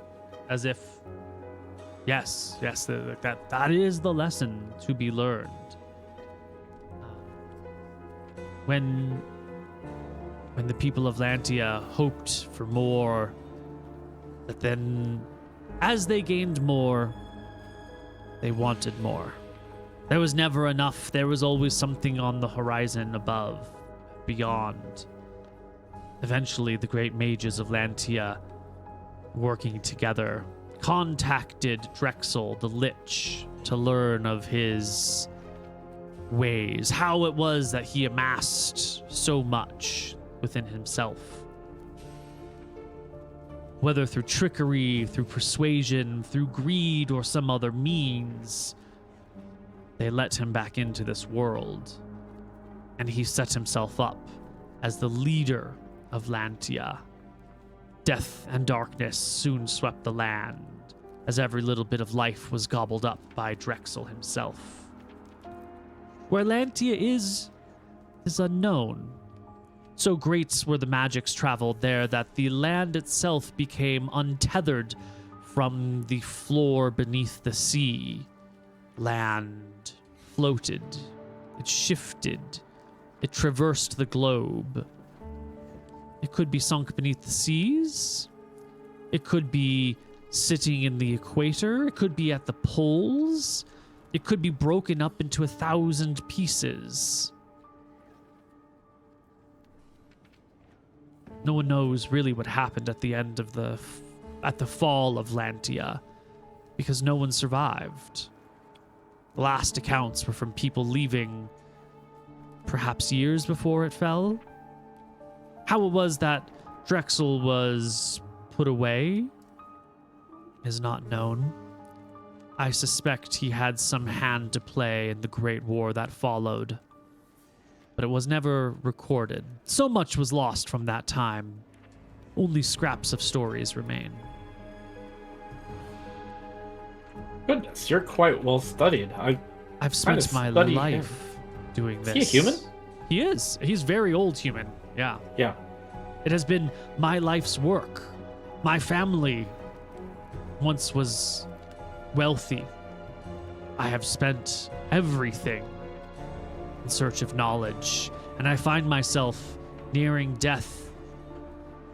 as if, yes, that is the lesson to be learned. When the people of Lantia hoped for more, but then as they gained more, they wanted more. There was never enough. There was always something on the horizon above, beyond. Eventually, the great mages of Lantia, working together, contacted Drexel the Lich to learn of his ways, how it was that he amassed so much within himself. Whether through trickery, through persuasion, through greed, or some other means, they let him back into this world, and he set himself up as the leader of Lantia. Death and darkness soon swept the land, as every little bit of life was gobbled up by Drexel himself. Where Lantia is unknown. So great were the magics traveled there that the land itself became untethered from the floor beneath the sea. Land floated, it shifted, it traversed the globe. It could be sunk beneath the seas. It could be sitting in the equator. It could be at the poles. It could be broken up into 1,000 pieces. No one knows really what happened at the end of the fall of Lantia, because no one survived. The last accounts were from people leaving perhaps years before it fell. How it was that Drexel was put away is not known. I suspect he had some hand to play in the Great War that followed, but it was never recorded. So much was lost from that time. Only scraps of stories remain. Goodness, you're quite well studied. I've spent my life doing this. Is he a human? He is. He's very old human. Yeah. Yeah. It has been my life's work. My family once was wealthy. I have spent everything in search of knowledge, and I find myself nearing death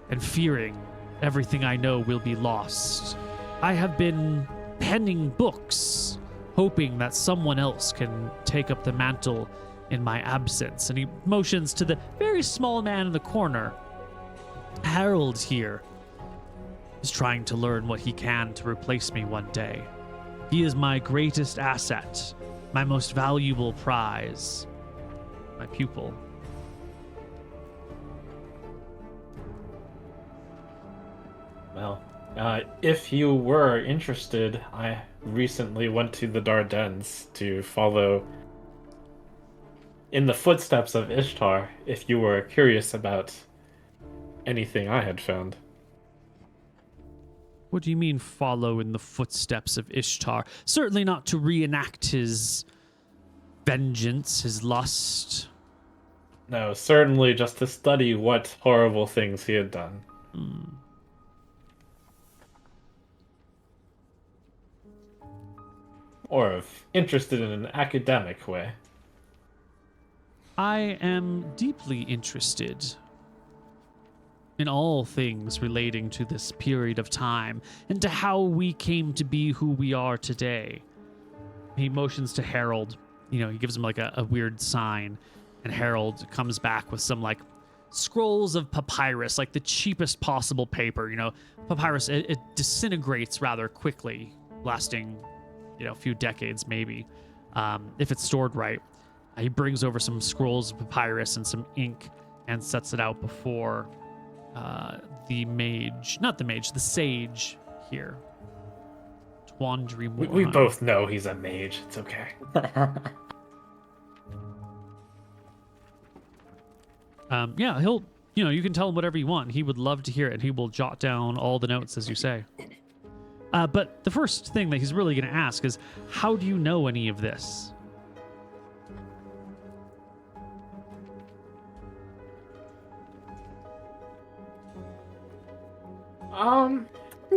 and fearing everything I know will be lost. I have been penning books, hoping that someone else can take up the mantle in my absence. And he motions to the very small man in the corner. Harold here is trying to learn what he can to replace me one day. He is my greatest asset, my most valuable prize, my pupil. Well, if you were interested, I recently went to the Dardennes to follow in the footsteps of Ishtar, if you were curious about anything I had found. What do you mean, follow in the footsteps of Ishtar? Certainly not to reenact his vengeance, his lust. No, certainly just to study what horrible things he had done. Hmm. Or if interested in an academic way. I am deeply interested in all things relating to this period of time and to how we came to be who we are today. He motions to Harold. He gives him like a weird sign, and Harold comes back with some like scrolls of papyrus, like the cheapest possible paper. Papyrus, it disintegrates rather quickly, lasting a few decades maybe, if it's stored right. He brings over some scrolls of papyrus and some ink and sets it out before the sage here. Twandry We both know he's a mage. It's okay. Yeah, he'll, you can tell him whatever you want. He would love to hear it. He will jot down all the notes as you say. But the first thing that he's really going to ask is, how do you know any of this? I'm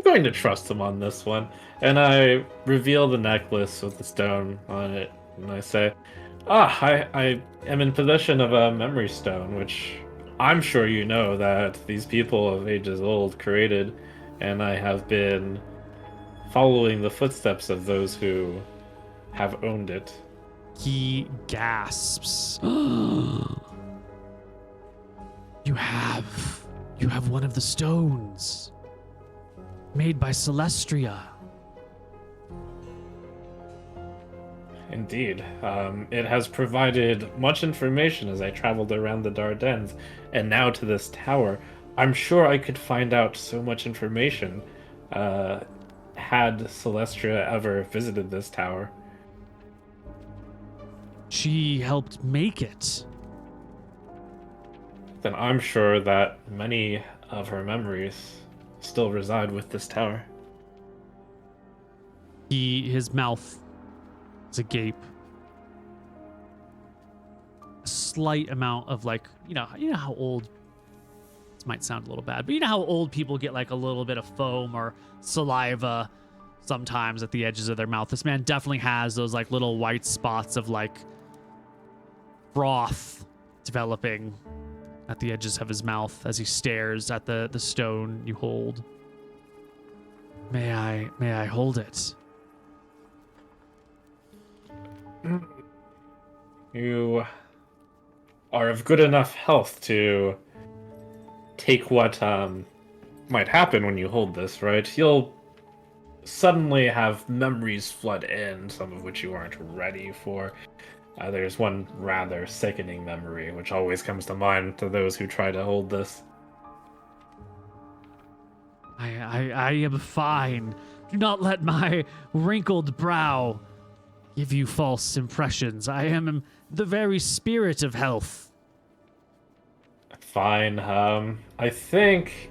going to trust him on this one. And I reveal the necklace with the stone on it, and I say, I am in possession of a memory stone, which I'm sure you know that these people of ages old created, and I have been following the footsteps of those who have owned it. He gasps. You have one of the stones made by Celestria. Indeed. It has provided much information as I traveled around the Dardennes and now to this tower. I'm sure I could find out so much information had Celestria ever visited this tower. She helped make it. Then I'm sure that many of her memories still reside with this tower. His mouth is agape. A slight amount of like, you know how old, this might sound a little bad, but you know how old people get like a little bit of foam or saliva sometimes at the edges of their mouth. This man definitely has those like little white spots of like froth developing at the edges of his mouth as he stares at the stone you hold. May I hold it? You are of good enough health to take what might happen when you hold this, right? You'll suddenly have memories flood in, some of which you aren't ready for. There's one rather sickening memory, which always comes to mind to those who try to hold this. I am fine. Do not let my wrinkled brow give you false impressions. I am the very spirit of health. Fine. I think,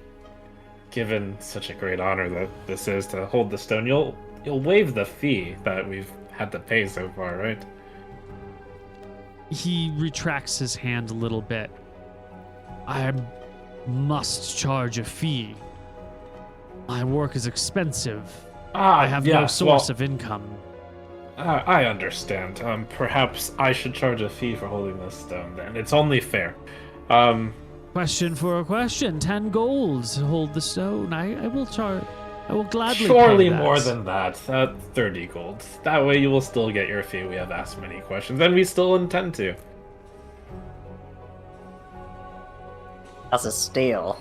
given such a great honor that this is to hold the stone, you'll waive the fee that we've had to pay so far, right? He retracts his hand a little bit. I must charge a fee. My work is expensive. I have no source of income. I understand. Perhaps I should charge a fee for holding this stone, then. It's only fair. Question for a question. 10 gold to hold the stone. I will charge. I will gladly Surely pay that. more than that. 30 gold. That way you will still get your fee. We have asked many questions, and we still intend to. That's a steal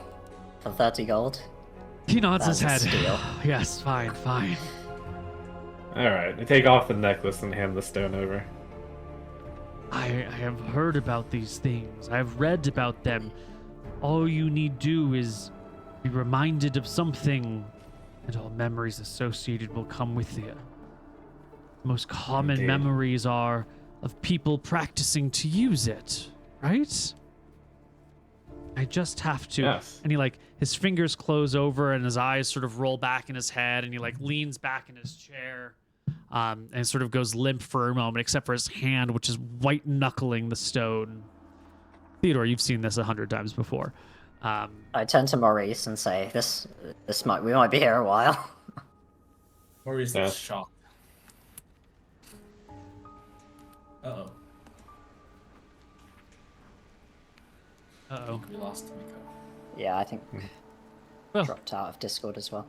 for 30 gold. He nods his That's head. a steal. Yes, fine. Alright, I take off the necklace and hand the stone over. I have heard about these things. I have read about them. All you need do is be reminded of something, and all memories associated will come with you. The most common Indeed. memories are of people practicing to use it, right? I just have to. Yes. And his fingers close over and his eyes sort of roll back in his head, and he leans back in his chair. And sort of goes limp for a moment, except for his hand, which is white knuckling the stone. Theodore, you've seen this 100 times before. I turn to Maurice and say, we might be here a while. Maurice Yeah. is shocked. Uh-oh. I Uh-oh. think we lost Meko. Yeah, I think Well. dropped out of Discord as well.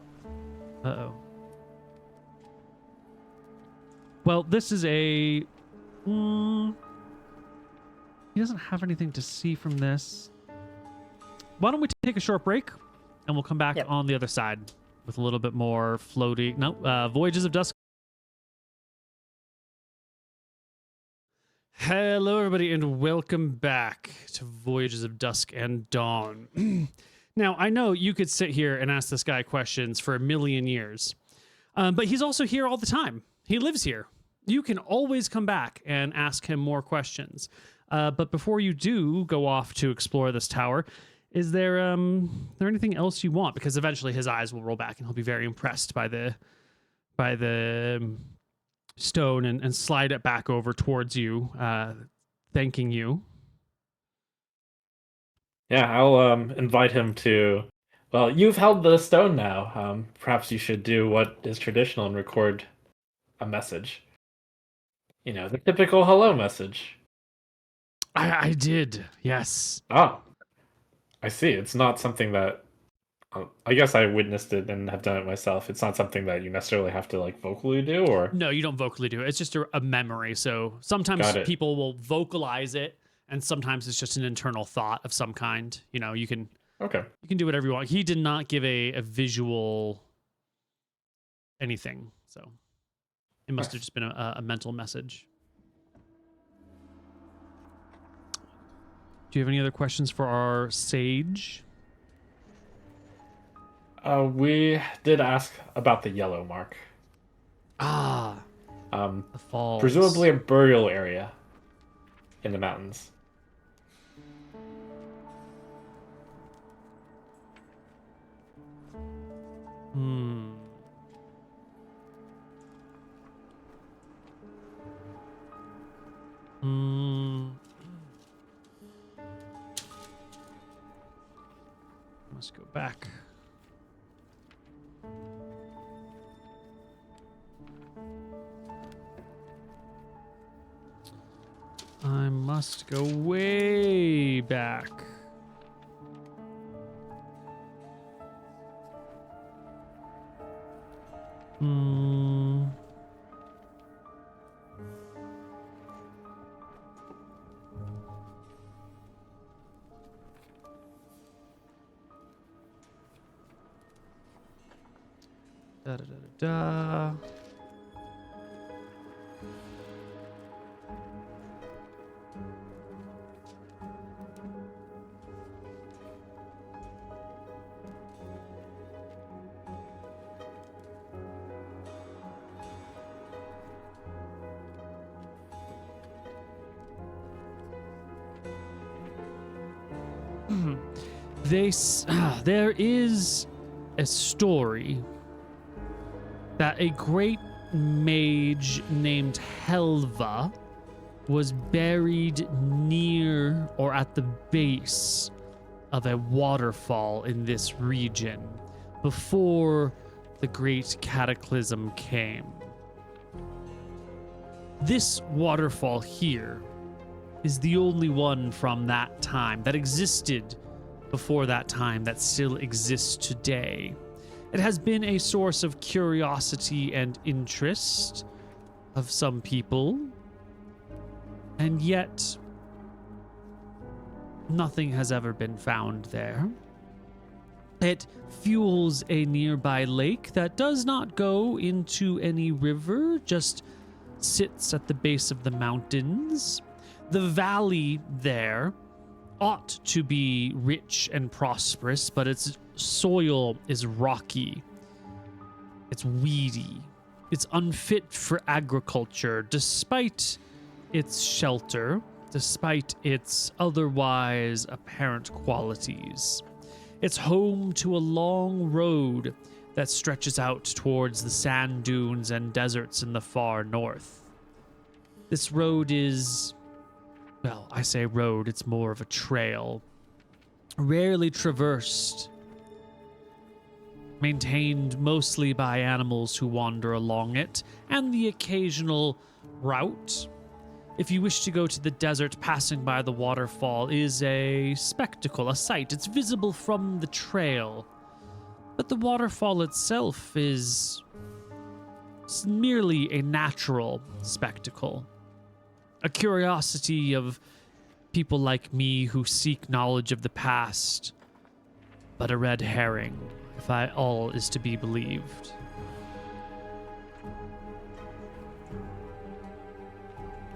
Uh-oh. Well, this is a... he doesn't have anything to see from this. Why don't we take a short break, and we'll come back Yep. on the other side with a little bit more floating... No, Voyages of Dusk. Hello, everybody, and welcome back to Voyages of Dusk and Dawn. Now, I know you could sit here and ask this guy questions for a million years, but he's also here all the time. He lives here. You can always come back and ask him more questions. But before you do go off to explore this tower, is there anything else you want? Because eventually his eyes will roll back and he'll be very impressed by the stone and slide it back over towards you, thanking you. Yeah, I'll invite him to. Well, you've held the stone now. Perhaps you should do what is traditional and record a message. You know, the typical hello message. I did, yes. Oh, I see. It's not something that. I guess I witnessed it and have done it myself. It's not something that you necessarily have to like vocally do, or No, you don't vocally do it. It's just a memory. So sometimes Got it. people will vocalize it, and sometimes it's just an internal thought of some kind. You know, you can okay. do whatever you want. He did not give a visual anything, so it must have just been a mental message. Do you have any other questions for our sage? We did ask about the yellow mark. Ah, The falls. presumably a burial area in the mountains. Hmm. Hmm. Must go back. I must go way back. Hmm. Da da da da da. There is a story that a great mage named Helva was buried near or at the base of a waterfall in this region before the great cataclysm came. This waterfall here is the only one from that time that existed before that time that still exists today. It has been a source of curiosity and interest of some people, and yet nothing has ever been found there. It fuels a nearby lake that does not go into any river, just sits at the base of the mountains. The valley there ought to be rich and prosperous, but its soil is rocky. It's weedy. It's unfit for agriculture, despite its shelter, despite its otherwise apparent qualities. It's home to a long road that stretches out towards the sand dunes and deserts in the far north. This road is well, I say road, it's more of a trail. Rarely traversed. Maintained mostly by animals who wander along it, and the occasional route. If you wish to go to the desert, passing by the waterfall is a spectacle, a sight. It's visible from the trail. But the waterfall itself is merely a natural spectacle. A curiosity of people like me who seek knowledge of the past, but a red herring, if all is to be believed.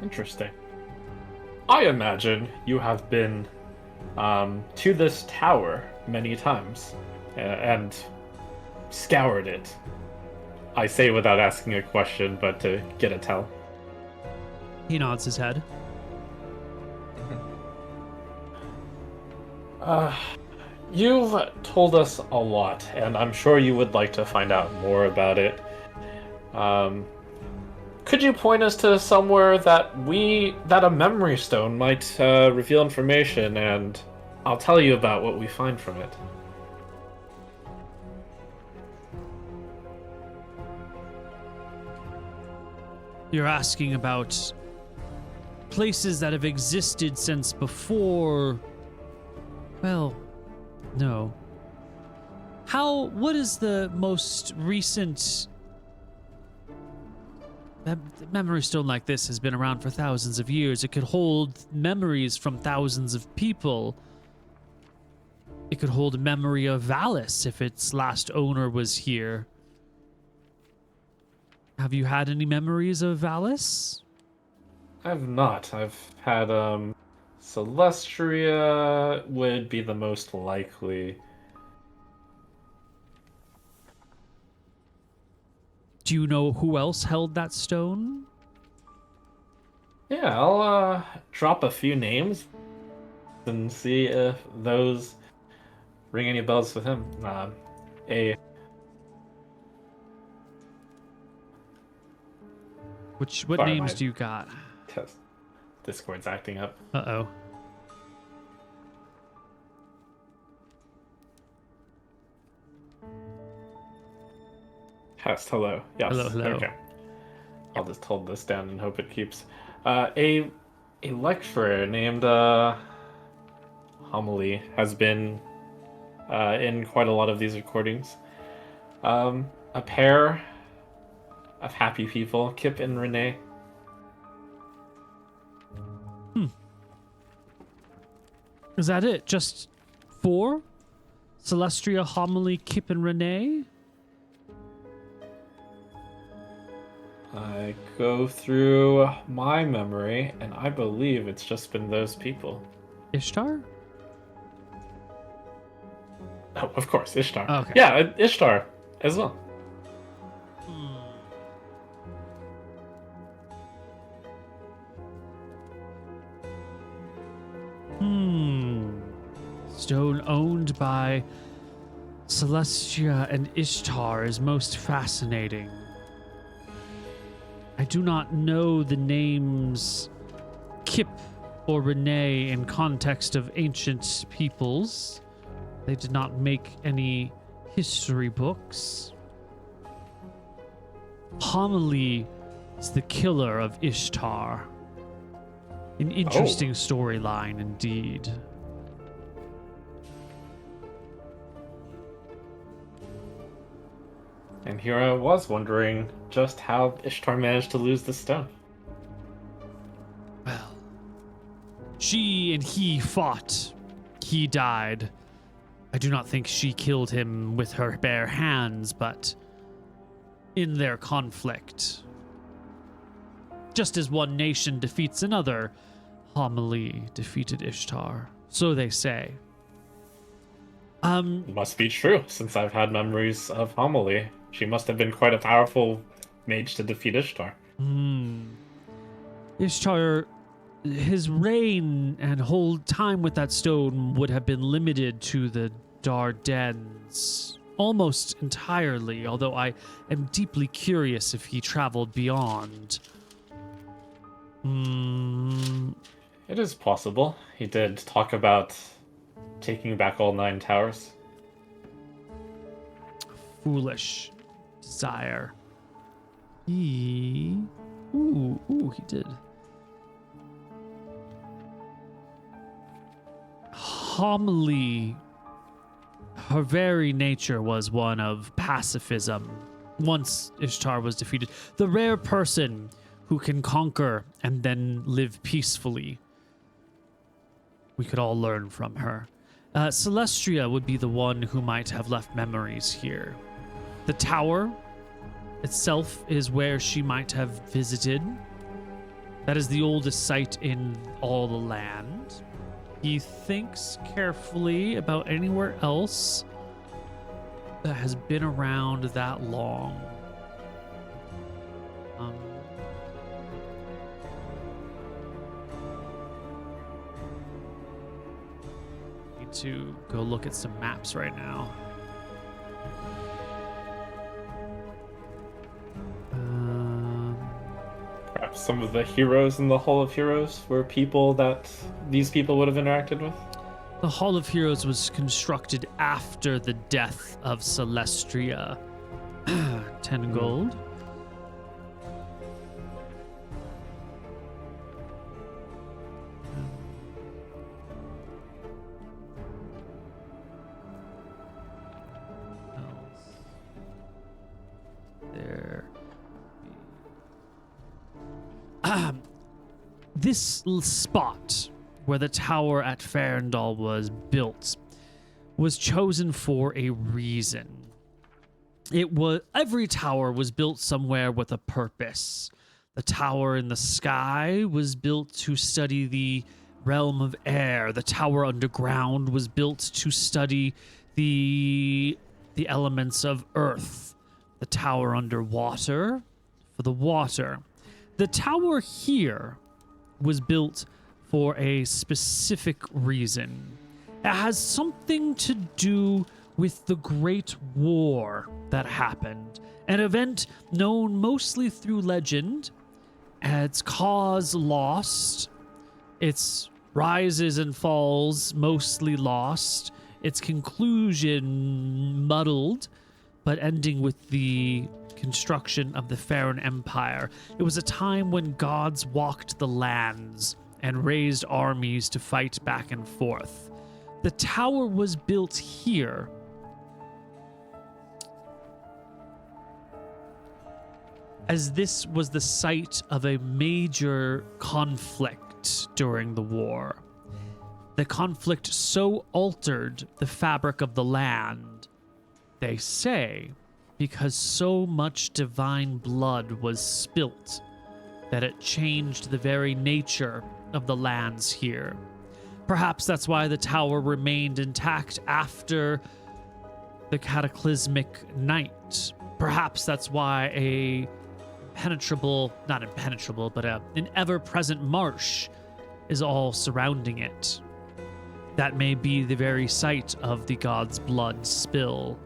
Interesting. I imagine you have been to this tower many times and scoured it. I say without asking a question, but to get a tell. He nods his head. You've told us a lot, and I'm sure you would like to find out more about it. Could you point us to somewhere that a memory stone might reveal information, and I'll tell you about what we find from it. You're asking about places that have existed since before... Well, no. What is the most recent... A memory stone like this has been around for thousands of years. It could hold memories from thousands of people. It could hold a memory of Valis if its last owner was here. Have you had any memories of Valis? I've not. I've had, Celestria would be the most likely. Do you know who else held that stone? Yeah, I'll drop a few names and see if those ring any bells with him. What names do you got? Discord's acting up. Uh-oh. Test, hello. Yes. Hello. Okay. I'll just hold this down and hope it keeps. A lecturer named Homily has been in quite a lot of these recordings. A pair of happy people, Kip and Renee. Is that it? Just 4? Celestria, Homily, Kip, and Renee? I go through my memory, and I believe it's just been those people. Ishtar? Oh, of course, Ishtar. Oh, okay. Yeah, Ishtar as well. Stone owned by Celestia and Ishtar is most fascinating. I do not know the names Kip or Renee in context of ancient peoples. They did not make any history books. Homily is the killer of Ishtar. An interesting storyline indeed. And here I was wondering just how Ishtar managed to lose the stone. Well, she and he fought. He died. I do not think she killed him with her bare hands, but in their conflict. Just as one nation defeats another, Homily defeated Ishtar. So they say. Must be true, since I've had memories of Homily. She must have been quite a powerful mage to defeat Ishtar. Ishtar, his reign and whole time with that stone would have been limited to the Dardennes. Almost entirely, although I am deeply curious if he traveled beyond. It is possible. He did talk about taking back all 9 towers. Foolish desire. Ooh, he did. Homily, her very nature was one of pacifism. Once Ishtar was defeated, the rare person who can conquer and then live peacefully. We could all learn from her. Celestria would be the one who might have left memories here. The tower itself is where she might have visited. That is the oldest site in all the land. He thinks carefully about anywhere else that has been around that long. Need to go look at some maps right now. Perhaps some of the heroes in the Hall of Heroes were people that these people would have interacted with? The Hall of Heroes was constructed after the death of Celestria. 10 gold. There. This spot where the tower at Farendal was built was chosen for a reason. Every tower was built somewhere with a purpose. The tower in the sky was built to study the realm of air. The tower underground was built to study the elements of earth. The tower underwater for the water. The tower here was built for a specific reason. It has something to do with the Great War that happened, an event known mostly through legend, its cause lost, its rises and falls mostly lost, its conclusion muddled, but ending with the construction of the Farron Empire. It was a time when gods walked the lands and raised armies to fight back and forth. The tower was built here as this was the site of a major conflict during the war. The conflict so altered the fabric of the land, they say, because so much divine blood was spilt that it changed the very nature of the lands here. Perhaps that's why the tower remained intact after the cataclysmic night. Perhaps that's why an ever-present marsh is all surrounding it. That may be the very site of the god's blood spill.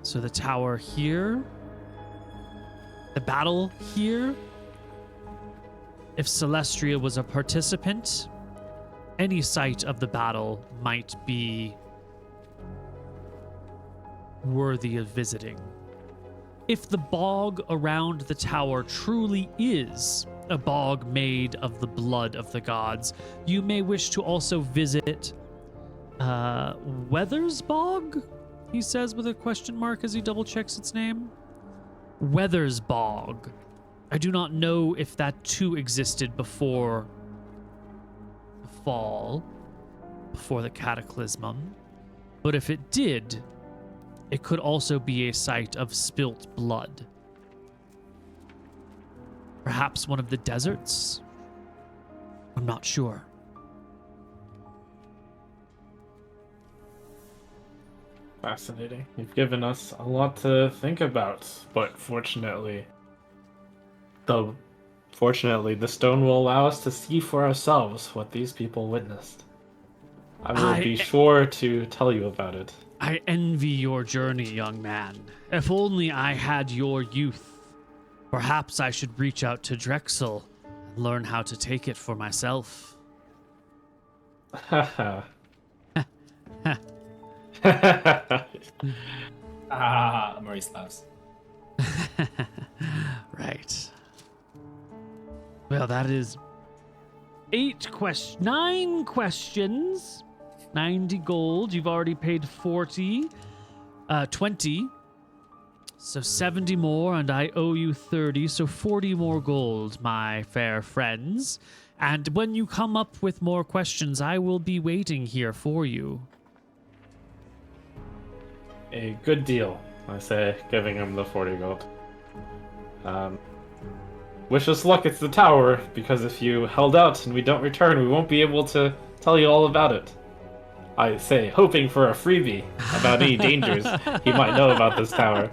So the tower here, the battle here. If Celestria was a participant, any site of the battle might be worthy of visiting. If the bog around the tower truly is a bog made of the blood of the gods, you may wish to also visit Weathers Bog? He says with a question mark as he double checks its name. Weathers Bog. I do not know if that too existed before the fall, before the cataclysm, but if it did, it could also be a site of spilt blood. Perhaps one of the deserts? I'm not sure. Fascinating. You've given us a lot to think about, but fortunately, the stone will allow us to see for ourselves what these people witnessed. I will be sure to tell you about it. I envy your journey, young man. If only I had your youth. Perhaps I should reach out to Drexel and learn how to take it for myself. Maurice laughs. Right. Well, that is 9 questions, 90 gold. You've already paid 20. So 70 more, and I owe you 30, so 40 more gold, my fair friends. And when you come up with more questions, I will be waiting here for you. A good deal, I say, giving him the 40 gold. Wish us luck at the tower, because if you held out and we don't return, we won't be able to tell you all about it. I say, hoping for a freebie about any dangers he might know about this tower.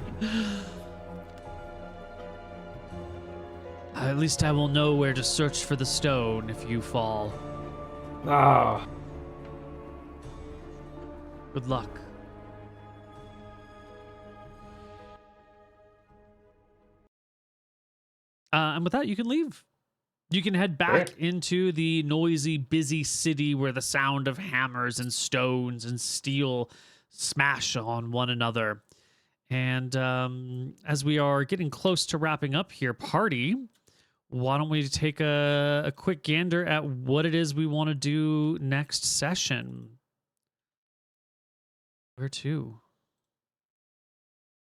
At least I will know where to search for the stone if you fall. Ah, Good luck. And with that, you can leave. You can head back into the noisy, busy city where the sound of hammers and stones and steel smash on one another. And as we are getting close to wrapping up here, party, why don't we take a quick gander at what it is we want to do next session? Where to?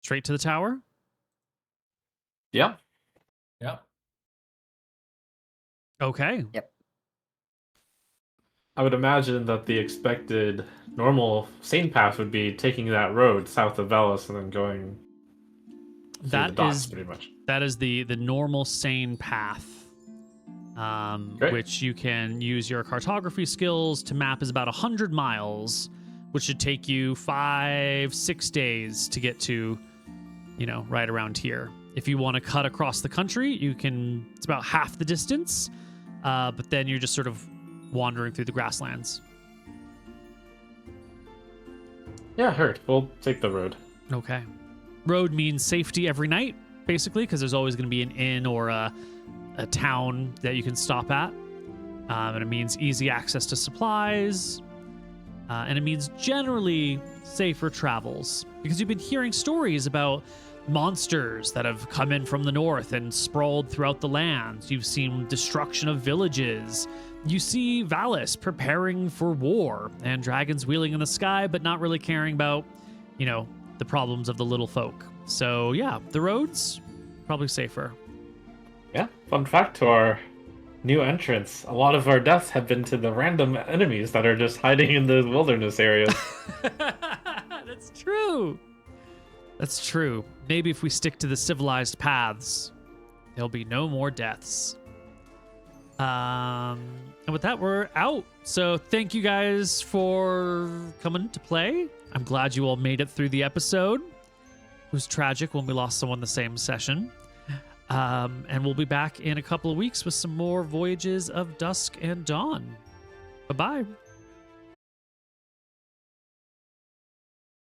Straight to the tower? yeah. Yeah. Okay. Yep. I would imagine that the expected normal sane path would be taking that road south of Velis and then going through the docks, pretty much. That is the normal sane path, which you can use your cartography skills to map is about 100 miles, which should take you 5-6 days to get to, right around here. If you want to cut across the country, you can. It's about half the distance, but then you're just sort of wandering through the grasslands. Yeah, heard. We'll take the road. Okay. Road means safety every night, basically, because there's always going to be an inn or a town that you can stop at. And it means easy access to supplies. And it means generally safer travels, because you've been hearing stories about monsters that have come in from the north and sprawled throughout the lands. You've seen destruction of villages. You see Valis preparing for war and dragons wheeling in the sky, but not really caring about, the problems of the little folk. So yeah, the roads, probably safer. Yeah, fun fact to our new entrants. A lot of our deaths have been to the random enemies that are just hiding in the wilderness areas. That's true. That's true. Maybe if we stick to the civilized paths, there'll be no more deaths. And with that, we're out. So thank you guys for coming to play. I'm glad you all made it through the episode. It was tragic when we lost someone the same session. And we'll be back in a couple of weeks with some more Voyages of Dusk and Dawn. Bye-bye.